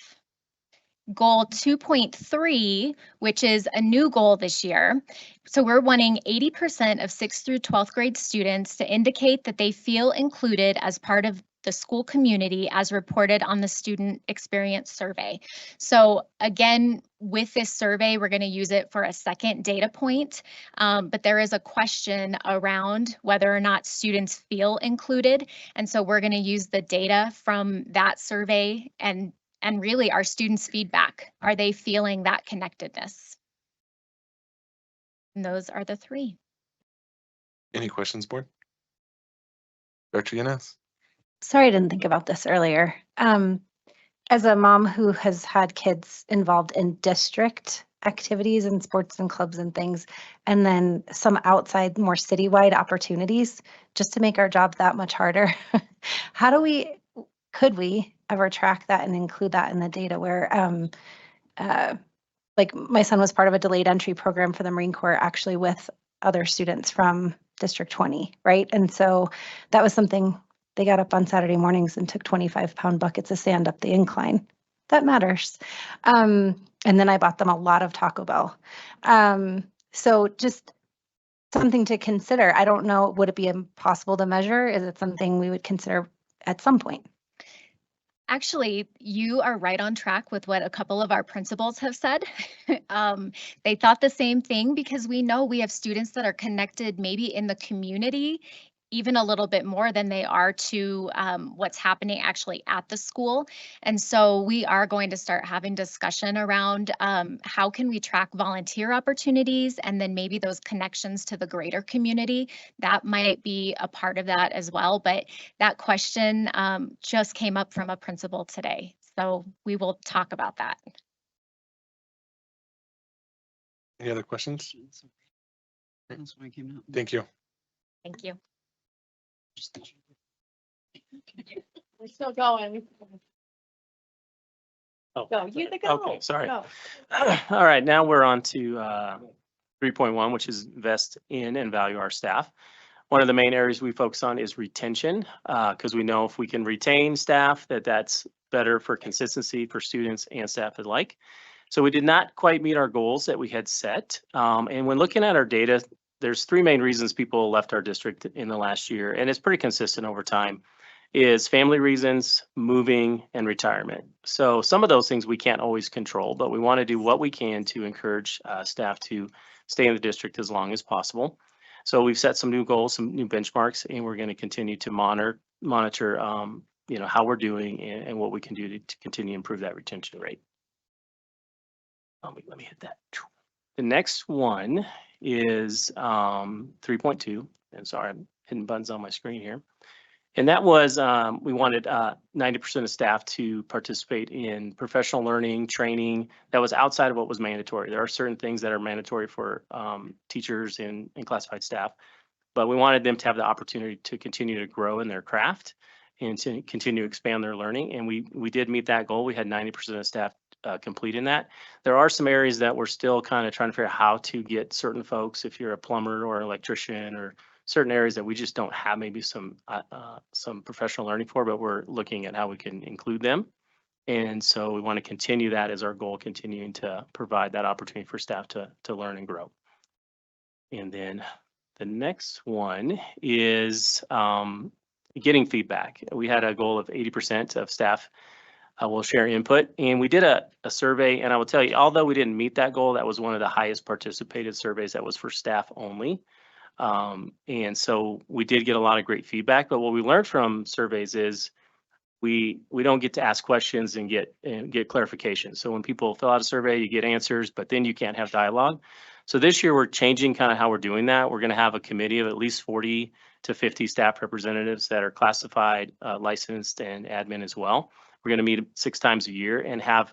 goal 2.3, which is a new goal this year. So we're wanting 80% of 6th through 12th grade students to indicate that they feel included as part of the school community as reported on the student experience survey. So again, with this survey, we're going to use it for a second data point, but there is a question around whether or not students feel included. And so we're going to use the data from that survey and really our students' feedback. Are they feeling that connectedness? And those are the three. Any questions, board? Dr. Yanez? Sorry, I didn't think about this earlier. As a mom who has had kids involved in district activities and sports and clubs and things, and then some outside, more citywide opportunities, just to make our job that much harder, could we ever track that and include that in the data where, like my son was part of a delayed entry program for the Marine Corps, actually with other students from District 20, right? And so that was something. They got up on Saturday mornings and took 25-pound buckets of sand up the incline. That matters. And then I bought them a lot of Taco Bell. So just something to consider. I don't know, would it be impossible to measure? Is it something we would consider at some point? Actually, you are right on track with what a couple of our principals have said. They thought the same thing because we know we have students that are connected maybe in the community even a little bit more than they are to what's happening actually at the school. And so we are going to start having discussion around how can we track volunteer opportunities and then maybe those connections to the greater community. That might be a part of that as well. But that question just came up from a principal today. So we will talk about that. Any other questions? Thank you. Thank you. We're still going. Oh, Go, you the go. okay, sorry. Go. All right, now we're on to 3.1, which is invest in and value our staff. One of the main areas we focus on is retention, because we know if we can retain staff, that's better for consistency for students and staff alike. So we did not quite meet our goals that we had set. And when looking at our data, there's three main reasons people left our district in the last year, and it's pretty consistent over time, is family reasons, moving, and retirement. So some of those things we can't always control, but we want to do what we can to encourage staff to stay in the district as long as possible. So we've set some new goals, some new benchmarks, and we're going to continue to monitor how we're doing and what we can do to continue to improve that retention rate. Let me hit that. The next one is 3.2. And sorry, I'm hitting buttons on my screen here. And that was, we wanted 90% of staff to participate in professional learning, training that was outside of what was mandatory. There are certain things that are mandatory for teachers and classified staff, but we wanted them to have the opportunity to continue to grow in their craft and to continue to expand their learning. And we did meet that goal. We had 90% of staff completing that. There are some areas that we're still kind of trying to figure out how to get certain folks, if you're a plumber or electrician or certain areas that we just don't have maybe some professional learning for, but we're looking at how we can include them. And so we want to continue that as our goal, continuing to provide that opportunity for staff to learn and grow. And then the next one is getting feedback. We had a goal of 80% of staff will share input, and we did a survey, and I will tell you, although we didn't meet that goal, that was one of the highest participated surveys that was for staff only. And so we did get a lot of great feedback, but what we learned from surveys is we don't get to ask questions and get clarification. So when people fill out a survey, you get answers, but then you can't have dialogue. So this year we're changing kind of how we're doing that. We're going to have a committee of at least 40 to 50 staff representatives that are classified, licensed, and admin as well. We're going to meet 6 times a year and have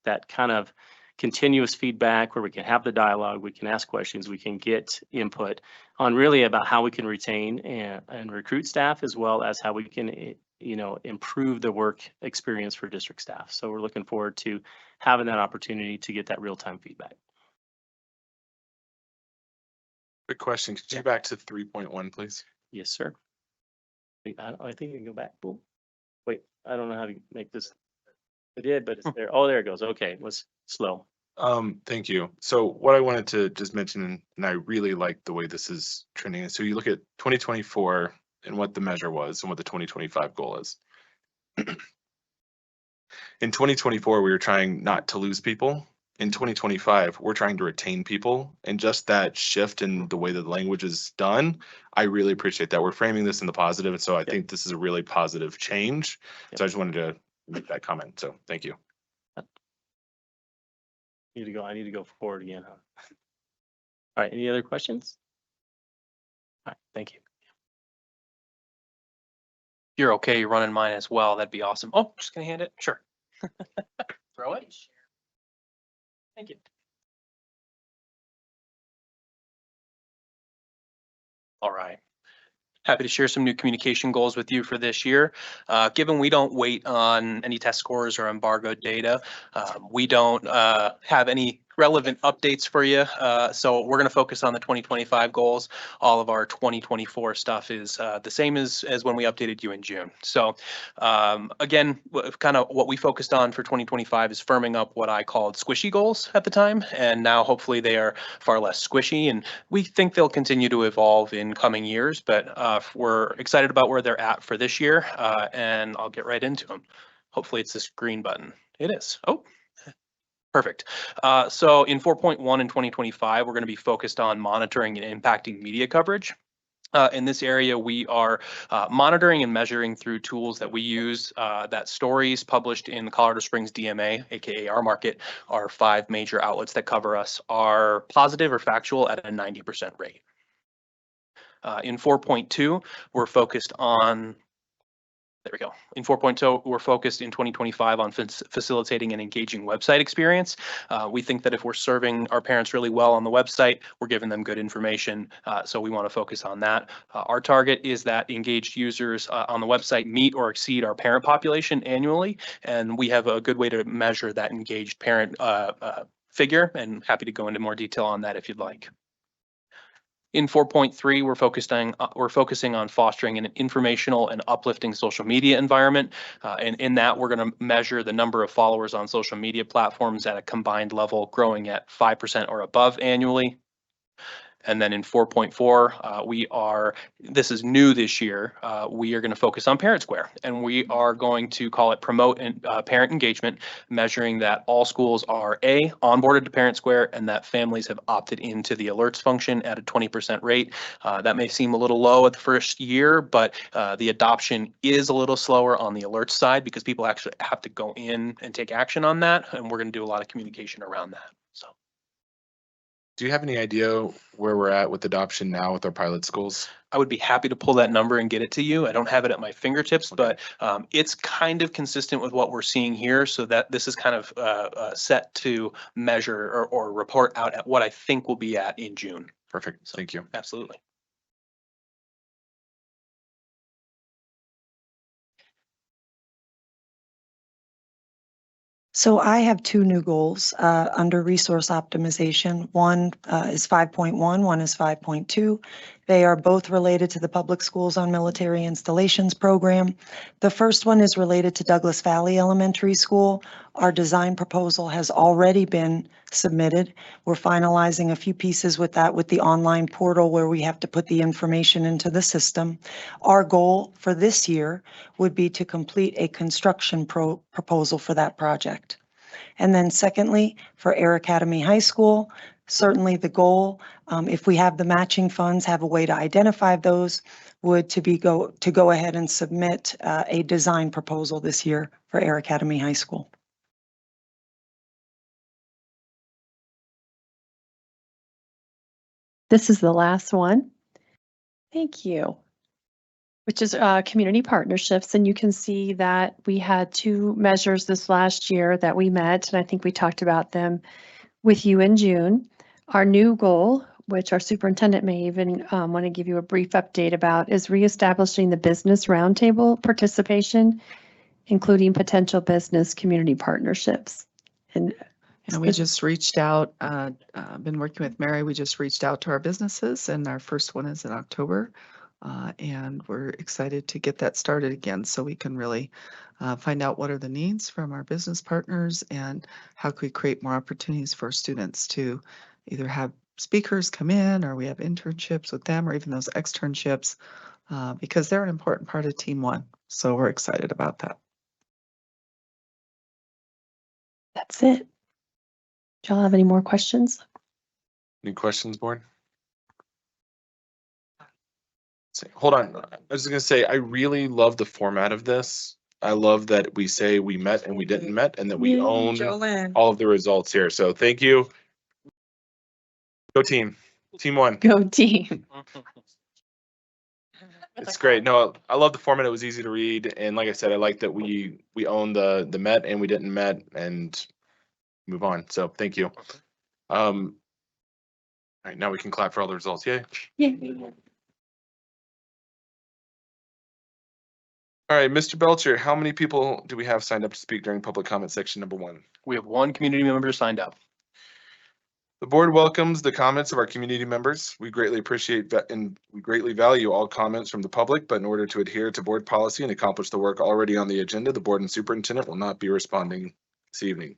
that kind of continuous feedback where we can have the dialogue, we can ask questions, we can get input on really about how we can retain and recruit staff, as well as how we can improve the work experience for district staff. So we're looking forward to having that opportunity to get that real-time feedback. Quick question, could you go back to 3.1, please? Yes, sir. I think you can go back. Ooh. Wait, I don't know how to make this. It did, but it's there. Oh, there it goes. Okay, it was slow. Thank you. So what I wanted to just mention, and I really like the way this is trending. So you look at 2024 and what the measure was and what the 2025 goal is. In 2024, we were trying not to lose people. In 2025, we're trying to retain people. And just that shift in the way that the language is done, I really appreciate that. We're framing this in the positive, and so I think this is a really positive change. So I just wanted to make that comment. So thank you. I need to go forward again, huh? All right, any other questions? All right, thank you. If you're okay running mine as well, that'd be awesome. Oh, just gonna hand it? Sure. Throw it. Thank you. All right. Happy to share some new communication goals with you for this year. Given we don't wait on any test scores or embargoed data, we don't have any relevant updates for you. So we're going to focus on the 2025 goals. All of our 2024 stuff is the same as when we updated you in June. So again, kind of what we focused on for 2025 is firming up what I called squishy goals at the time. And now hopefully they are far less squishy. And we think they'll continue to evolve in coming years. But we're excited about where they're at for this year. And I'll get right into them. Hopefully it's this green button. It is. Oh. Perfect. So in 4.1 in 2025, we're going to be focused on monitoring and impacting media coverage. In this area, we are monitoring and measuring through tools that we use that stories published in the Colorado Springs DMA, aka our market, our 5 major outlets that cover us, are positive or factual at a 90% rate. In 4.2, we're focused on there we go. In 4.0, we're focused in 2025 on facilitating an engaging website experience. We think that if we're serving our parents really well on the website, we're giving them good information. So we want to focus on that. Our target is that engaged users on the website meet or exceed our parent population annually. And we have a good way to measure that engaged parent figure, and happy to go into more detail on that if you'd like. In 4.3, we're focusing on fostering an informational and uplifting social media environment. And in that, we're going to measure the number of followers on social media platforms at a combined level, growing at 5% or above annually. And then in 4.4, this is new this year, we are going to focus on Parent Square, and we are going to call it promote parent engagement, measuring that all schools are onboarded to Parent Square and that families have opted into the alerts function at a 20% rate. That may seem a little low at the first year, but the adoption is a little slower on the alerts side because people actually have to go in and take action on that, and we're going to do a lot of communication around that. So. Do you have any idea where we're at with adoption now with our pilot schools? I would be happy to pull that number and get it to you. I don't have it at my fingertips, but it's kind of consistent with what we're seeing here. So that this is kind of set to measure or report out at what I think we'll be at in June. Perfect. Thank you. Absolutely. So I have 2 new goals under resource optimization. One is 5.1, one is 5.2. They are both related to the Public Schools on Military Installations program. The first one is related to Douglas Valley Elementary School. Our design proposal has already been submitted. We're finalizing a few pieces with that with the online portal where we have to put the information into the system. Our goal for this year would be to complete a construction proposal for that project. And then secondly, for Air Academy High School, certainly the goal, if we have the matching funds, have a way to identify those, would to go ahead and submit a design proposal this year for Air Academy High School. This is the last one. Thank you. Which is community partnerships. And you can see that we had 2 measures this last year that we met, and I think we talked about them with you in June. Our new goal, which our superintendent may even want to give you a brief update about, is reestablishing the business roundtable participation, including potential business community partnerships. And we just reached out, been working with Mary. We just reached out to our businesses, and our first one is in October. And we're excited to get that started again so we can really find out what are the needs from our business partners and how can we create more opportunities for students to either have speakers come in or we have internships with them or even those externships because they're an important part of Team One. So we're excited about that. That's it. Do y'all have any more questions? Any questions, board? Hold on. I was gonna say, I really love the format of this. I love that we say we met and we didn't met and that we own Jolene. all of the results here. So thank you. Go team. Team one. Go team. It's great. No, I love the format. It was easy to read. And like I said, I like that we own the met and we didn't met and move on. So thank you. All right, now we can clap for all the results. Yay. All right, Mr. Belcher, how many people do we have signed up to speak during public comment section number 1? We have one community member signed up. The board welcomes the comments of our community members. We greatly appreciate that and we greatly value all comments from the public, but in order to adhere to board policy and accomplish the work already on the agenda, the board and superintendent will not be responding this evening.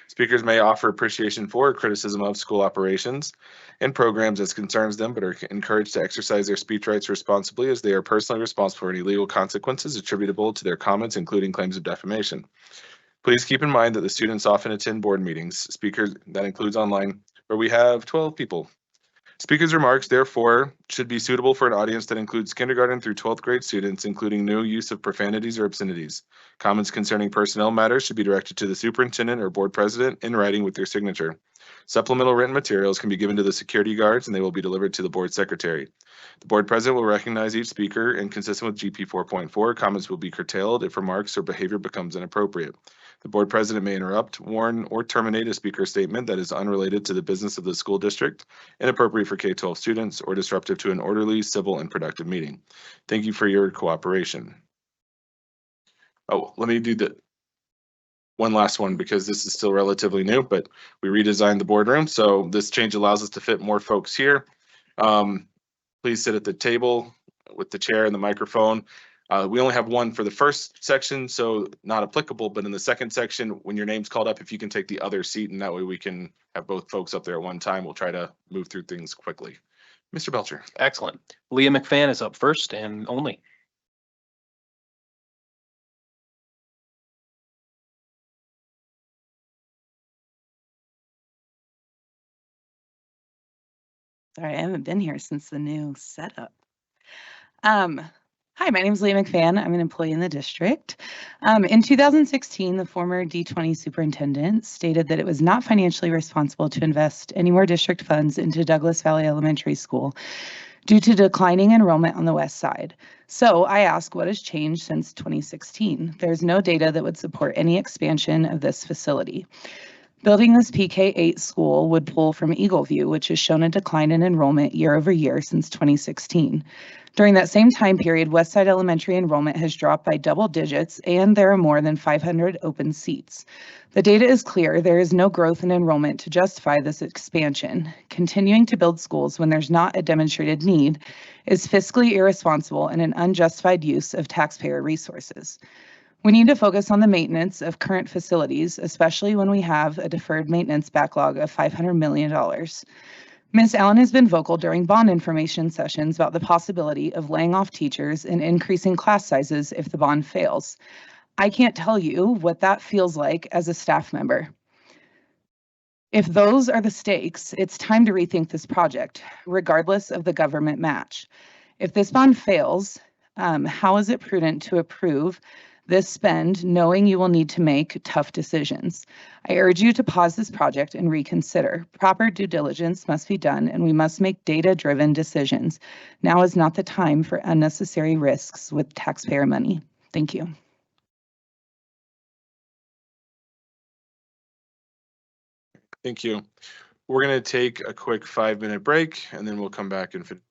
Speakers may offer appreciation for or criticism of school operations and programs as concerns them, but are encouraged to exercise their speech rights responsibly as they are personally responsible for any legal consequences attributable to their comments, including claims of defamation. Please keep in mind that the students often attend board meetings, speakers that includes online, where we have 12 people. Speakers' remarks, therefore, should be suitable for an audience that includes kindergarten through 12th grade students, including no use of profanities or obscenities. Comments concerning personnel matters should be directed to the superintendent or board president in writing with their signature. Supplemental written materials can be given to the security guards and they will be delivered to the board secretary. The board president will recognize each speaker and consistent with GP 4.4, comments will be curtailed if remarks or behavior becomes inappropriate. The board president may interrupt, warn, or terminate a speaker's statement that is unrelated to the business of the school district, inappropriate for K-12 students, or disruptive to an orderly, civil, and productive meeting. Thank you for your cooperation. Oh, let me do the one last one because this is still relatively new, but we redesigned the boardroom. So this change allows us to fit more folks here. Please sit at the table with the chair and the microphone. We only have one for the first section, so not applicable, but in the second section, when your name's called up, if you can take the other seat and that way we can have both folks up there at one time, we'll try to move through things quickly. Mr. Belcher. Excellent. Leah McFan is up first and only. Sorry, I haven't been here since the new setup. Hi, my name is Leah McFan. I'm an employee in the district. In 2016, the former D20 superintendent stated that it was not financially responsible to invest any more district funds into Douglas Valley Elementary School due to declining enrollment on the west side. So I ask, what has changed since 2016? There's no data that would support any expansion of this facility. Building this PK-8 school would pull from Eagle View, which has shown a decline in enrollment year over year since 2016. During that same time period, Westside Elementary enrollment has dropped by double digits, and there are more than 500 open seats. The data is clear. There is no growth in enrollment to justify this expansion. Continuing to build schools when there's not a demonstrated need is fiscally irresponsible and an unjustified use of taxpayer resources. We need to focus on the maintenance of current facilities, especially when we have a deferred maintenance backlog of $500 million. Ms. Allen has been vocal during bond information sessions about the possibility of laying off teachers and increasing class sizes if the bond fails. I can't tell you what that feels like as a staff member. If those are the stakes, it's time to rethink this project, regardless of the government match. If this bond fails, how is it prudent to approve this spend, knowing you will need to make tough decisions? I urge you to pause this project and reconsider. Proper due diligence must be done, and we must make data-driven decisions. Now is not the time for unnecessary risks with taxpayer money. Thank you. Thank you. We're going to take a quick 5-minute break and then we'll come back and finish.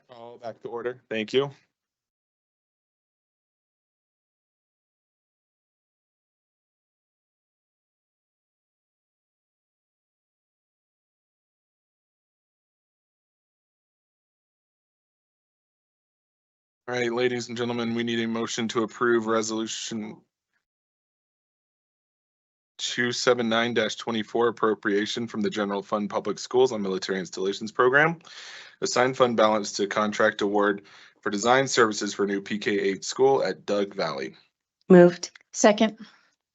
Call back to order. Thank you. All right, ladies and gentlemen, we need a motion to approve resolution 279-24 appropriation from the general fund public schools on military installations program. Assigned fund balance to contract award for design services for new PK-8 school at Doug Valley. Moved. Second.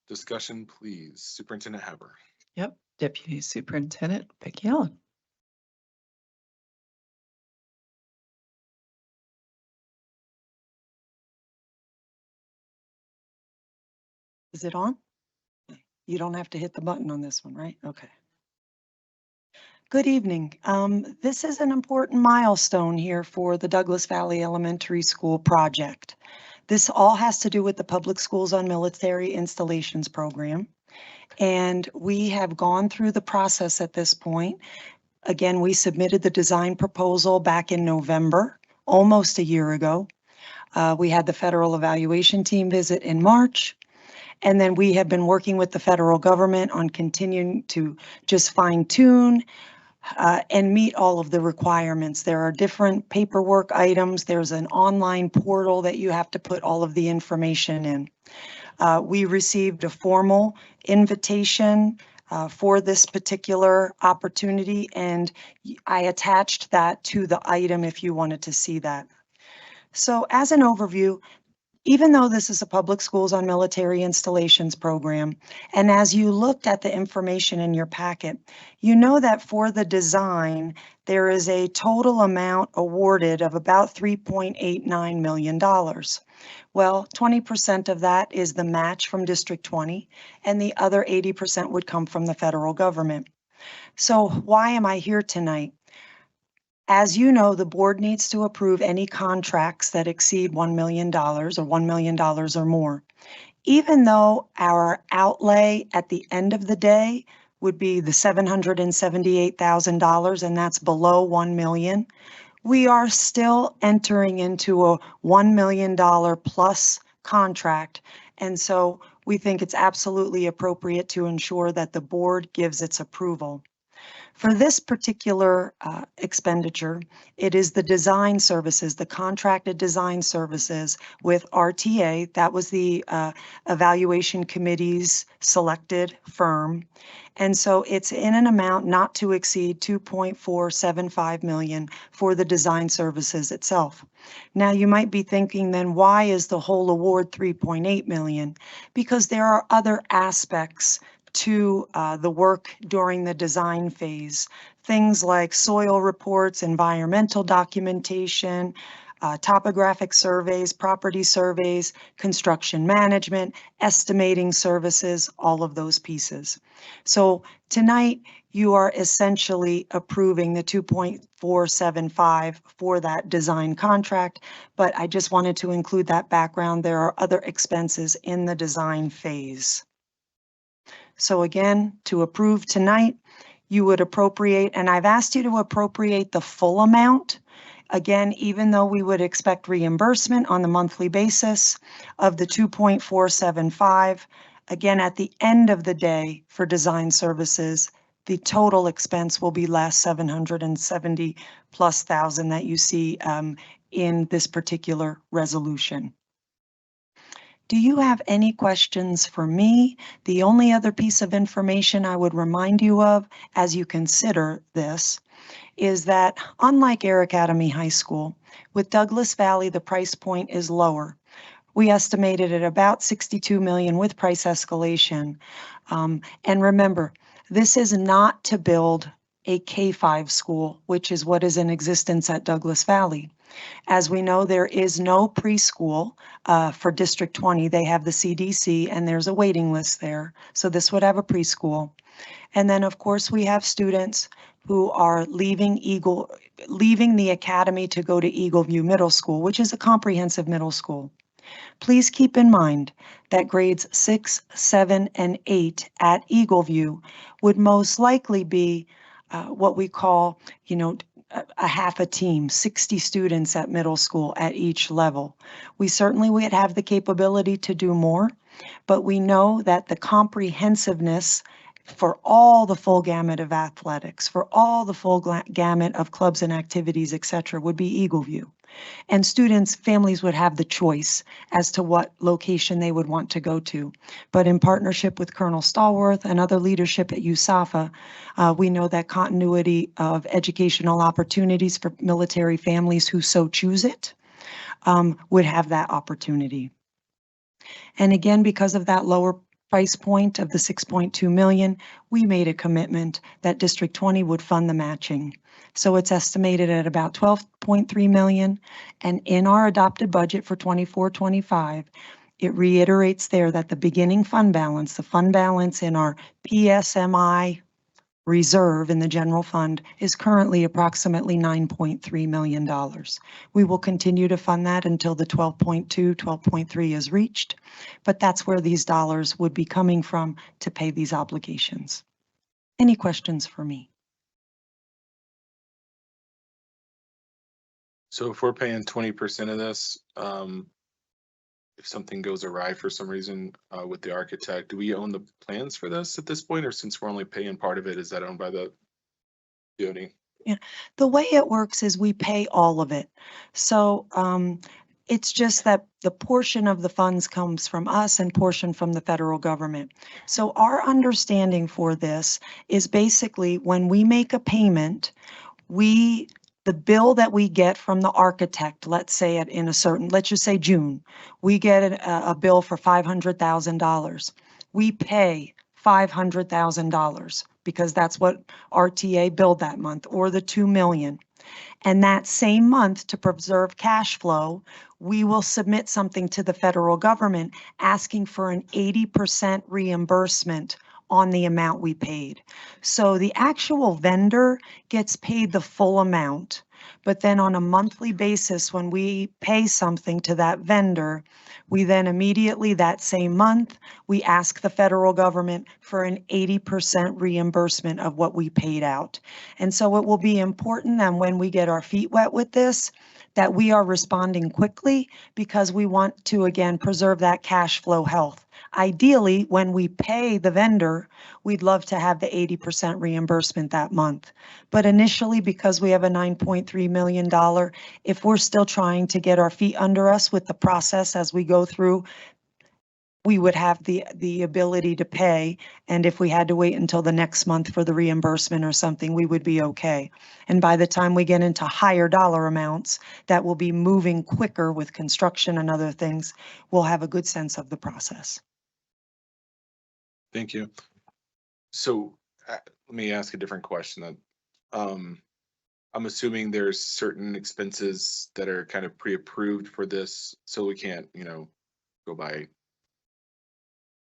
Discussion, please. Superintendent Haber. Yep, Deputy Superintendent Becky Allen. Is it on? You don't have to hit the button on this one, right? Okay. Good evening. This is an important milestone here for the Douglas Valley Elementary School project. This all has to do with the Public Schools on Military Installations program. And we have gone through the process at this point. Again, we submitted the design proposal back in November, almost a year ago. We had the federal evaluation team visit in March. And then we have been working with the federal government on continuing to just fine tune and meet all of the requirements. There are different paperwork items. There's an online portal that you have to put all of the information in. We received a formal invitation for this particular opportunity, and I attached that to the item if you wanted to see that. So as an overview, even though this is a Public Schools on Military Installations program, and as you looked at the information in your packet, you know that for the design, there is a total amount awarded of about $3.89 million. Well, 20% of that is the match from District 20, and the other 80% would come from the federal government. So why am I here tonight? As you know, the board needs to approve any contracts that exceed $1 million or $1 million or more. Even though our outlay at the end of the day would be the $778,000, and that's below $1 million, we are still entering into a $1 million plus contract. And so we think it's absolutely appropriate to ensure that the board gives its approval. For this particular expenditure, it is the design services, the contracted design services with RTA. That was the evaluation committee's selected firm. And so it's in an amount not to exceed $2.475 million for the design services itself. Now you might be thinking, then why is the whole award $3.8 million? Because there are other aspects to the work during the design phase. Things like soil reports, environmental documentation, topographic surveys, property surveys, construction management, estimating services, all of those pieces. So tonight you are essentially approving the 2.475 for that design contract, but I just wanted to include that background. There are other expenses in the design phase. So again, to approve tonight, you would appropriate, and I've asked you to appropriate the full amount. Again, even though we would expect reimbursement on the monthly basis of the 2.475, again, at the end of the day for design services, the total expense will be less 770 plus thousand that you see in this particular resolution. Do you have any questions for me? The only other piece of information I would remind you of as you consider this is that unlike Air Academy High School, with Douglas Valley, the price point is lower. We estimated at about $62 million with price escalation. And remember, this is not to build a K-5 school, which is what is in existence at Douglas Valley. As we know, there is no preschool for District 20. They have the CDC and there's a waiting list there. So this would have a preschool. And then of course we have students who are leaving the academy to go to Eagle View Middle School, which is a comprehensive middle school. Please keep in mind that grades 6, 7, and 8 at Eagle View would most likely be what we call, a half a team, 60 students at middle school at each level. We certainly would have the capability to do more, but we know that the comprehensiveness for all the full gamut of athletics, for all the full gamut of clubs and activities, et cetera, would be Eagle View. And students, families would have the choice as to what location they would want to go to. But in partnership with Colonel Stallworth and other leadership at USAFA, we know that continuity of educational opportunities for military families who so choose it would have that opportunity. And again, because of that lower price point of the 6.2 million, we made a commitment that District 20 would fund the matching. So it's estimated at about 12.3 million. And in our adopted budget for 24-25, it reiterates there that the beginning fund balance, the fund balance in our PSMI reserve in the general fund is currently approximately $9.3 million. We will continue to fund that until the 12.2, 12.3 is reached, but that's where these dollars would be coming from to pay these obligations. Any questions for me? So if we're paying 20% of this, if something goes awry for some reason with the architect, do we own the plans for this at this point, or since we're only paying part of it, is that owned by the DoD? Yeah, the way it works is we pay all of it. So it's just that the portion of the funds comes from us and portion from the federal government. So our understanding for this is basically when we make a payment, the bill that we get from the architect, let's say in a certain, let's just say June, we get a bill for $500,000. We pay $500,000 because that's what RTA billed that month, or the 2 million. And that same month, to preserve cash flow, we will submit something to the federal government asking for an 80% reimbursement on the amount we paid. So the actual vendor gets paid the full amount, but then on a monthly basis, when we pay something to that vendor, we then immediately that same month, we ask the federal government for an 80% reimbursement of what we paid out. And so it will be important that when we get our feet wet with this, that we are responding quickly because we want to, again, preserve that cash flow health. Ideally, when we pay the vendor, we'd love to have the 80% reimbursement that month. But initially, because we have a $9.3 million, if we're still trying to get our feet under us with the process as we go through, we would have the ability to pay. And if we had to wait until the next month for the reimbursement or something, we would be okay. And by the time we get into higher dollar amounts, that will be moving quicker with construction and other things, we'll have a good sense of the process. Thank you. So let me ask a different question then. I'm assuming there's certain expenses that are kind of pre-approved for this, so we can't, go by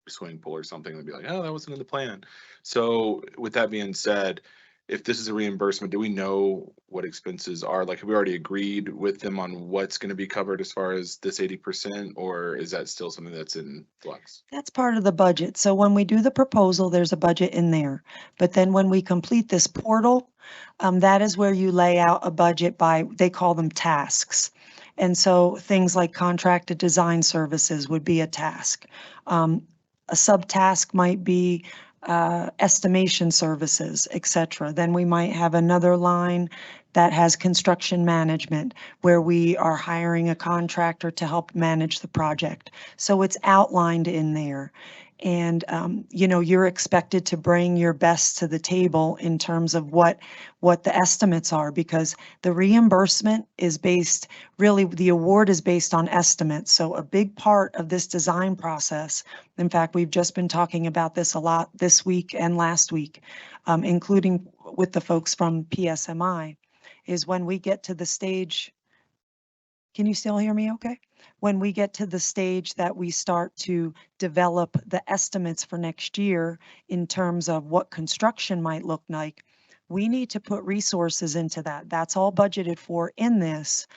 a swimming pool or something and be like, oh, that wasn't in the plan. So with that being said, if this is a reimbursement, do we know what expenses are? Like, have we already agreed with them on what's going to be covered as far as this 80%, or is that still something that's in flux? That's part of the budget. So when we do the proposal, there's a budget in there. But then when we complete this portal, that is where you lay out a budget by, they call them tasks. And so things like contracted design services would be a task. A subtask might be estimation services, et cetera. Then we might have another line that has construction management, where we are hiring a contractor to help manage the project. So it's outlined in there. And, you're expected to bring your best to the table in terms of what the estimates are, because the reimbursement is based, really, the award is based on estimates. So a big part of this design process, in fact, we've just been talking about this a lot this week and last week, including with the folks from PSMI, is when we get to the stage. Can you still hear me okay? When we get to the stage that we start to develop the estimates for next year in terms of what construction might look like, we need to put resources into that. That's all budgeted for in this,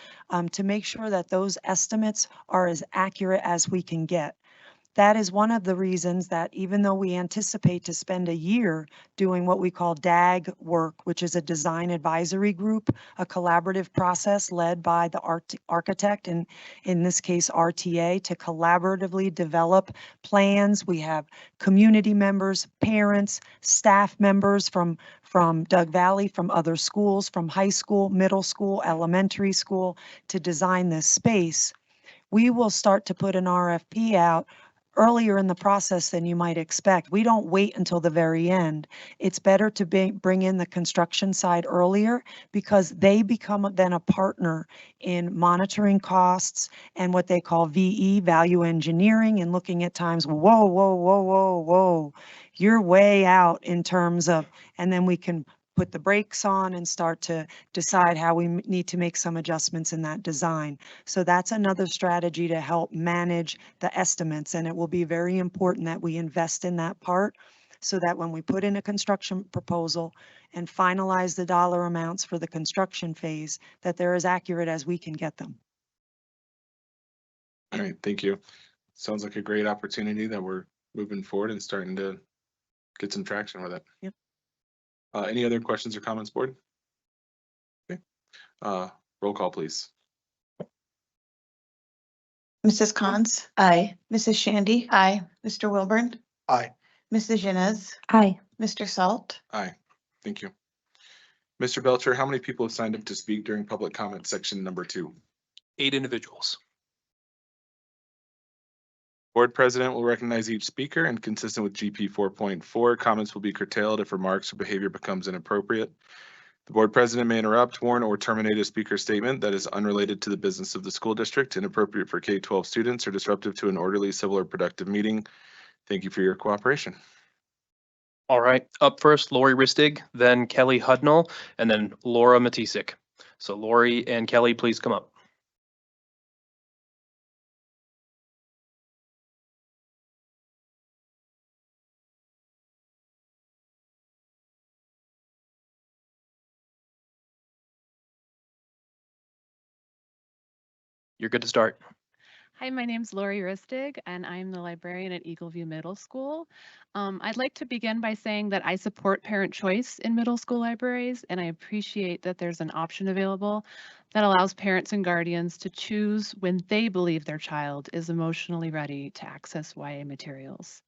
to make sure that those estimates are as accurate as we can get. That is one of the reasons that even though we anticipate to spend a year doing what we call DAG work, which is a design advisory group, a collaborative process led by the architect, and in this case, RTA, to collaboratively develop plans. We have community members, parents, staff members from Doug Valley, from other schools, from high school, middle school, elementary school, to design this space. We will start to put an RFP out earlier in the process than you might expect. We don't wait until the very end. It's better to bring in the construction side earlier because they become then a partner in monitoring costs and what they call VE, value engineering, and looking at times, whoa, whoa, whoa, whoa, whoa, you're way out in terms of, and then we can put the brakes on and start to decide how we need to make some adjustments in that design. So that's another strategy to help manage the estimates. And it will be very important that we invest in that part so that when we put in a construction proposal and finalize the dollar amounts for the construction phase, that they're as accurate as we can get them. All right, thank you. Sounds like a great opportunity that we're moving forward and starting to get some traction with it. Yep. Any other questions or comments, board? Okay. Roll call, please. Mrs. Cons? Aye. Mrs. Shandy? Aye. Mr. Wilburn? Aye. Mrs. Yanez? Aye. Mr. Salt? Aye. Thank you. Mr. Belcher, how many people have signed up to speak during public comment section number 2? 8 individuals. Board president will recognize each speaker, and consistent with GP 4.4, comments will be curtailed if remarks or behavior becomes inappropriate. The board president may interrupt, warn, or terminate a speaker's statement that is unrelated to the business of the school district, inappropriate for K-12 students, or disruptive to an orderly, civil, or productive meeting. Thank you for your cooperation. All right, up first, Lori Ristig, then Kelly Hudnall, and then Laura Matisik. So Lori and Kelly, please come up. You're good to start. Hi, my name's Lori Ristig, and I'm the librarian at Eagleview Middle School. I'd like to begin by saying that I support parent choice in middle school libraries, and I appreciate that there's an option available that allows parents and guardians to choose when they believe their child is emotionally ready to access YA materials.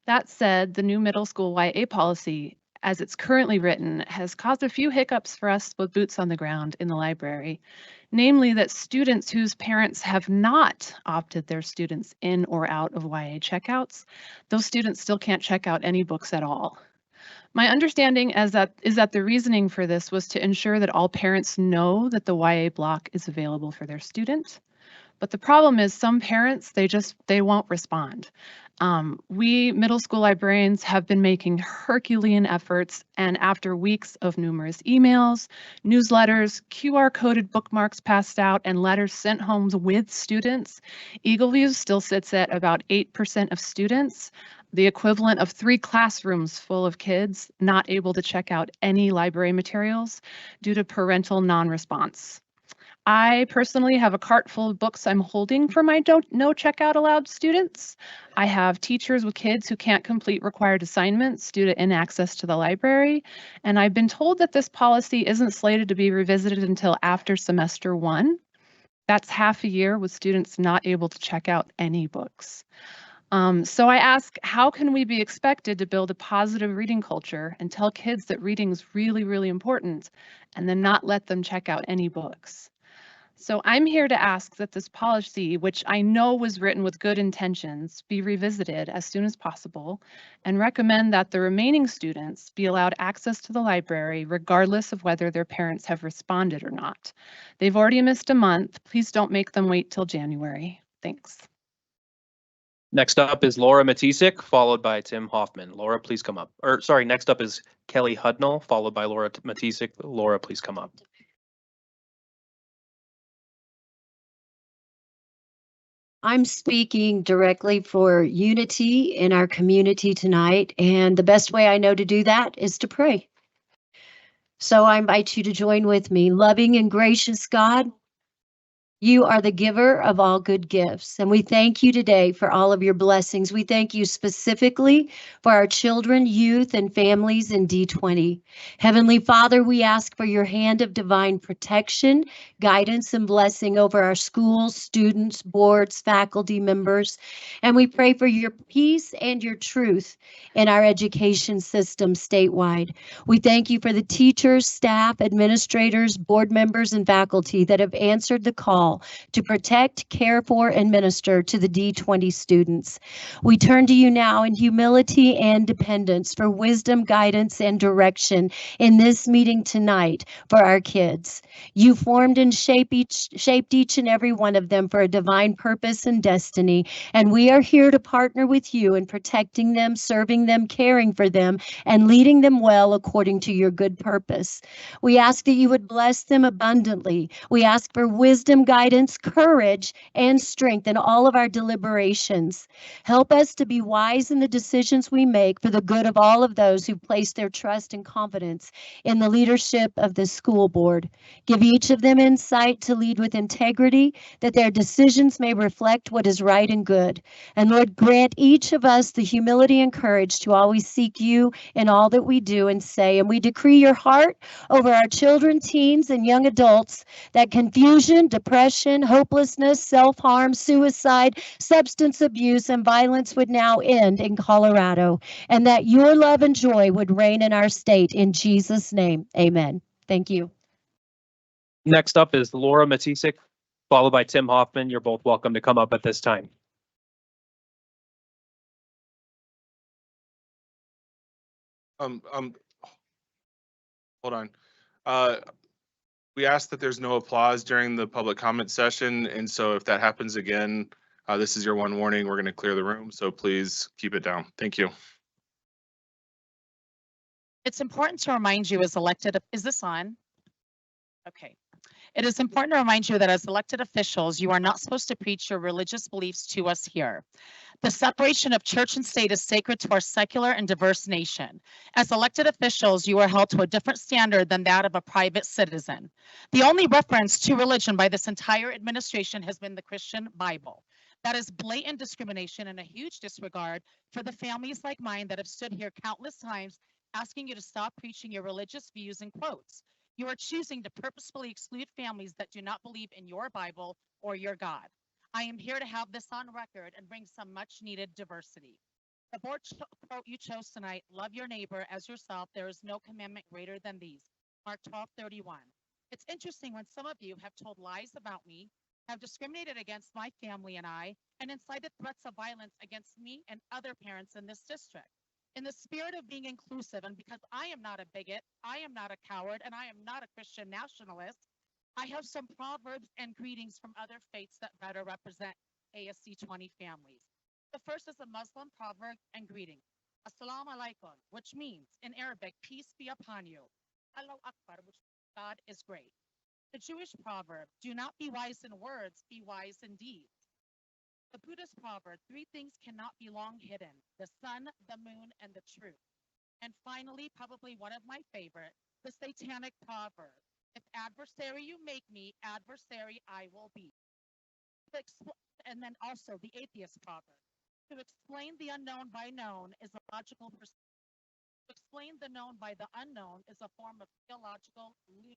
That said, the new middle school YA policy, as it's currently written, has caused a few hiccups for us with boots on the ground in the library. Namely, that students whose parents have not opted their students in or out of YA checkouts, those students still can't check out any books at all. My understanding is that the reasoning for this was to ensure that all parents know that the YA block is available for their student. But the problem is some parents, they won't respond. We middle school librarians have been making Herculean efforts, and after weeks of numerous emails, newsletters, QR coded bookmarks passed out, and letters sent home with students, Eagleview still sits at about 8% of students, the equivalent of 3 classrooms full of kids not able to check out any library materials due to parental non-response. I personally have a cart full of books I'm holding for my no checkout allowed students. I have teachers with kids who can't complete required assignments due to inaccess to the library. And I've been told that this policy isn't slated to be revisited until after semester 1. That's half a year with students not able to check out any books. So I ask, how can we be expected to build a positive reading culture and tell kids that reading is really, really important and then not let them check out any books? So I'm here to ask that this policy, which I know was written with good intentions, be revisited as soon as possible and recommend that the remaining students be allowed access to the library regardless of whether their parents have responded or not. They've already missed a month. Please don't make them wait till January. Thanks. Next up is Laura Matisik, followed by Tim Hoffman. Laura, please come up. Or sorry, next up is Kelly Hudnall, followed by Laura Matisik. Laura, please come up. I'm speaking directly for unity in our community tonight, and the best way I know to do that is to pray. So I invite you to join with me. Loving and gracious God, You are the giver of all good gifts. And we thank you today for all of your blessings. We thank you specifically for our children, youth, and families in D20. Heavenly Father, we ask for your hand of divine protection, guidance, and blessing over our schools, students, boards, faculty members. And we pray for your peace and your truth in our education system statewide. We thank you for the teachers, staff, administrators, board members, and faculty that have answered the call to protect, care for, and minister to the D20 students. We turn to you now in humility and dependence for wisdom, guidance, and direction in this meeting tonight for our kids. You formed and shaped each and every one of them for a divine purpose and destiny, and we are here to partner with you in protecting them, serving them, caring for them, and leading them well according to your good purpose. We ask that you would bless them abundantly. We ask for wisdom, guidance, courage, and strength in all of our deliberations. Help us to be wise in the decisions we make for the good of all of those who place their trust and confidence in the leadership of the school board. Give each of them insight to lead with integrity, that their decisions may reflect what is right and good. And Lord, grant each of us the humility and courage to always seek you in all that we do and say. And we decree your heart over our children, teens, and young adults, that confusion, depression, hopelessness, self-harm, suicide, substance abuse, and violence would now end in Colorado, and that your love and joy would reign in our state. In Jesus' name, amen. Thank you. Next up is Laura Matisik, followed by Tim Hoffman. You're both welcome to come up at this time. Hold on. We ask that there's no applause during the public comment session, and so if that happens again, this is your one warning. We're going to clear the room, so please keep it down. Thank you. It's important to remind you as elected, is this on? Okay. It is important to remind you that as elected officials, you are not supposed to preach your religious beliefs to us here. The separation of church and state is sacred to our secular and diverse nation. As elected officials, you are held to a different standard than that of a private citizen. The only reference to religion by this entire administration has been the Christian Bible. That is blatant discrimination and a huge disregard for the families like mine that have stood here countless times asking you to stop preaching your religious views and quotes. You are choosing to purposefully exclude families that do not believe in your Bible or your God. I am here to have this on record and bring some much needed diversity. The board quote you chose tonight, love your neighbor as yourself. There is no commandment greater than these. Mark 12:31. It's interesting when some of you have told lies about me, have discriminated against my family and I, and incited threats of violence against me and other parents in this district. In the spirit of being inclusive, and because I am not a bigot, I am not a coward, and I am not a Christian nationalist, I have some proverbs and greetings from other faiths that better represent ASC 20 families. The first is a Muslim proverb and greeting, Assalamu alaikum, which means in Arabic, peace be upon you. Allahu Akbar, which God is great. The Jewish proverb, do not be wise in words, be wise in deeds. The Buddhist proverb, three things cannot be long hidden, the sun, the moon, and the truth. And finally, probably one of my favorite, the satanic proverb, if adversary you make me, adversary I will be. And then also the atheist proverb, to explain the unknown by known is a logical perspective. To explain the known by the unknown is a form of theological illusion.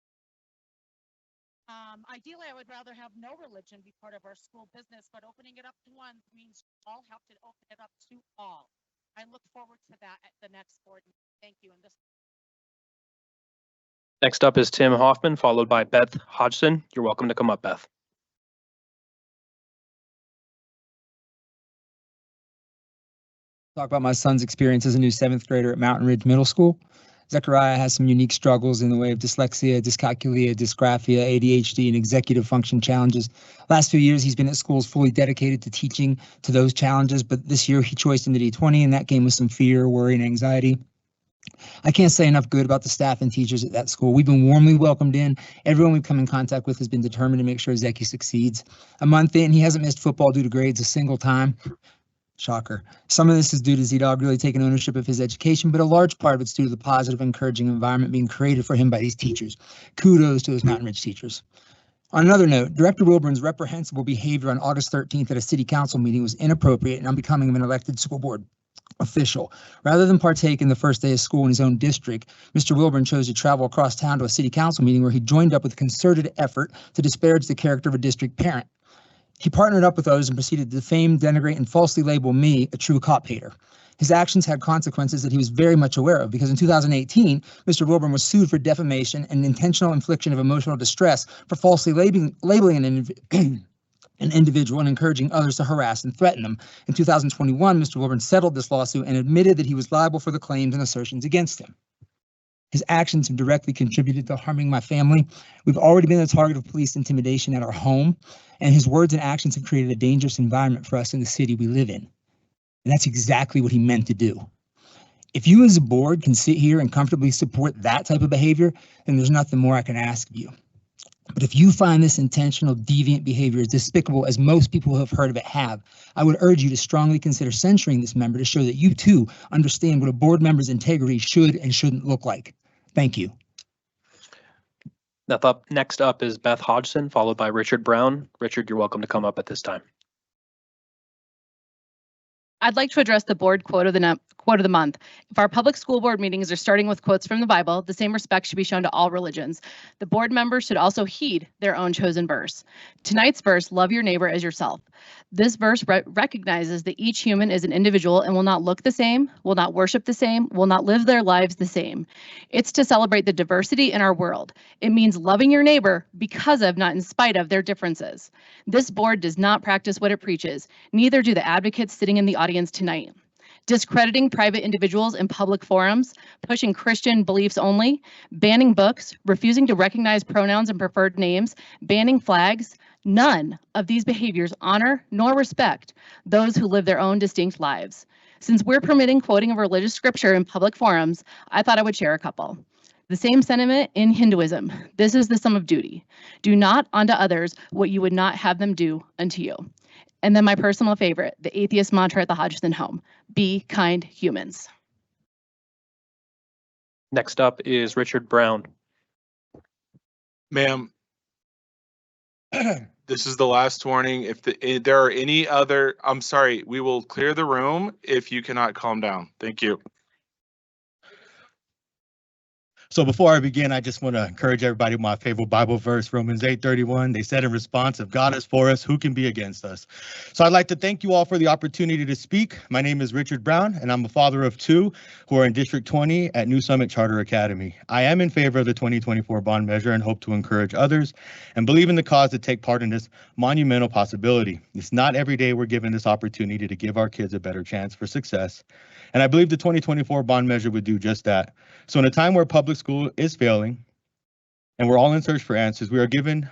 Ideally, I would rather have no religion be part of our school business, but opening it up to one means all have to open it up to all. I look forward to that at the next board meeting. Thank you. And this. Next up is Tim Hoffman, followed by Beth Hodgson. You're welcome to come up, Beth. Talk about my son's experience as a new 7th grader at Mountain Ridge Middle School. Zechariah has some unique struggles in the way of dyslexia, dyscalculia, dysgraphia, ADHD, and executive function challenges. Last few years, he's been at schools fully dedicated to teaching to those challenges, but this year he choiced into D20, and that came with some fear, worry, and anxiety. I can't say enough good about the staff and teachers at that school. We've been warmly welcomed in. Everyone we've come in contact with has been determined to make sure Zeki succeeds. A month in, he hasn't missed football due to grades a single time. Shocker. Some of this is due to Z-Dog really taking ownership of his education, but a large part of it's due to the positive, encouraging environment being created for him by these teachers. Kudos to those Mountain Ridge teachers. On another note, Director Wilburn's reprehensible behavior on August 13th at a city council meeting was inappropriate and unbecoming of an elected school board official. Rather than partake in the first day of school in his own district, Mr. Wilburn chose to travel across town to a city council meeting where he joined up with a concerted effort to disparage the character of a district parent. He partnered up with others and proceeded to defame, denigrate, and falsely label me a true cop hater. His actions had consequences that he was very much aware of because in 2018, Mr. Wilburn was sued for defamation and intentional infliction of emotional distress for falsely labeling an individual and encouraging others to harass and threaten them. In 2021, Mr. Wilburn settled this lawsuit and admitted that he was liable for the claims and assertions against him. His actions have directly contributed to harming my family. We've already been the target of police intimidation at our home, and his words and actions have created a dangerous environment for us in the city we live in. And that's exactly what he meant to do. If you as a board can sit here and comfortably support that type of behavior, then there's nothing more I can ask of you. But if you find this intentional deviant behavior as despicable as most people who have heard of it have, I would urge you to strongly consider censuring this member to show that you too understand what a board member's integrity should and shouldn't look like. Thank you. Next up is Beth Hodgson, followed by Richard Brown. Richard, you're welcome to come up at this time. I'd like to address the board quote of the month. If our public school board meetings are starting with quotes from the Bible, the same respect should be shown to all religions. The board members should also heed their own chosen verse. Tonight's verse, love your neighbor as yourself. This verse recognizes that each human is an individual and will not look the same, will not worship the same, will not live their lives the same. It's to celebrate the diversity in our world. It means loving your neighbor because of, not in spite of, their differences. This board does not practice what it preaches. Neither do the advocates sitting in the audience tonight. Discrediting private individuals in public forums, pushing Christian beliefs only, banning books, refusing to recognize pronouns and preferred names, banning flags, none of these behaviors honor nor respect those who live their own distinct lives. Since we're permitting quoting of religious scripture in public forums, I thought I would share a couple. The same sentiment in Hinduism. This is the sum of duty. Do not unto others what you would not have them do unto you. And then my personal favorite, the atheist mantra at the Hodgson home, be kind humans. Next up is Richard Brown. Ma'am, this is the last warning. If there are any other, I'm sorry, we will clear the room if you cannot calm down. Thank you. So before I begin, I just want to encourage everybody with my favorite Bible verse, Romans 8:31. They said in response, if God is for us, who can be against us? So I'd like to thank you all for the opportunity to speak. My name is Richard Brown, and I'm a father of two who are in District 20 at New Summit Charter Academy. I am in favor of the 2024 bond measure and hope to encourage others and believe in the cause to take part in this monumental possibility. It's not every day we're given this opportunity to give our kids a better chance for success. And I believe the 2024 bond measure would do just that. So in a time where public school is failing and we're all in search for answers, we are given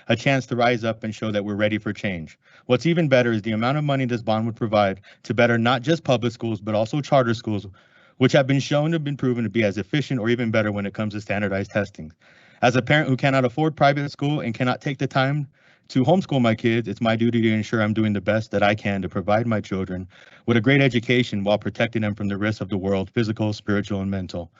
a chance to rise up and show that we're ready for change. What's even better is the amount of money this bond would provide to better not just public schools, but also charter schools, which have been shown to have been proven to be as efficient or even better when it comes to standardized testing. As a parent who cannot afford private school and cannot take the time to homeschool my kids, it's my duty to ensure I'm doing the best that I can to provide my children with a great education while protecting them from the risks of the world, physical, spiritual, and mental.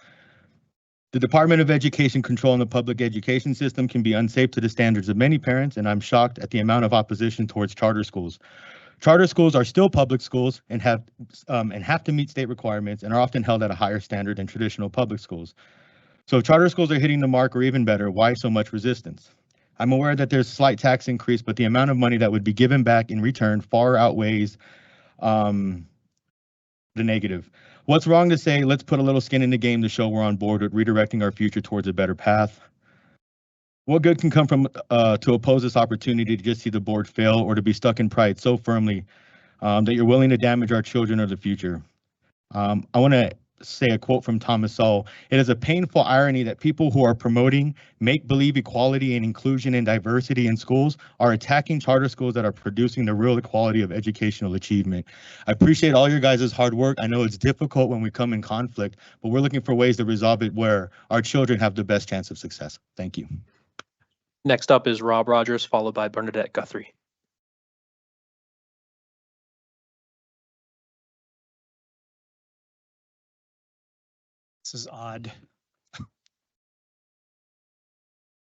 The Department of Education control in the public education system can be unsafe to the standards of many parents, and I'm shocked at the amount of opposition towards charter schools. Charter schools are still public schools and have to meet state requirements and are often held at a higher standard than traditional public schools. So if charter schools are hitting the mark, or even better, why so much resistance? I'm aware that there's a slight tax increase, but the amount of money that would be given back in return far outweighs the negative. What's wrong to say, let's put a little skin in the game to show we're on board with redirecting our future towards a better path? What good can come from to oppose this opportunity to just see the board fail or to be stuck in pride so firmly that you're willing to damage our children or the future? I want to say a quote from Thomas Sowell. It is a painful irony that people who are promoting make-believe equality and inclusion and diversity in schools are attacking charter schools that are producing the real equality of educational achievement. I appreciate all your guys' hard work. I know it's difficult when we come in conflict, but we're looking for ways to resolve it where our children have the best chance of success. Thank you. Next up is Rob Rogers, followed by Bernadette Guthrie. This is odd.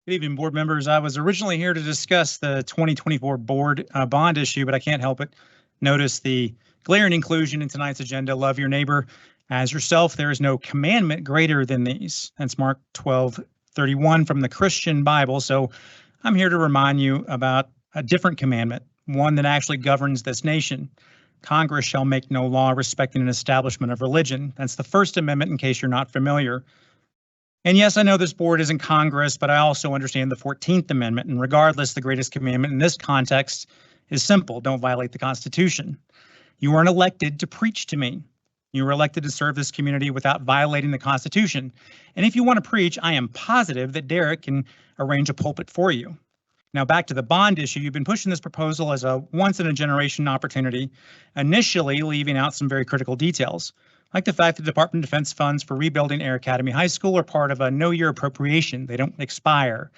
Good evening, board members. I was originally here to discuss the 2024 board bond issue, but I can't help but notice the glaring inclusion in tonight's agenda, love your neighbor as yourself. There is no commandment greater than these. That's Mark 12:31 from the Christian Bible. So I'm here to remind you about a different commandment, one that actually governs this nation. Congress shall make no law respecting an establishment of religion. That's the First Amendment, in case you're not familiar. And yes, I know this board isn't Congress, but I also understand the 14th Amendment. And regardless, the greatest commandment in this context is simple: don't violate the Constitution. You weren't elected to preach to me. You were elected to serve this community without violating the Constitution. And if you want to preach, I am positive that Derek can arrange a pulpit for you. Now, back to the bond issue. You've been pushing this proposal as a once-in-a-generation opportunity, initially leaving out some very critical details, like the fact that the Department of Defense funds for rebuilding Air Academy High School are part of a no-year appropriation. They don't expire.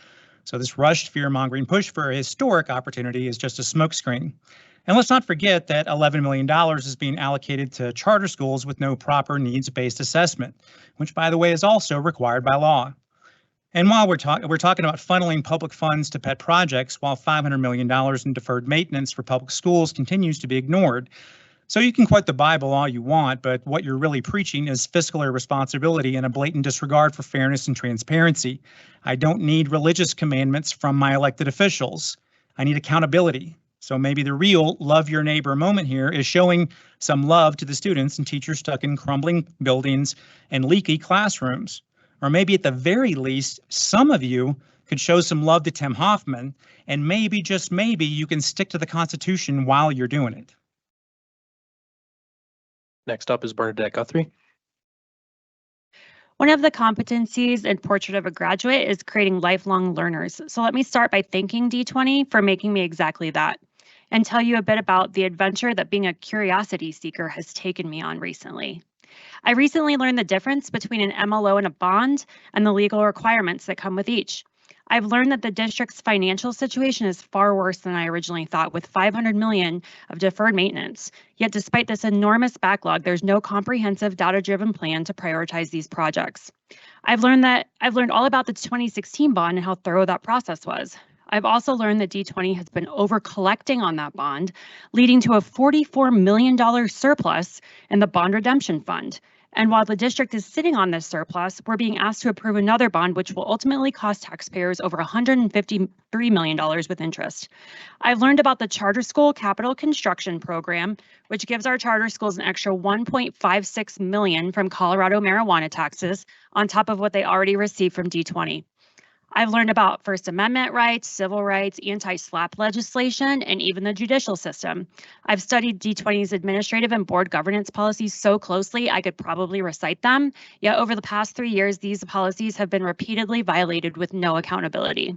So this rushed fear-mongering push for a historic opportunity is just a smokescreen. And let's not forget that $11 million is being allocated to charter schools with no proper needs-based assessment, which, by the way, is also required by law. And while we're talking about funneling public funds to pet projects, while $500 million in deferred maintenance for public schools continues to be ignored. So you can quote the Bible all you want, but what you're really preaching is fiscal irresponsibility and a blatant disregard for fairness and transparency. I don't need religious commandments from my elected officials. I need accountability. So maybe the real love your neighbor moment here is showing some love to the students and teachers stuck in crumbling buildings and leaky classrooms. Or maybe at the very least, some of you could show some love to Tim Hoffman, and maybe, just maybe, you can stick to the Constitution while you're doing it. Next up is Bernadette Guthrie. One of the competencies in Portrait of a Graduate is creating lifelong learners. So let me start by thanking D20 for making me exactly that, and tell you a bit about the adventure that being a curiosity seeker has taken me on recently. I recently learned the difference between an MLO and a bond and the legal requirements that come with each. I've learned that the district's financial situation is far worse than I originally thought, with $500 million of deferred maintenance. Yet despite this enormous backlog, there's no comprehensive data-driven plan to prioritize these projects. I've learned all about the 2016 bond and how thorough that process was. I've also learned that D20 has been over collecting on that bond, leading to a $44 million surplus in the bond redemption fund. And while the district is sitting on this surplus, we're being asked to approve another bond, which will ultimately cost taxpayers over $153 million with interest. I've learned about the Charter School Capital Construction Program, which gives our charter schools an extra $1.56 million from Colorado marijuana taxes on top of what they already receive from D20. I've learned about First Amendment rights, civil rights, anti-SLAPP legislation, and even the judicial system. I've studied D20's administrative and board governance policies so closely I could probably recite them, yet over the past 3 years, these policies have been repeatedly violated with no accountability.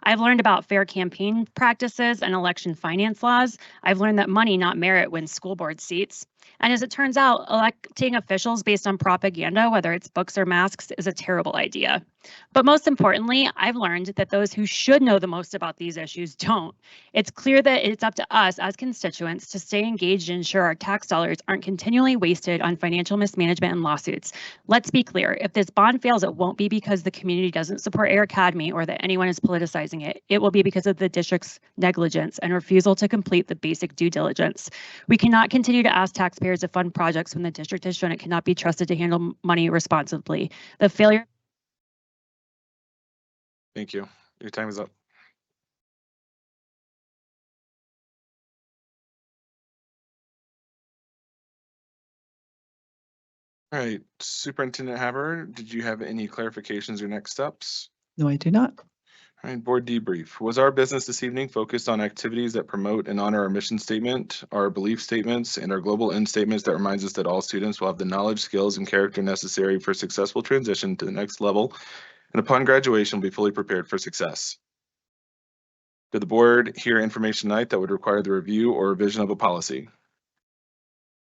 I've learned about fair campaign practices and election finance laws. I've learned that money, not merit, wins school board seats. And as it turns out, electing officials based on propaganda, whether it's books or masks, is a terrible idea. But most importantly, I've learned that those who should know the most about these issues don't. It's clear that it's up to us as constituents to stay engaged and ensure our tax dollars aren't continually wasted on financial mismanagement and lawsuits. Let's be clear, if this bond fails, it won't be because the community doesn't support Air Academy or that anyone is politicizing it. It will be because of the district's negligence and refusal to complete the basic due diligence. We cannot continue to ask taxpayers to fund projects when the district has shown it cannot be trusted to handle money responsibly. The failure. Thank you. Your time is up. All right, Superintendent Haber, did you have any clarifications or next steps? No, I do not. All right, board debrief. Was our business this evening focused on activities that promote and honor our mission statement, our belief statements, and our global end statements that reminds us that all students will have the knowledge, skills, and character necessary for successful transition to the next level, and upon graduation will be fully prepared for success? Did the board hear information tonight that would require the review or revision of a policy?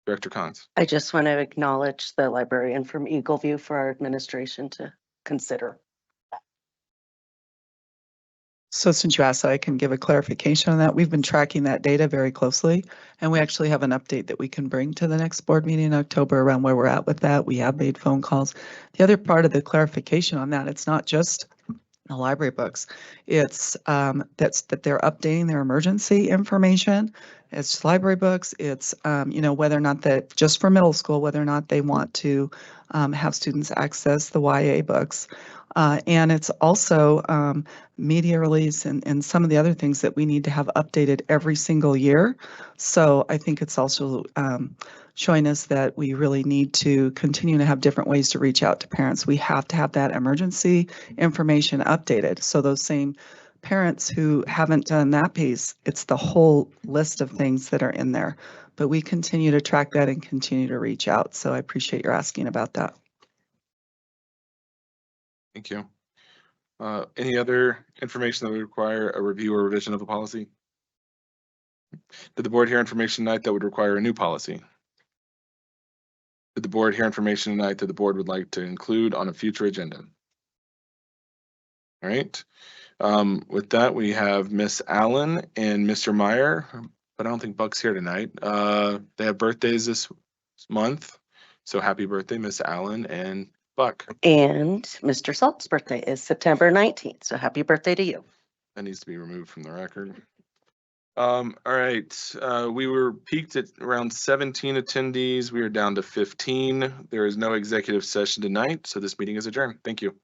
Director Cons. I just want to acknowledge the librarian from Eagleview for our administration to consider. So since you asked, I can give a clarification on that. We've been tracking that data very closely, and we actually have an update that we can bring to the next board meeting in October around where we're at with that. We have made phone calls. The other part of the clarification on that, it's not just the library books. It's that they're updating their emergency information. It's library books. It's whether or not that just for middle school, whether or not they want to have students access the YA books. And it's also media release and some of the other things that we need to have updated every single year. So I think it's also showing us that we really need to continue to have different ways to reach out to parents. We have to have that emergency information updated. So those same parents who haven't done that piece, it's the whole list of things that are in there. But we continue to track that and continue to reach out. So I appreciate your asking about that. Thank you. Any other information that would require a review or revision of a policy? Did the board hear information tonight that would require a new policy? Did the board hear information tonight that the board would like to include on a future agenda? All right. With that, we have Miss Allen and Mr. Meyer, but I don't think Buck's here tonight. They have birthdays this month. So happy birthday, Miss Allen and Buck. And Mr. Salt's birthday is September 19th. So happy birthday to you. That needs to be removed from the record. All right, we were peaked at around 17 attendees. We are down to 15. There is no executive session tonight, so this meeting is adjourned. Thank you.